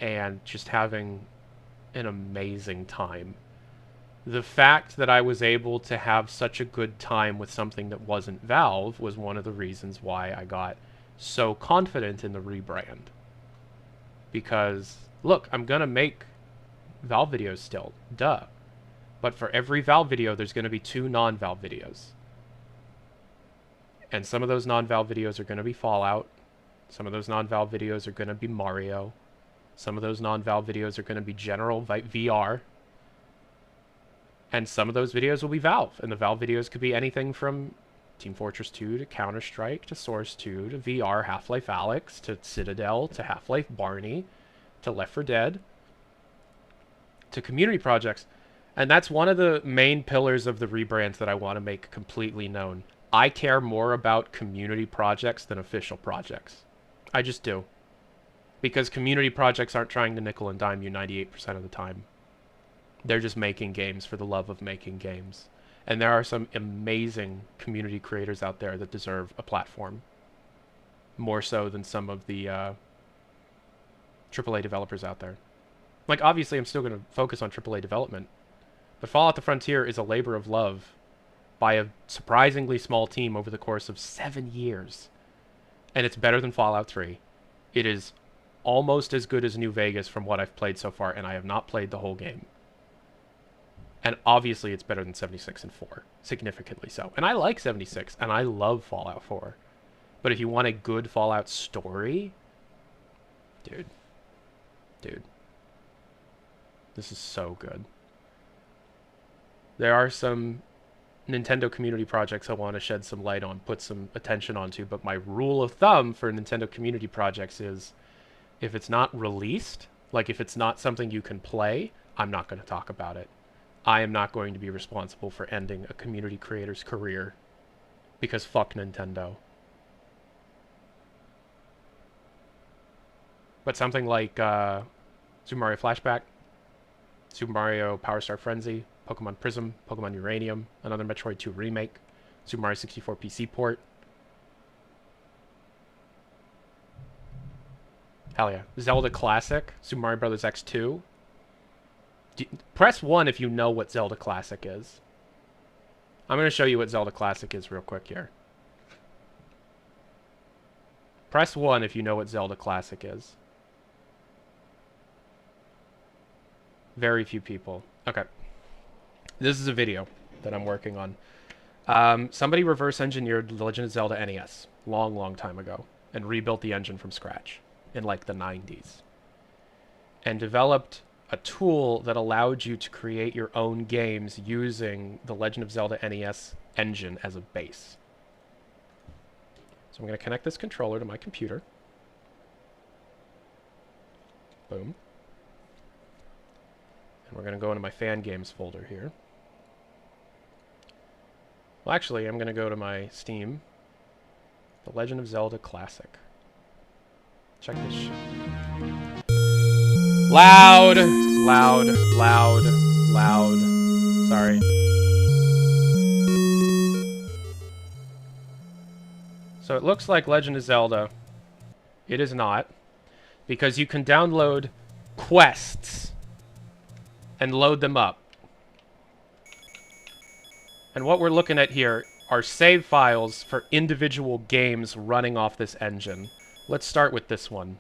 [SPEAKER 4] and just having an amazing time. The fact that I was able to have such a good time with something that wasn't Valve was one of the reasons why I got so confident in the rebrand. Because, look, I'm gonna make Valve videos still. Duh. But for every Valve video, there's going to be 2 non-Valve videos. And some of those non-Valve videos are going to be Fallout. Some of those non-Valve videos are going to be Mario. Some of those non-Valve videos are going to be general VR. And some of those videos will be Valve. And the Valve videos could be anything from Team Fortress 2 to Counter-Strike to Source 2 to VR Half-Life Alyx to Citadel to Half-Life Barney to Left 4 Dead to community projects. And that's one of the main pillars of the rebrands that I want to make completely known. I care more about community projects than official projects. I just do. Because community projects aren't trying to nickel and dime you 98% of the time. They're just making games for the love of making games. And there are some amazing community creators out there that deserve a platform. More so than some of the AAA developers out there. Like, obviously, I'm still going to focus on AAA development. But Fallout the Frontier is a labor of love by a surprisingly small team over the course of 7 years. And it's better than Fallout 3. It is almost as good as New Vegas from what I've played so far, and I have not played the whole game. And obviously it's better than 76 and 4. Significantly so. And I like 76, and I love Fallout 4. But if you want a good Fallout story... Dude. This is so good. There are some Nintendo community projects I want to shed some light on, put some attention onto, but my rule of thumb for Nintendo community projects is if it's not released, like if it's not something you can play, I'm not going to talk about it. I am not going to be responsible for ending a community creator's career because fuck Nintendo. But something like Super Mario Flashback, Super Mario Power Star Frenzy, Pokemon Prism, Pokemon Uranium, another Metroid 2 remake, Super Mario 64 PC port. Hell yeah. Zelda Classic, Super Mario Bros. X2. Press 1 if you know what Zelda Classic is. I'm going to show you what Zelda Classic is real quick here. Press 1 if you know what Zelda Classic is. Very few people. Okay. This is a video that I'm working on. Somebody reverse engineered The Legend of Zelda NES long time ago and rebuilt the engine from scratch in like the 90s. And developed a tool that allowed you to create your own games using the Legend of Zelda NES engine as a base. So I'm going to connect this controller to my computer. Boom. And we're going to go into my fan games folder here. Well, actually, I'm going to go to my Steam. The Legend of Zelda Classic. Check this shit. Loud! Sorry. So it looks like Legend of Zelda. It is not. Because you can download quests and load them up. And what we're looking at here are save files for individual games running off this engine. Let's start with this one.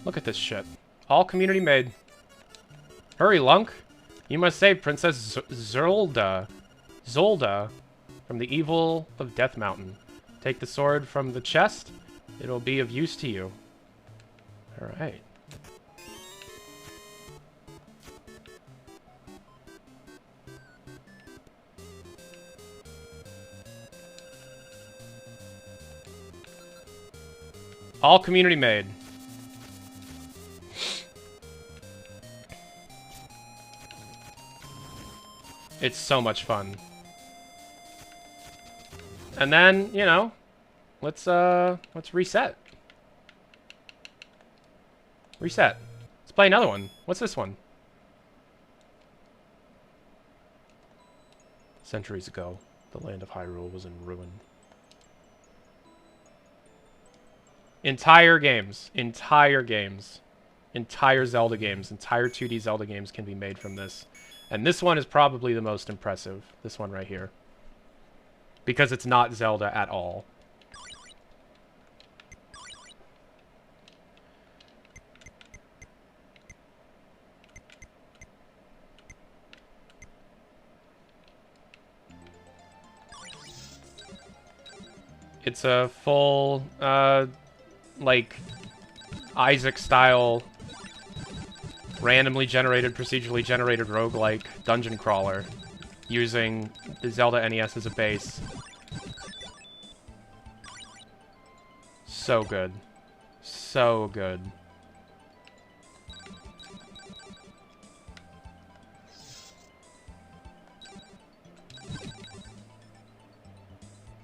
[SPEAKER 4] Look at this shit. All community made. Hurry, Lunk. You must save Princess Zolda from the evil of Death Mountain. Take the sword from the chest. It'll be of use to you. Alright. All community made. It's so much fun. And then, you know, let's reset. Reset. Let's play another one. What's this one? Centuries ago, the land of Hyrule was in ruin. Entire games, entire Zelda games, entire 2D Zelda games can be made from this. And this one is probably the most impressive. This one right here. Because it's not Zelda at all. It's a full, like, Isaac-style randomly generated, procedurally generated roguelike dungeon crawler using the Zelda NES as a base. so good. So good.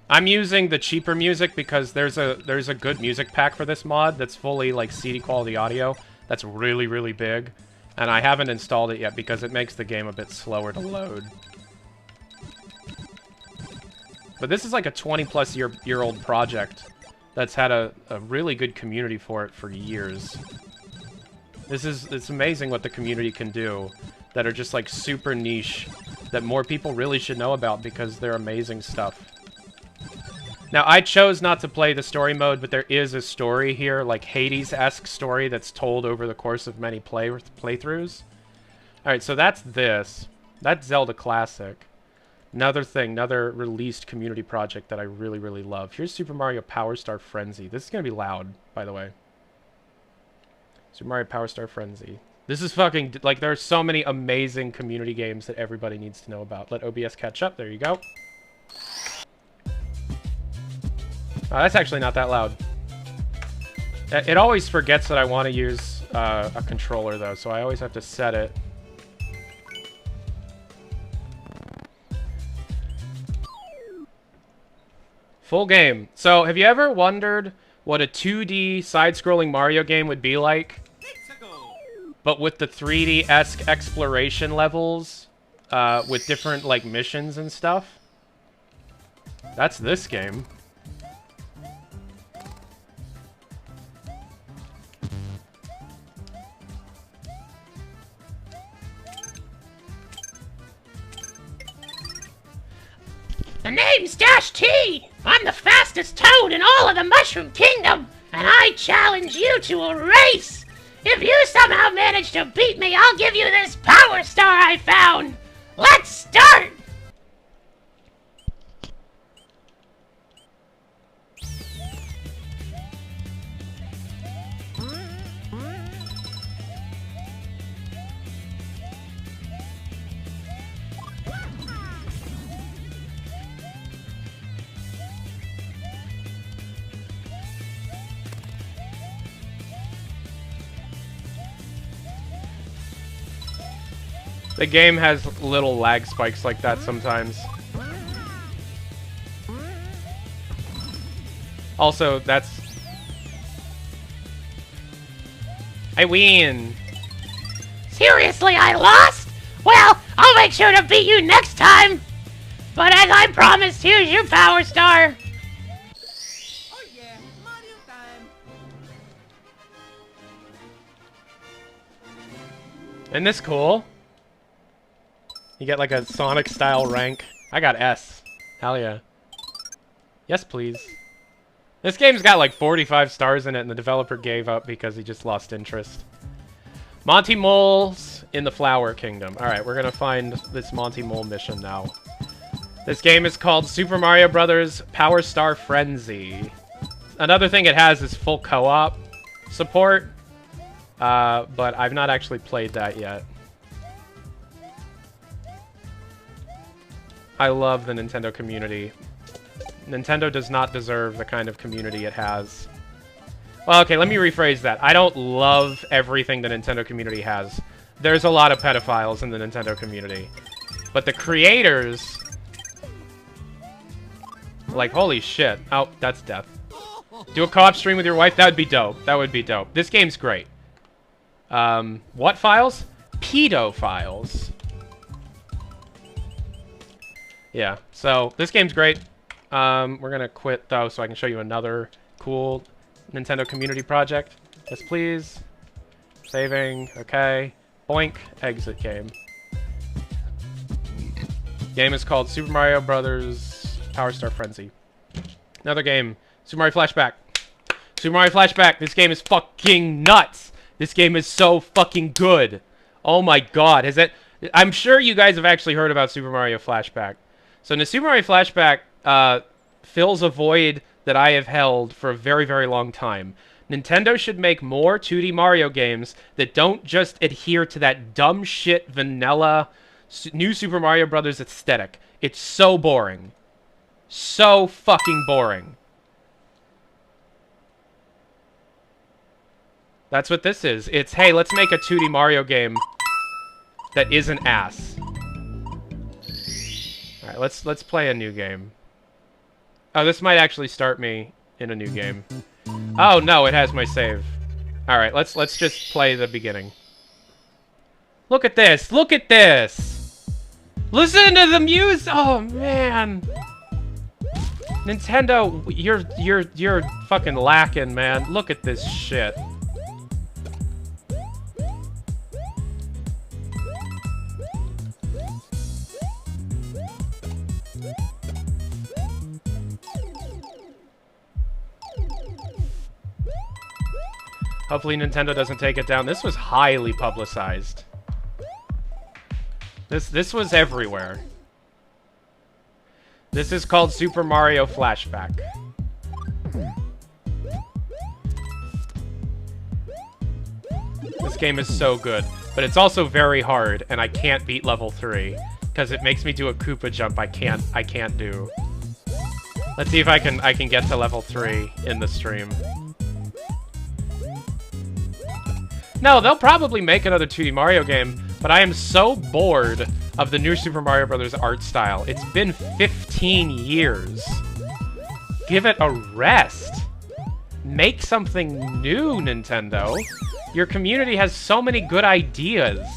[SPEAKER 4] I'm using the cheaper music because there's a good music pack for this mod that's fully like CD quality audio. That's really, really big. And I haven't installed it yet because it makes the game a bit slower to load. But this is like a 20+ year old project that's had a really good community for it for years. It's amazing what the community can do that are just like super niche that more people really should know about because they're amazing stuff. Now, I chose not to play the story mode, but there is a story here, like Hades-esque story that's told over the course of many playthroughs. Alright, so that's this. That's Zelda Classic. Another thing, another released community project that I really, really love. Here's Super Mario Power Star Frenzy. This is going to be loud, by the way. Super Mario Power Star Frenzy. This is fucking... Like, there are so many amazing community games that everybody needs to know about. Let OBS catch up. There you go. Oh, that's actually not that loud. It always forgets that I want to use a controller, though, so I always have to set it. Full game. So, have you ever wondered what a 2D side-scrolling Mario game would be like? But with the 3D-esque exploration levels, with different, like, missions and stuff? That's this game.
[SPEAKER 11] The name's Dash T! I'm the fastest toad in all of the Mushroom Kingdom, and I challenge you to a race! If you somehow manage to beat me, I'll give you this Power Star I found! Let's start!
[SPEAKER 4] The game has little lag spikes like that sometimes. Also, that's... I win!
[SPEAKER 11] Seriously, I lost? Well, I'll make sure to beat you next time! But as I promised, here's your Power Star!
[SPEAKER 9] Oh yeah, Mario time!
[SPEAKER 4] Isn't this cool? You get like a Sonic-style rank. I got S. Hell yeah. Yes, please. This game's got like 45 stars in it, and the developer gave up because he just lost interest. Monty Mole's in the Flower Kingdom. Alright, we're gonna find this Monty Mole mission now. This game is called Super Mario Bros. Power Star Frenzy. Another thing it has is full co-op support, but I've not actually played that yet. I love the Nintendo community. Nintendo does not deserve the kind of community it has. Well, okay, let me rephrase that. I don't love everything the Nintendo community has. There's a lot of pedophiles in the Nintendo community. But the creators... Like, holy shit. Oh, that's death. Do a co-op stream with your wife? That would be dope. That would be dope. This game's great. What files? Pedo files. Yeah, so this game's great. We're gonna quit though so I can show you another cool Nintendo community project. Yes, please. Saving, okay. Boink, exit game. Game is called Super Mario Bros. Power Star Frenzy. Another game, Super Mario Flashback. Super Mario Flashback, this game is fucking nuts. This game is so fucking good. Oh my god, is it? I'm sure you guys have actually heard about Super Mario Flashback. So the Super Mario Flashback fills a void that I have held for a very, very long time. Nintendo should make more 2D Mario games that don't just adhere to that dumb shit vanilla new Super Mario Bros. Aesthetic. It's so boring. So fucking boring. That's what this is. It's, hey, let's make a 2D Mario game that isn't ass. Alright, let's play a new game. Oh, this might actually start me in a new game. Oh, no, it has my save. Alright, let's just play the beginning. Look at this! Look at this! Listen to the music! Oh, man! Nintendo, you're fucking lacking, man. Look at this shit. Hopefully Nintendo doesn't take it down. This was highly publicized. This was everywhere. This is called Super Mario Flashback. This game is so good, but it's also very hard, and I can't beat level 3 because it makes me do a Koopa jump I can't do. Let's see if I can get to level 3 in the stream. No, they'll probably make another 2D Mario game, but I am so bored of the new Super Mario Bros. Art style. It's been 15 years. Give it a rest. Make something new, Nintendo. Your community has so many good ideas.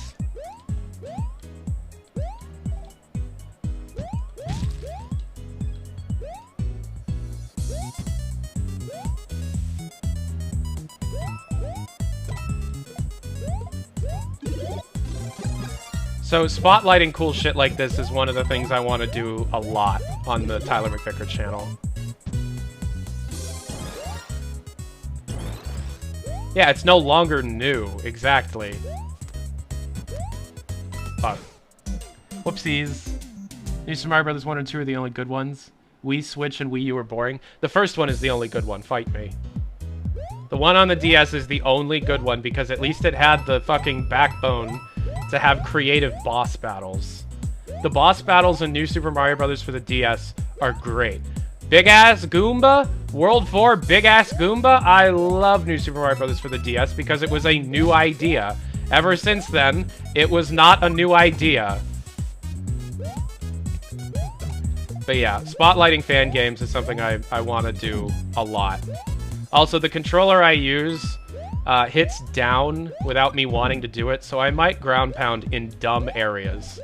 [SPEAKER 4] So spotlighting cool shit like this is one of the things I want to do a lot on the Tyler McVicker channel. Yeah, it's no longer new. Exactly. Fuck. Whoopsies. New Super Mario Bros. 1 and 2 are the only good ones. Wii, Switch, and Wii U are boring. The first one is the only good one. Fight me. The one on the DS is the only good one because at least it had the fucking backbone to have creative boss battles. The boss battles in New Super Mario Bros. For the DS are great. Big Ass Goomba, World 4, Big Ass Goomba. I love New Super Mario Bros. For the DS because it was a new idea. Ever since then, it was not a new idea. But yeah, spotlighting fan games is something I want to do a lot. Also, the controller I use hits down without me wanting to do it, so I might ground pound in dumb areas.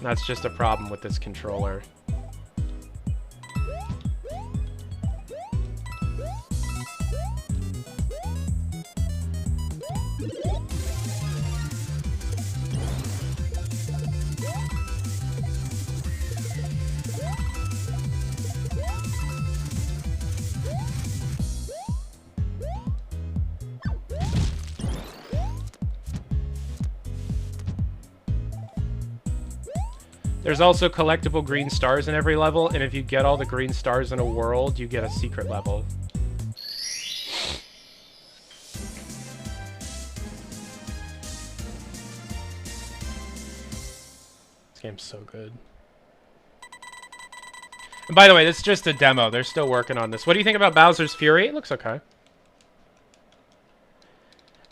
[SPEAKER 4] That's just a problem with this controller. There's also collectible green stars in every level, and if you get all the green stars in a world, you get a secret level. This game's so good. And by the way, this is just a demo. They're still working on this. What do you think about Bowser's Fury? It looks okay.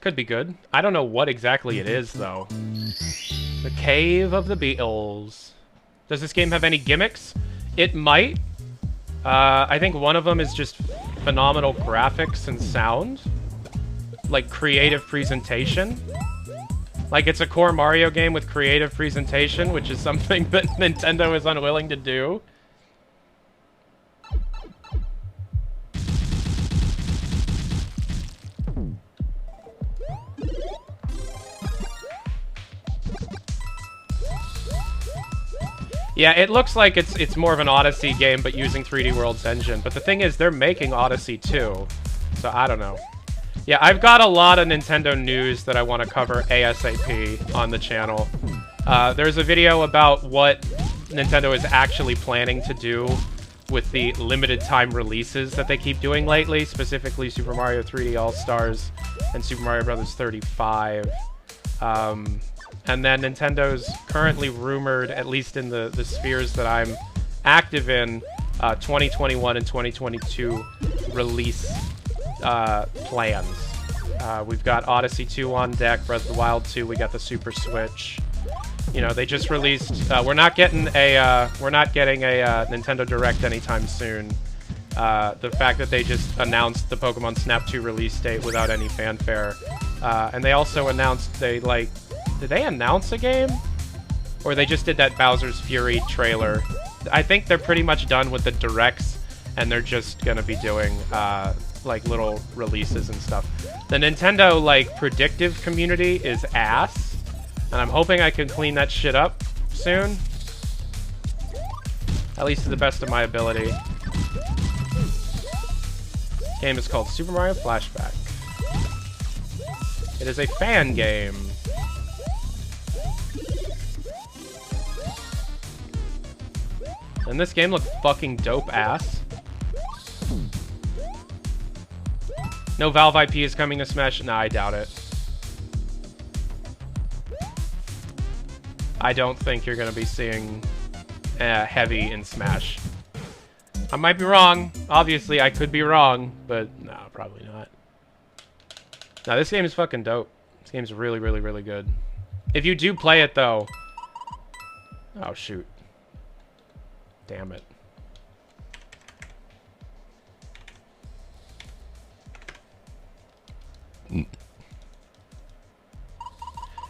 [SPEAKER 4] Could be good. I don't know what exactly it is, though. The Cave of the Beatles. Does this game have any gimmicks? It might. I think one of them is just phenomenal graphics and sound. Like, creative presentation. Like, it's a core Mario game with creative presentation, which is something that Nintendo is unwilling to do. Yeah, it looks like it's more of an Odyssey game, but using 3D World's engine. But the thing is, they're making Odyssey too, so I don't know. Yeah, I've got a lot of Nintendo news that I want to cover ASAP on the channel. There's a video about what Nintendo is actually planning to do with the limited time releases that they keep doing lately, specifically Super Mario 3D All-Stars and Super Mario Bros. 35. And then Nintendo's currently rumored, at least in the spheres that I'm active in, 2021 and 2022 release plans. We've got Odyssey 2 on deck, Breath of the Wild 2, we got the Super Switch. You know, they just released, we're not getting a Nintendo Direct anytime soon. The fact that they just announced the Pokemon Snap 2 release date without any fanfare. And they also announced did they announce a game? Or they just did that Bowser's Fury trailer. I think they're pretty much done with the Directs, and they're just gonna be doing, like, little releases and stuff. The Nintendo, like, predictive community is ass, and I'm hoping I can clean that shit up soon. At least to the best of my ability. This game is called Super Mario Flashback. It is a fan game. And this game looks fucking dope ass. No Valve IP is coming to Smash? Nah, I doubt it. I don't think you're gonna be seeing Heavy in Smash. I might be wrong. Obviously, I could be wrong, but no, probably not. Now, this game is fucking dope. This game's really, really, really good. If you do play it, though... Oh, shoot. Damn it.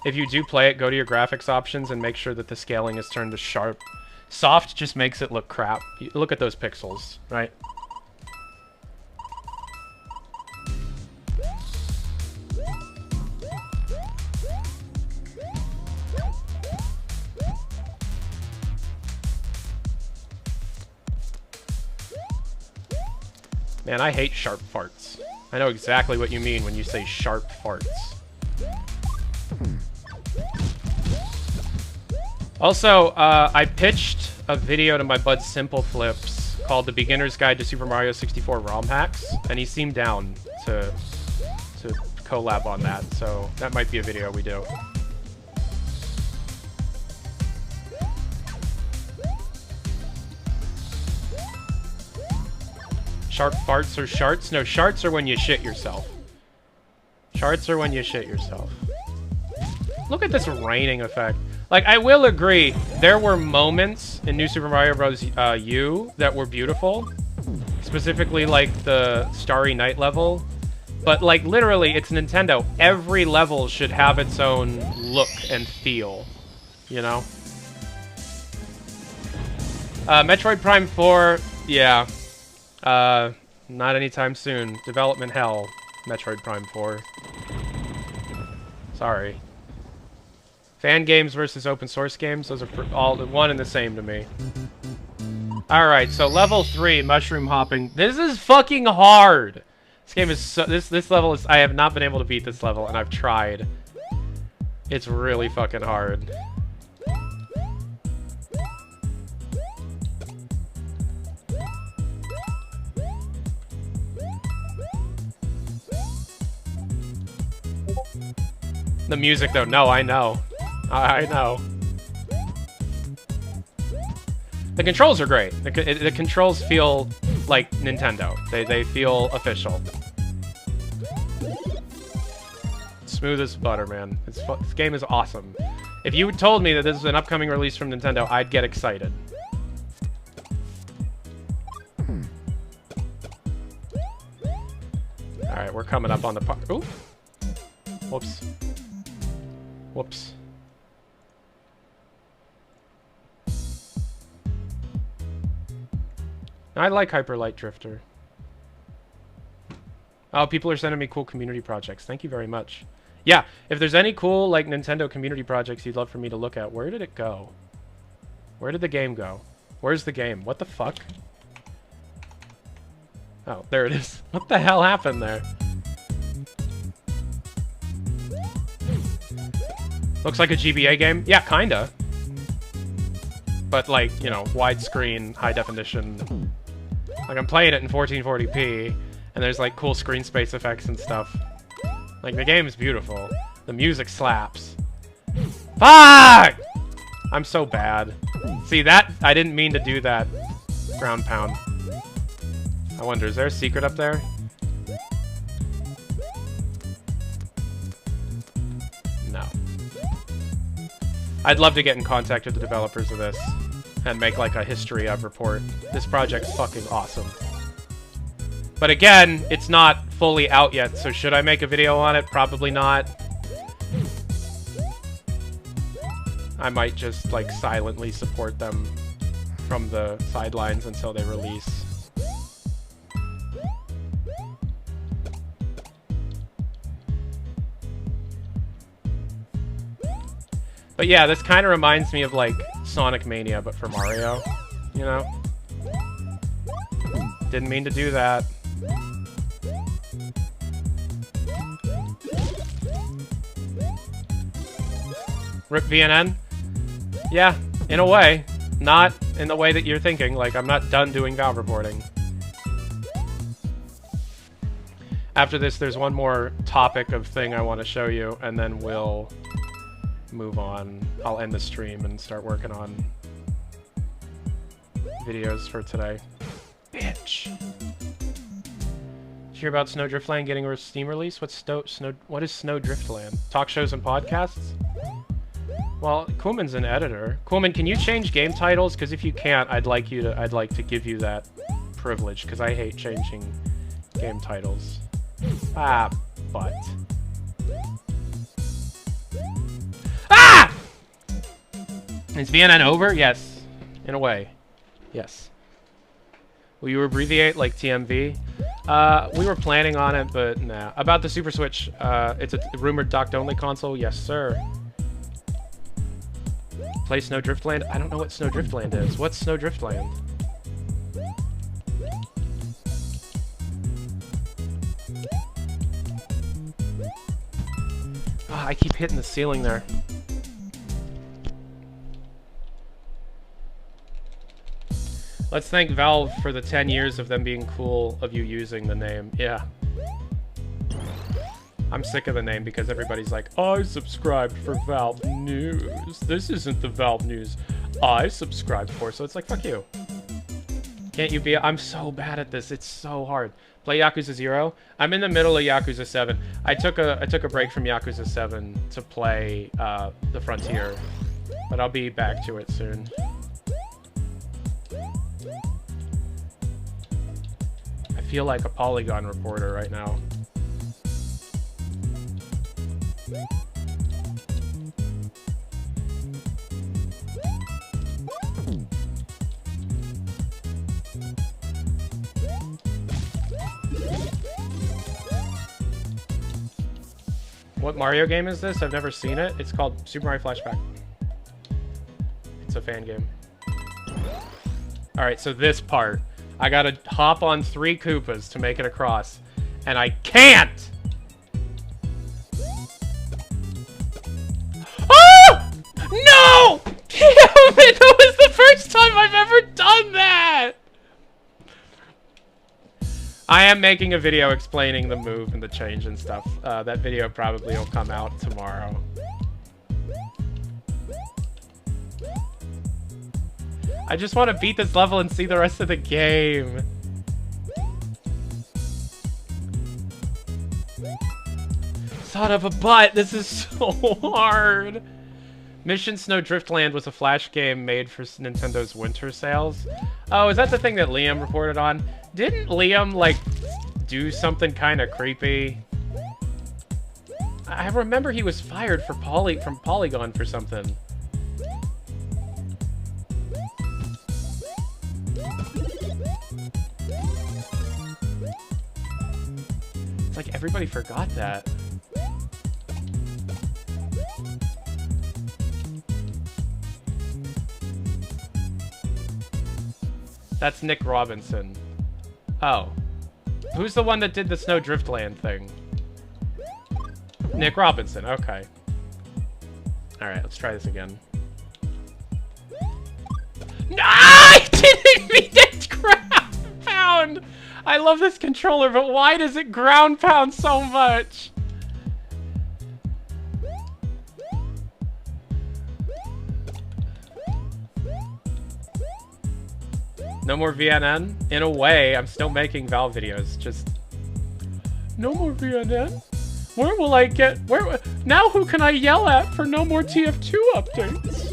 [SPEAKER 4] If you do play it, go to your graphics options and make sure that the scaling is turned to sharp. Soft just makes it look crap. Look at those pixels, right? Man, I hate sharp farts. I know exactly what you mean when you say sharp farts. Also, I pitched a video to my bud Simple Flips called The Beginner's Guide to Super Mario 64 ROM Hacks, and he seemed down to collab on that, so that might be a video we do. Sharp farts or sharts? No, sharts are when you shit yourself. Sharts are when you shit yourself. Look at this raining effect. Like, I will agree, there were moments in New Super Mario Bros. U that were beautiful. Specifically, like, the Starry Night level. But, like, literally, it's Nintendo. Every level should have its own look and feel. You know? Metroid Prime 4, yeah. Not anytime soon. Development hell, Metroid Prime 4. Sorry. Fan games versus open source games, those are all one and the same to me. Alright, so level 3, mushroom hopping. This is fucking hard! This game is so, this level is, I have not been able to beat this level, and I've tried. It's really fucking hard. The music, though, no, I know. I know. The controls are great. The controls feel like Nintendo. They feel official. Smooth as butter, man. This game is awesome. If you told me that this is an upcoming release from Nintendo, I'd get excited. Alright, we're coming up on the part. Ooh. Whoops. Whoops. I like Hyper Light Drifter. Oh, people are sending me cool community projects. Thank you very much. Yeah, if there's any cool, like, Nintendo community projects you'd love for me to look at, where did it go? Where did the game go? Where's the game? What the fuck? Oh, there it is. What the hell happened there? Looks like a GBA game. Yeah, kinda. But, like, you know, widescreen, high definition. Like, I'm playing it in 1440p, and there's, like, cool screen space effects and stuff. Like, the game is beautiful. The music slaps. Fuck! I'm so bad. See, that, I didn't mean to do that. Ground pound. I wonder, is there a secret up there? I'd love to get in contact with the developers of this and make like a history of report. This project's fucking awesome. But again, it's not fully out yet, so should I make a video on it? Probably not. I might just like silently support them from the sidelines until they release. But yeah, this kind of reminds me of like Sonic Mania, but for Mario, you know? Didn't mean to do that. Rip VNN? Yeah, in a way. Not in the way that you're thinking. Like, I'm not done doing Valve reporting. After this, there's one more topic of thing I want to show you, and then we'll move on. I'll end the stream and start working on videos for today. Bitch. Did you hear about Snow Driftland getting a Steam release? What is Snow Driftland? Talk shows and podcasts? Well, Kuhlman's an editor. Kuhlman, can you change game titles? Because if you can't, I'd like to give you that privilege, because I hate changing game titles. Ah, but. Ah! Is VNN over? Yes. In a way. Yes. Will you abbreviate like TMV? We were planning on it, but nah. About the Super Switch, it's a rumored docked-only console? Yes, sir. Play Snow Driftland? I don't know what Snow Driftland is. What's Snow Driftland? Oh, I keep hitting the ceiling there. Let's thank Valve for the 10 years of them being cool of you using the name. Yeah. I'm sick of the name because everybody's like, I subscribed for Valve News. This isn't the Valve News I subscribed for. So it's like, fuck you. Can't you be? I'm so bad at this. It's so hard. Play Yakuza 0. I'm in the middle of Yakuza 7. I took a break from Yakuza 7 to play the Frontier, but I'll be back to it soon. I feel like a Polygon reporter right now. What Mario game is this? I've never seen it. It's called Super Mario Flashback. It's a fan game. Alright, so this part. I gotta hop on 3 Koopas to make it across. And I can't! Oh! No! Damn it! That was the first time I've ever done that! I am making a video explaining the move and the change and stuff. That video probably will come out tomorrow. I just want to beat this level and see the rest of the game. Son of a butt, this is so hard. Mission Snow Driftland was a Flash game made for Nintendo's winter sales. Oh, is that the thing that Liam reported on? Didn't Liam, like, do something kind of creepy? I remember he was fired for from Polygon for something. It's like everybody forgot that. That's Nick Robinson. Oh. Who's the one that did the Snow Driftland thing? Nick Robinson, okay. Alright, let's try this again. No, I didn't mean to ground pound! I love this controller, but why does it ground pound so much? No more VNN? In a way, I'm still making Valve videos, just... No more VNN? Where will I get... Now who can I yell at for no more TF2 updates?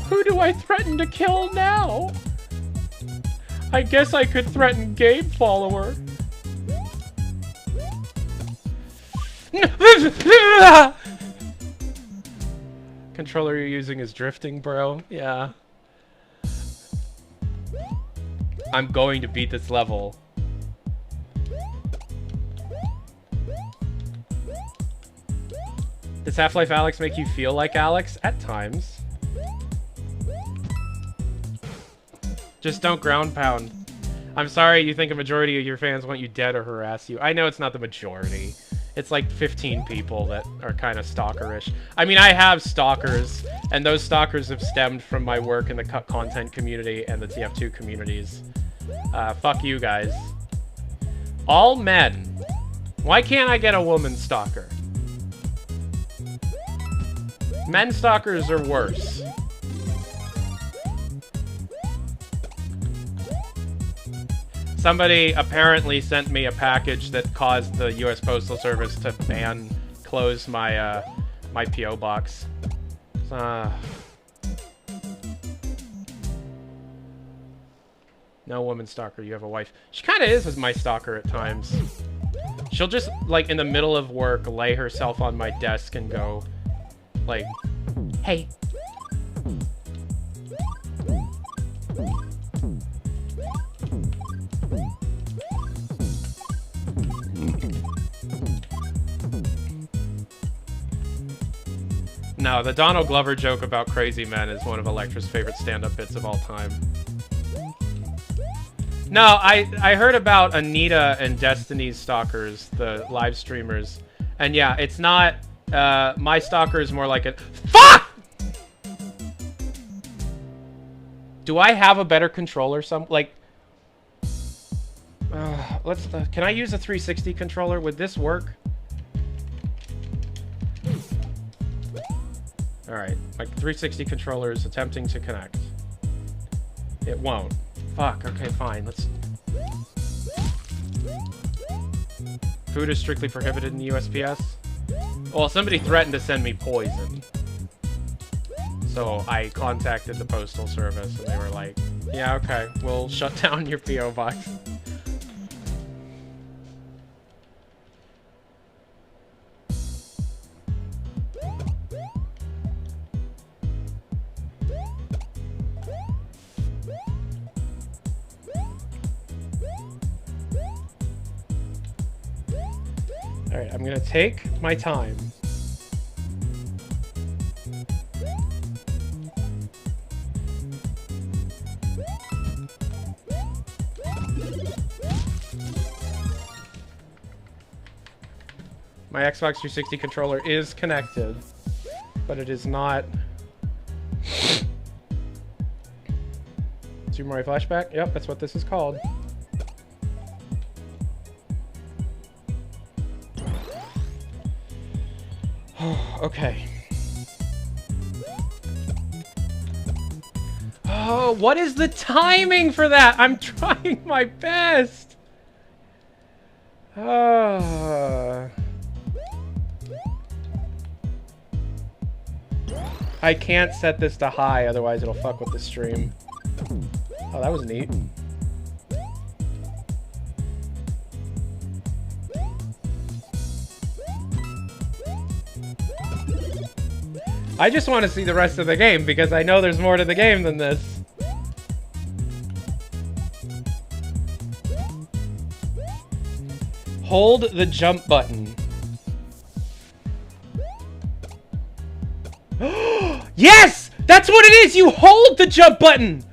[SPEAKER 4] Who do I threaten to kill now? I guess I could threaten Gabe Follower. Controller you're using is drifting, bro. Yeah. I'm going to beat this level. Does Half-Life Alex make you feel like Alex? At times. Just don't ground pound. I'm sorry you think a majority of your fans want you dead or harass you. I know it's not the majority. It's like 15 people that are kind of stalkerish. I mean, I have stalkers, and those stalkers have stemmed from my work in the cut content community and the TF2 communities. Fuck you guys. All men. Why can't I get a woman stalker? Men stalkers are worse. Somebody apparently sent me a package that caused the U.S. Postal Service to close my my P.O. box. No woman stalker, you have a wife. She kind of is my stalker at times. She'll just, like, in the middle of work, lay herself on my desk and go, like, hey. No, the Donald Glover joke about crazy men is one of Electra's favorite stand-up bits of all time. No, I heard about Anita and Destiny's stalkers, the live streamers. And yeah, it's not... my stalker is more like a... Fuck! Do I have a better controller? Like... can I use a 360 controller? Would this work? Alright, my 360 controller is attempting to connect. It won't. Fuck, okay, fine, let's... Food is strictly prohibited in the USPS? Well, somebody threatened to send me poison. So I contacted the Postal Service, and they were like, yeah, okay, we'll shut down your P.O. box. Alright, I'm gonna take my time. My Xbox 360 controller is connected, but it is not... Super Mario Flashback? Yep, that's what this is called. Okay. Oh, what is the timing for that? I'm trying my best. I can't set this to high, otherwise it'll fuck with the stream. Oh, that was neat. I just want to see the rest of the game, because I know there's more to the game than this. Hold the jump button. Yes! That's what it is! You hold the jump button!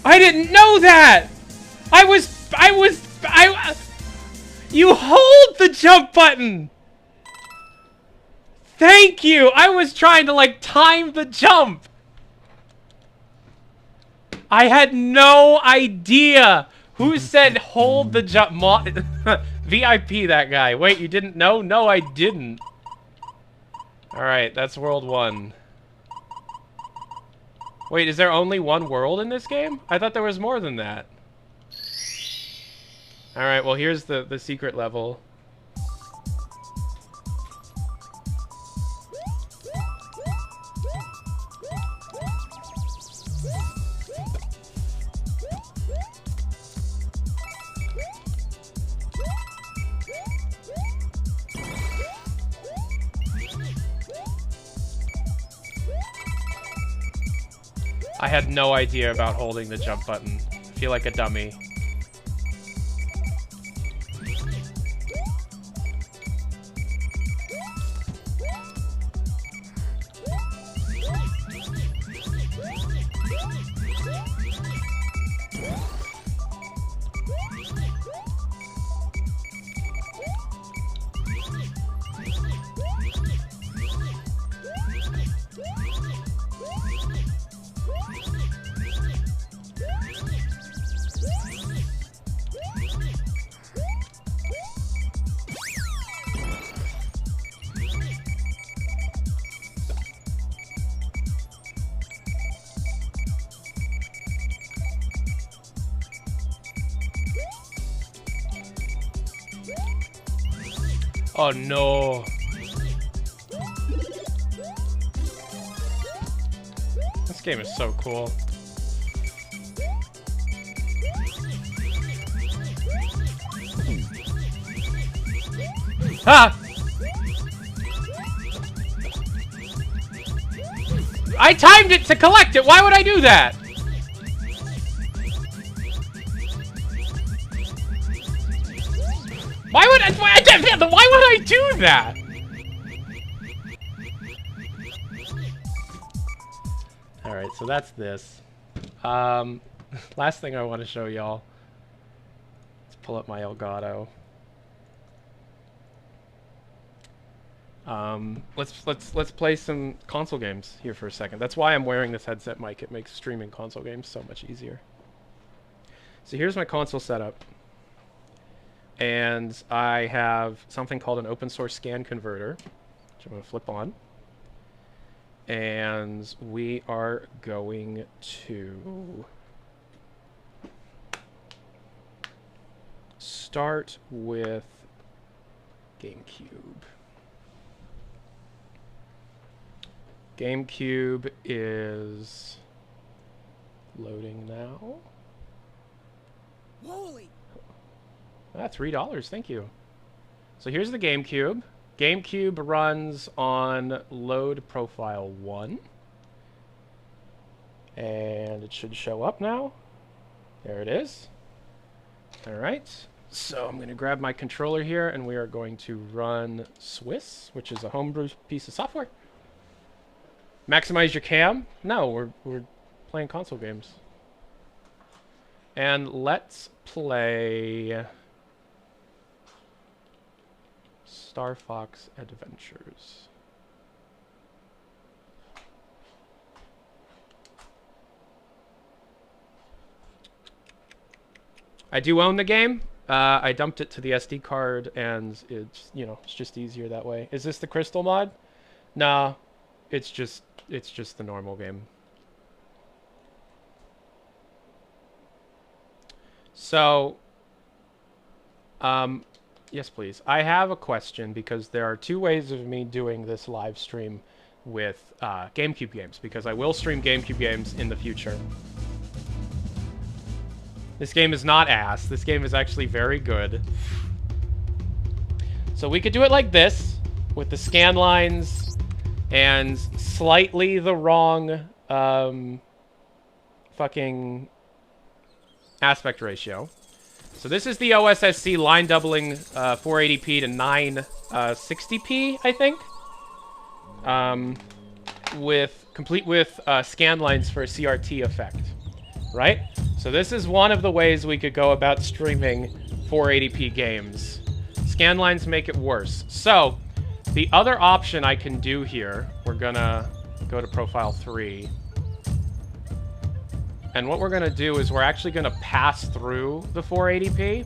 [SPEAKER 4] I didn't know that! You hold the jump button! Thank you! I was trying to, like, time the jump! I had no idea! Who said hold the jump? VIP, that guy. Wait, you didn't know? No, I didn't. Alright, that's World 1. Wait, is there only one world in this game? I thought there was more than that. Alright, well here's the secret level. I had no idea about holding the jump button. I feel like a dummy. Oh no. This game is so cool. Ah! I timed it to collect it. Why would I do that? Why would I do that? All right, so that's this. Last thing I want to show y'all. Let's pull up my Elgato. Let's play some console games here for a second. That's why I'm wearing this headset mic. It makes streaming console games so much easier. So here's my console setup. And I have something called an open source scan converter, which I'm going to flip on. And we are going to start with GameCube. GameCube is loading now.
[SPEAKER 9] Holy!
[SPEAKER 4] Ah, $3, thank you. So here's the GameCube. GameCube runs on load profile 1. And it should show up now. There it is. Alright, so I'm going to grab my controller here and we are going to run Swiss, which is a homebrew piece of software. Maximize your cam? No, we're playing console games. And let's play Star Fox Adventures. I do own the game. I dumped it to the SD card, and it's it's just easier that way. Is this the Crystal mod? Nah, it's just the normal game. So, yes, please. I have a question because there are two ways of me doing this live stream with GameCube games, because I will stream GameCube games in the future. This game is not ass. This game is actually very good. So we could do it like this, with the scan lines and slightly the wrong fucking aspect ratio. So this is the OSSC line doubling 480p to 960p, I think. Complete with scan lines for a CRT effect, right? So this is one of the ways we could go about streaming 480p games. Scan lines make it worse. So the other option I can do here, we're gonna go to profile 3. And what we're gonna do is we're actually gonna pass through the 480p.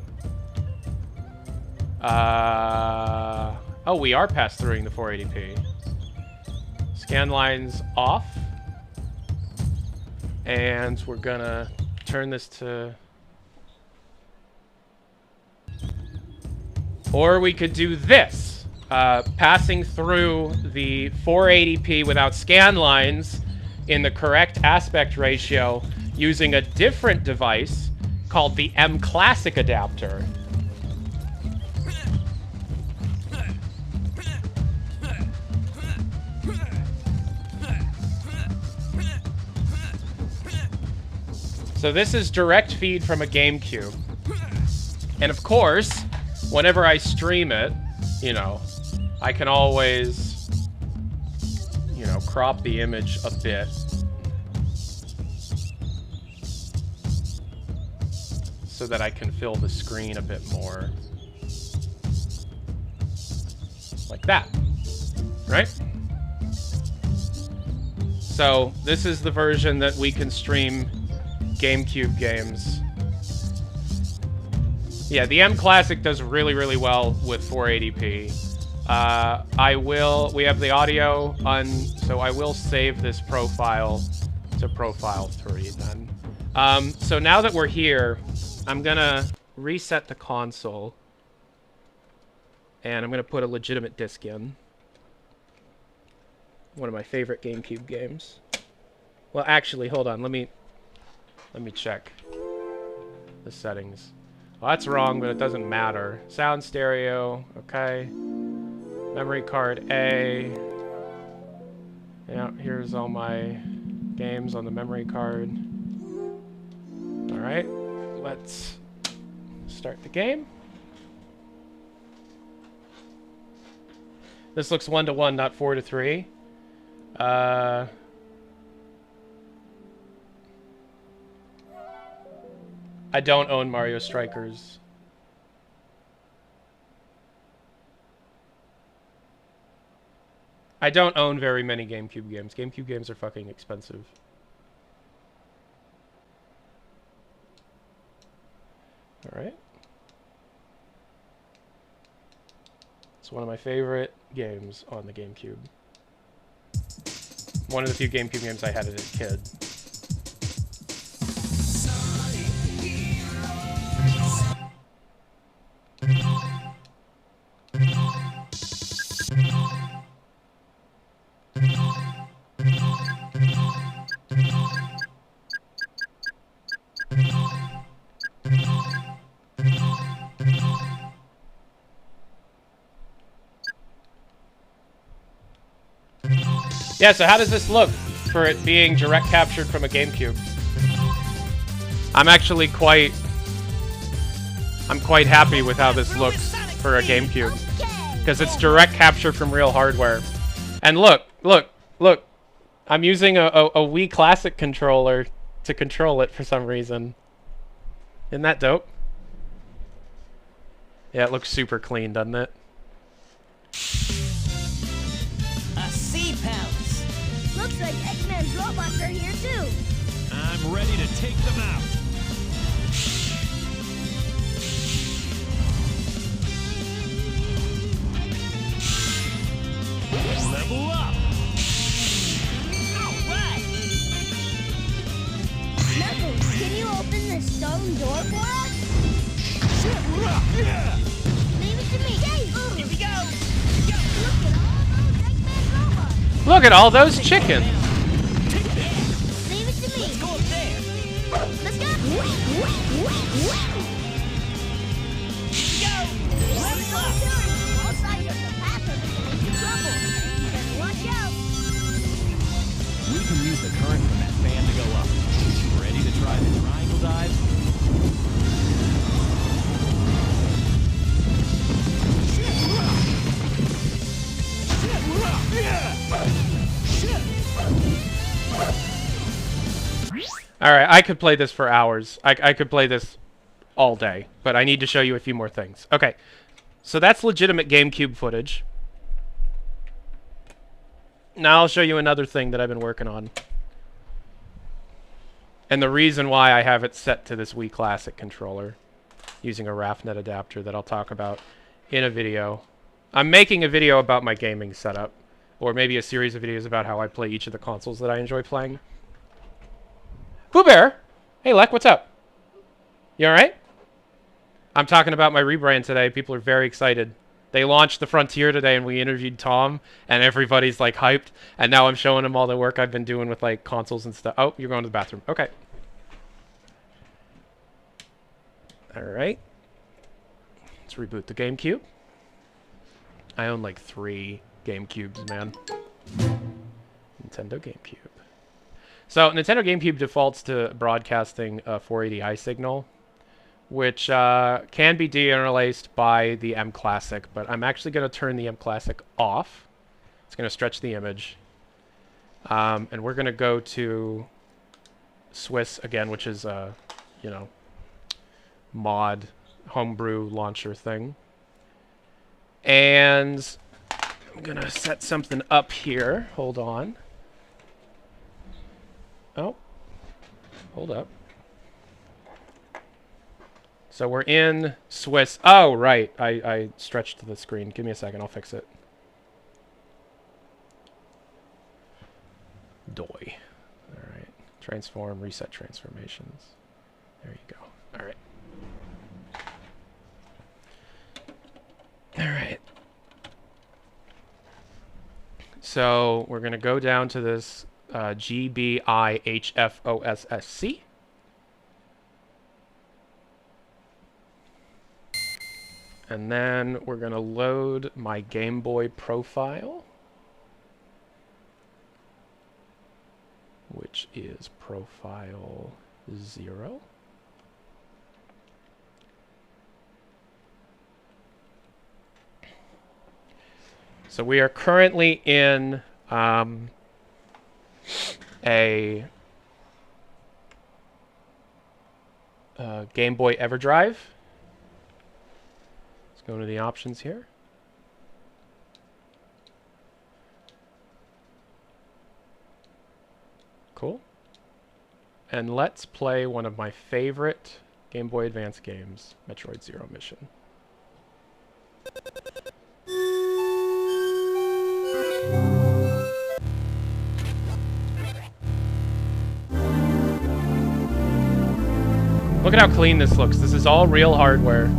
[SPEAKER 4] Oh, we are pass throughing the 480p. Scan lines off. And we're gonna turn this to Or we could do this, passing through the 480p without scan lines in the correct aspect ratio using a different device called the M Classic adapter. So this is direct feed from a GameCube. And of course, whenever I stream it, you know, I can always, you know, crop the image a bit. So that I can fill the screen a bit more. Like that. Right? So this is the version that we can stream GameCube games. Yeah, the M Classic does really, really well with 480p. We have the audio on, so I will save this profile to profile 3 then. So now that we're here, I'm gonna reset the console. And I'm gonna put a legitimate disc in. One of my favorite GameCube games. Well, actually, hold on, let me check the settings. Well, that's wrong, but it doesn't matter. Sound stereo, okay. Memory card A. Yeah, here's all my games on the memory card. Alright, let's start the game. This looks 1-to-1, not 4-to-3. I don't own Mario Strikers. I don't own very many GameCube games. GameCube games are fucking expensive. Alright. It's one of my favorite games on the GameCube. One of the few GameCube games I had as a kid. Yeah, so how does this look for it being direct captured from a GameCube? I'm actually quite happy with how this looks for a GameCube. Because it's direct capture from real hardware. And look. I'm using a Wii Classic controller to control it for some reason. Isn't that dope? Yeah, it looks super clean, doesn't it?
[SPEAKER 12] A sea palace.
[SPEAKER 13] Looks like Eggman's robots are here too.
[SPEAKER 12] I'm ready to take them out. Level up. All right.
[SPEAKER 13] Knuckles, can you open this stone door for us? Leave it to me.
[SPEAKER 12] Here we go.
[SPEAKER 13] Look at all those Eggman robots.
[SPEAKER 4] Look at all those chickens!
[SPEAKER 13] Leave it to me.
[SPEAKER 12] Let's go up there.
[SPEAKER 13] Let's go.
[SPEAKER 12] Here we go. Level up.
[SPEAKER 13] All sides of the path are beginning to crumble. Better watch out.
[SPEAKER 12] We can use the current from that fan to go up. Ready to try the triangle dive?
[SPEAKER 4] Alright, I could play this for hours. I could play this all day, but I need to show you a few more things. Okay, so that's legitimate GameCube footage. Now I'll show you another thing that I've been working on. And the reason why I have it set to this Wii Classic controller using a RAFnet adapter that I'll talk about in a video. I'm making a video about my gaming setup, or maybe a series of videos about how I play each of the consoles that I enjoy playing. Pooh Bear! Hey, Lek, what's up? You alright? I'm talking about my rebrand today. People are very excited. They launched the Frontier today, and we interviewed Tom, and everybody's like hyped. And now I'm showing them all the work I've been doing with like consoles and stuff. Oh, you're going to the bathroom. Okay. All right. Let's reboot the GameCube. I own like 3 GameCubes, man. Nintendo GameCube. So Nintendo GameCube defaults to broadcasting a 480i signal, which can be deinterlaced by the M Classic, but I'm actually going to turn the M Classic off. It's going to stretch the image. And we're going to go to Swiss again, which is a, you know, mod homebrew launcher thing. And I'm going to set something up here. Hold on. Oh, hold up. So we're in Swiss. Oh, right. I stretched the screen. Give me a second. I'll fix it. Doi. All right. Transform, reset transformations. There you go. All right. All right. So we're going to go down to this GBIHFOSSC. And then we're going to load my Game Boy profile, which is profile 0. So we are currently in a Game Boy EverDrive. Go to the options here. Cool. And let's play one of my favorite Game Boy Advance games, Metroid Zero Mission. Look at how clean this looks. This is all real hardware.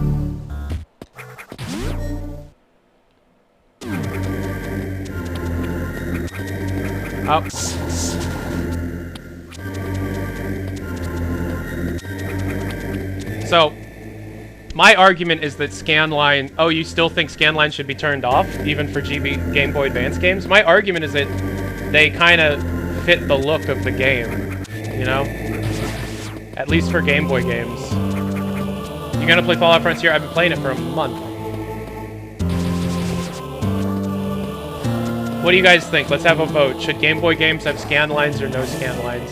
[SPEAKER 4] Oh. So, my argument is that scanline... Oh, you still think scanline should be turned off, even for Game Boy Advance games? My argument is that they kind of fit the look of the game, you know? At least for Game Boy games. You gonna play Fallout Frontier? I've been playing it for a month. What do you guys think? Let's have a vote. Should Game Boy games have scan lines or no scan lines?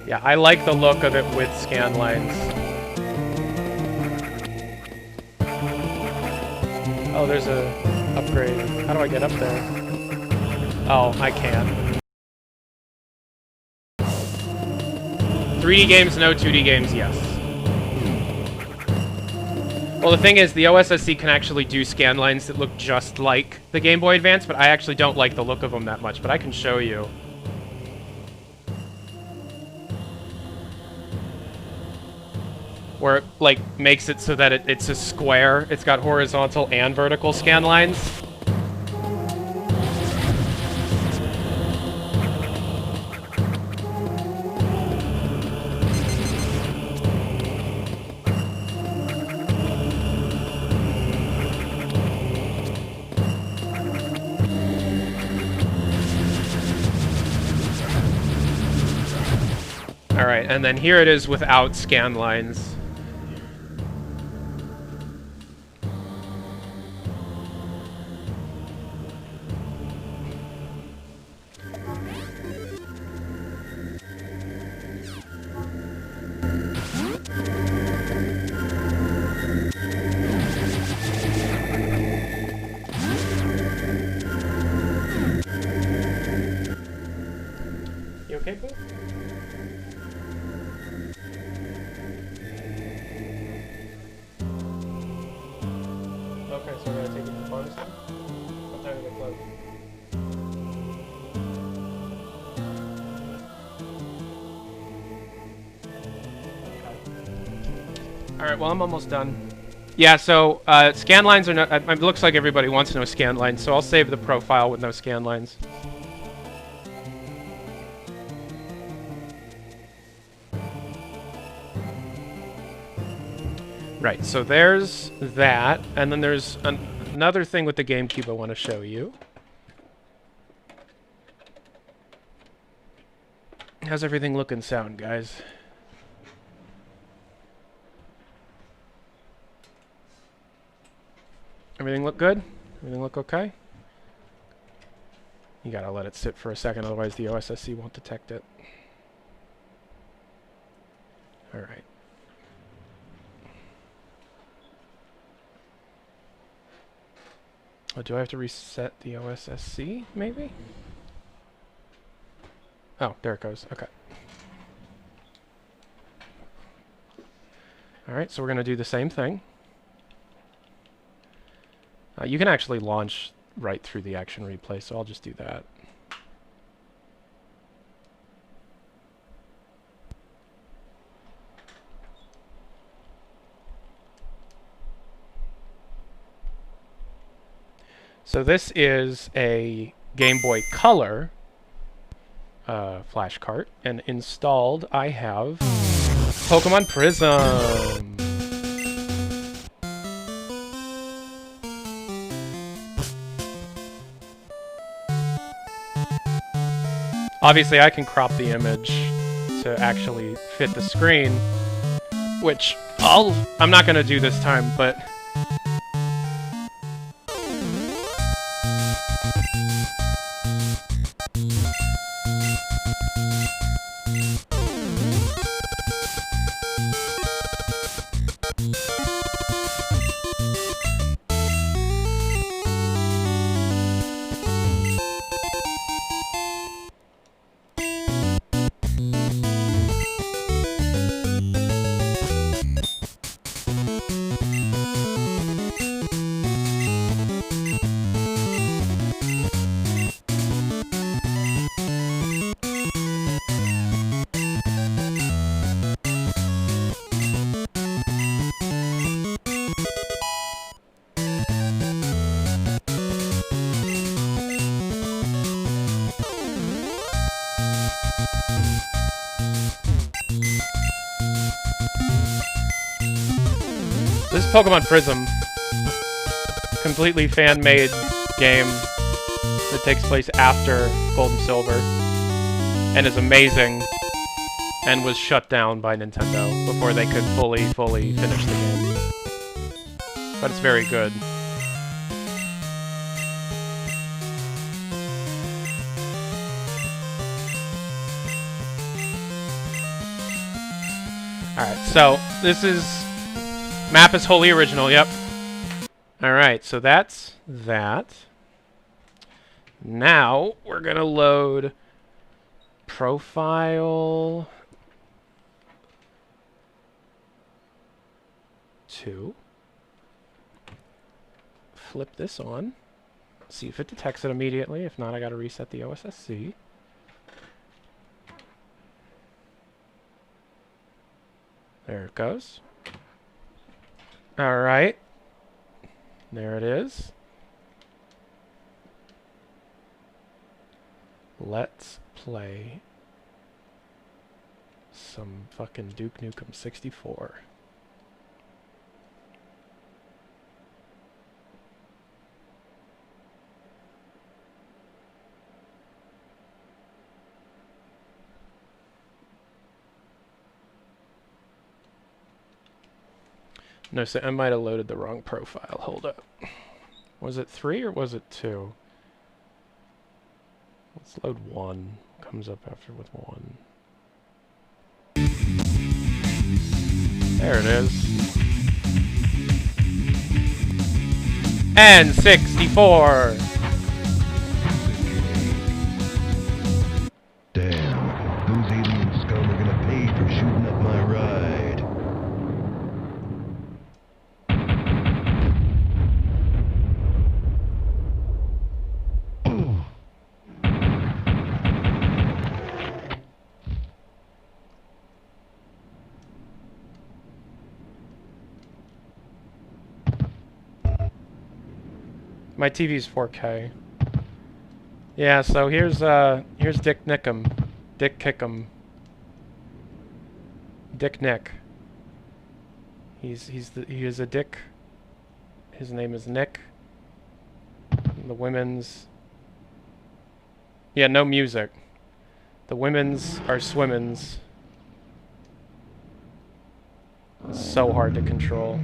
[SPEAKER 4] Yeah, I like the look of it with scan lines. Oh, there's a upgrade. How do I get up there? Oh, I can. 3D games, no. 2D games, yes. Well, the thing is, the OSSC can actually do scan lines that look just like the Game Boy Advance, but I actually don't like the look of them that much, but I can show you. Where it, like, makes it so that it's a square. It's got horizontal and vertical scan lines. Alright, and then here it is without scan lines. You okay, Pooh? Okay, so we're gonna take you to the pharmacy? What time do they close? Alright, well, I'm almost done. Yeah, so, scan lines are not... It looks like everybody wants no scan lines, so I'll save the profile with no scan lines. Right, so there's that, and then there's another thing with the GameCube I want to show you. How's everything look and sound, guys? Everything look good? Everything look okay? You gotta let it sit for a second, otherwise the OSSC won't detect it. Alright. Oh, do I have to reset the OSSC, maybe? Oh, there it goes. Okay. Alright, so we're going to do the same thing. You can actually launch right through the action replay, so I'll just do that. So this is a Game Boy Color flash cart, and installed I have Pokemon Prism. Obviously I can crop the image to actually fit the screen, which I'm not going to do this time, but this is Pokemon Prism, completely fan-made game that takes place after Gold and Silver, and is amazing, and was shut down by Nintendo before they could fully finish the game. But it's very good. Alright, so this is... Map is wholly original, yep. Alright, so that's that. Now, we're going to load Profile 2. Flip this on. See if it detects it immediately. If not, I got to reset the OSSC. There it goes. Alright. There it is. Let's play some fucking Duke Nukem 64. No, so I might have loaded the wrong profile. Hold up. Was it 3 or was it 2? Let's load 1. Comes up after with 1. There it is. And 64.
[SPEAKER 14] Damn, those alien scum are gonna pay for shooting up my ride.
[SPEAKER 4] My TV's 4K. Yeah, so here's Dick Nickum. Dick Kickum. Dick Nick. He is a dick. His name is Nick. The women's... Yeah, no music. The women's are swimmins. So hard to control.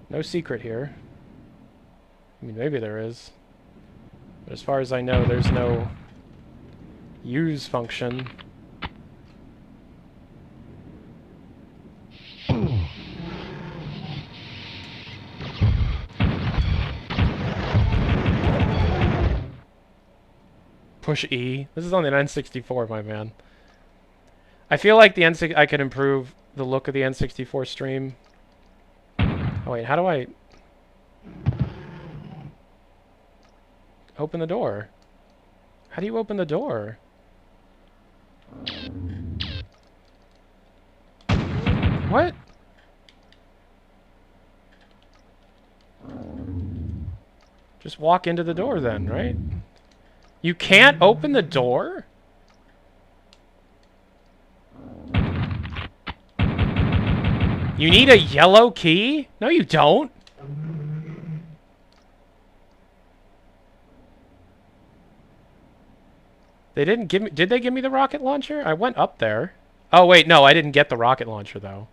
[SPEAKER 4] No secret here. I mean, maybe there is. But as far as I know, there's no use function. Push E. This is on the N64, my man. I feel like the I could improve the look of the N64 stream. Oh wait, how do I open the door? How do you open the door? What? Just walk into the door then, right? You can't open the door? You need a yellow key? No, you don't. They didn't give me... Did they give me the rocket launcher? I went up there. Oh, wait, no, I didn't get the rocket launcher, though.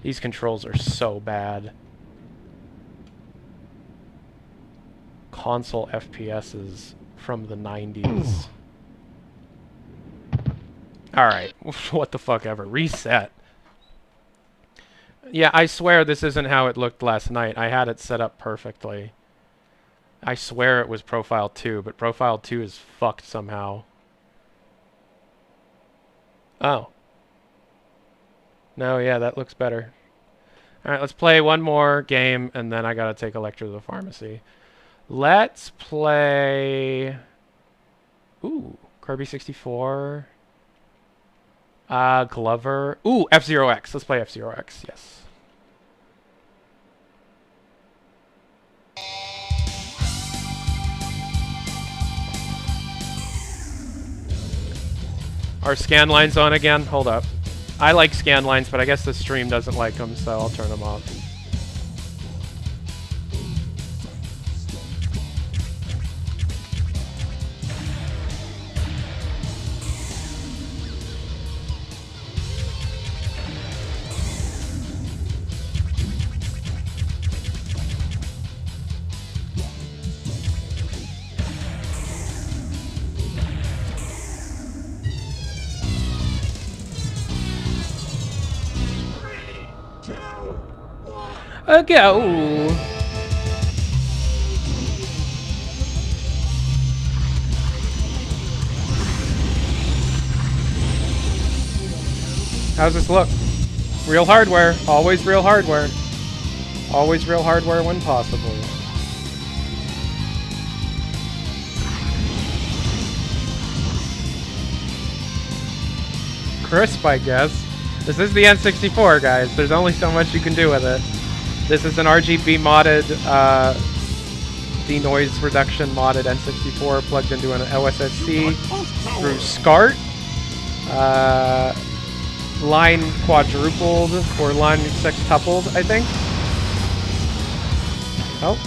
[SPEAKER 4] These controls are so bad. Console FPSs from the 90s. Alright, what the fuck ever. Reset. Yeah, I swear this isn't how it looked last night. I had it set up perfectly. I swear it was Profile 2, but Profile 2 is fucked somehow. Oh. No, yeah, that looks better. Alright, let's play one more game, and then I gotta take Electra to the pharmacy. Let's play... Ooh, Kirby 64. Glover. Ooh, F-Zero X. Let's play F-Zero X, yes. Are scan lines on again? Hold up. I like scan lines, but I guess the stream doesn't like them, so I'll turn them off. Go. How's this look? Real hardware. Always real hardware. Always real hardware when possible. Crisp, I guess. This is the N64, guys. There's only so much you can do with it. This is an RGB modded, denoise reduction modded N64 plugged into an OSSC through SCART. Line quadrupled or line sextupled, I think. Oh.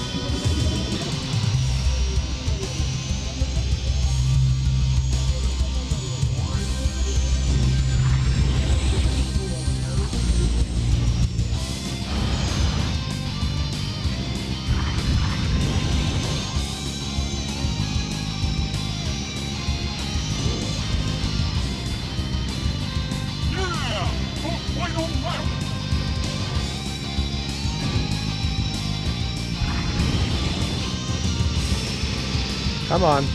[SPEAKER 4] Come on.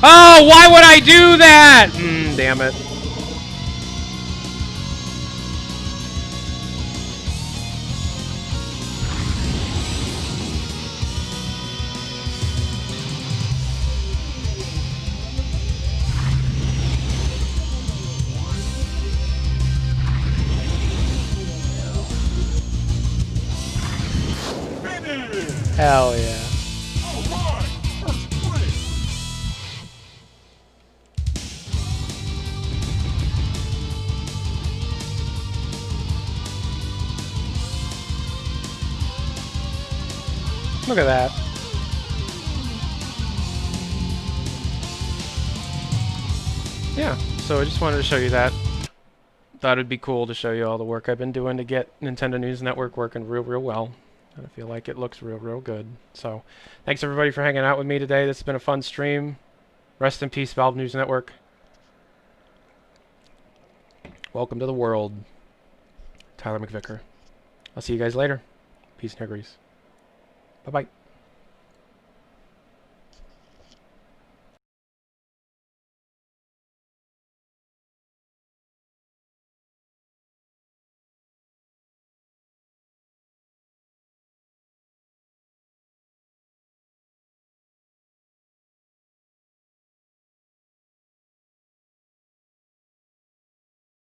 [SPEAKER 4] Oh, why would I do that? Damn it.
[SPEAKER 15] Hell yeah. Look at that.
[SPEAKER 4] Yeah, so I just wanted to show you that. Thought it'd be cool to show you all the work I've been doing to get Nintendo News Network working real well. I feel like it looks real good. So, thanks everybody for hanging out with me today. This has been a fun stream. Rest in peace, Valve News Network. Welcome to the world. Tyler McVicker. I'll see you guys later. Peace and hair grease. Bye-bye.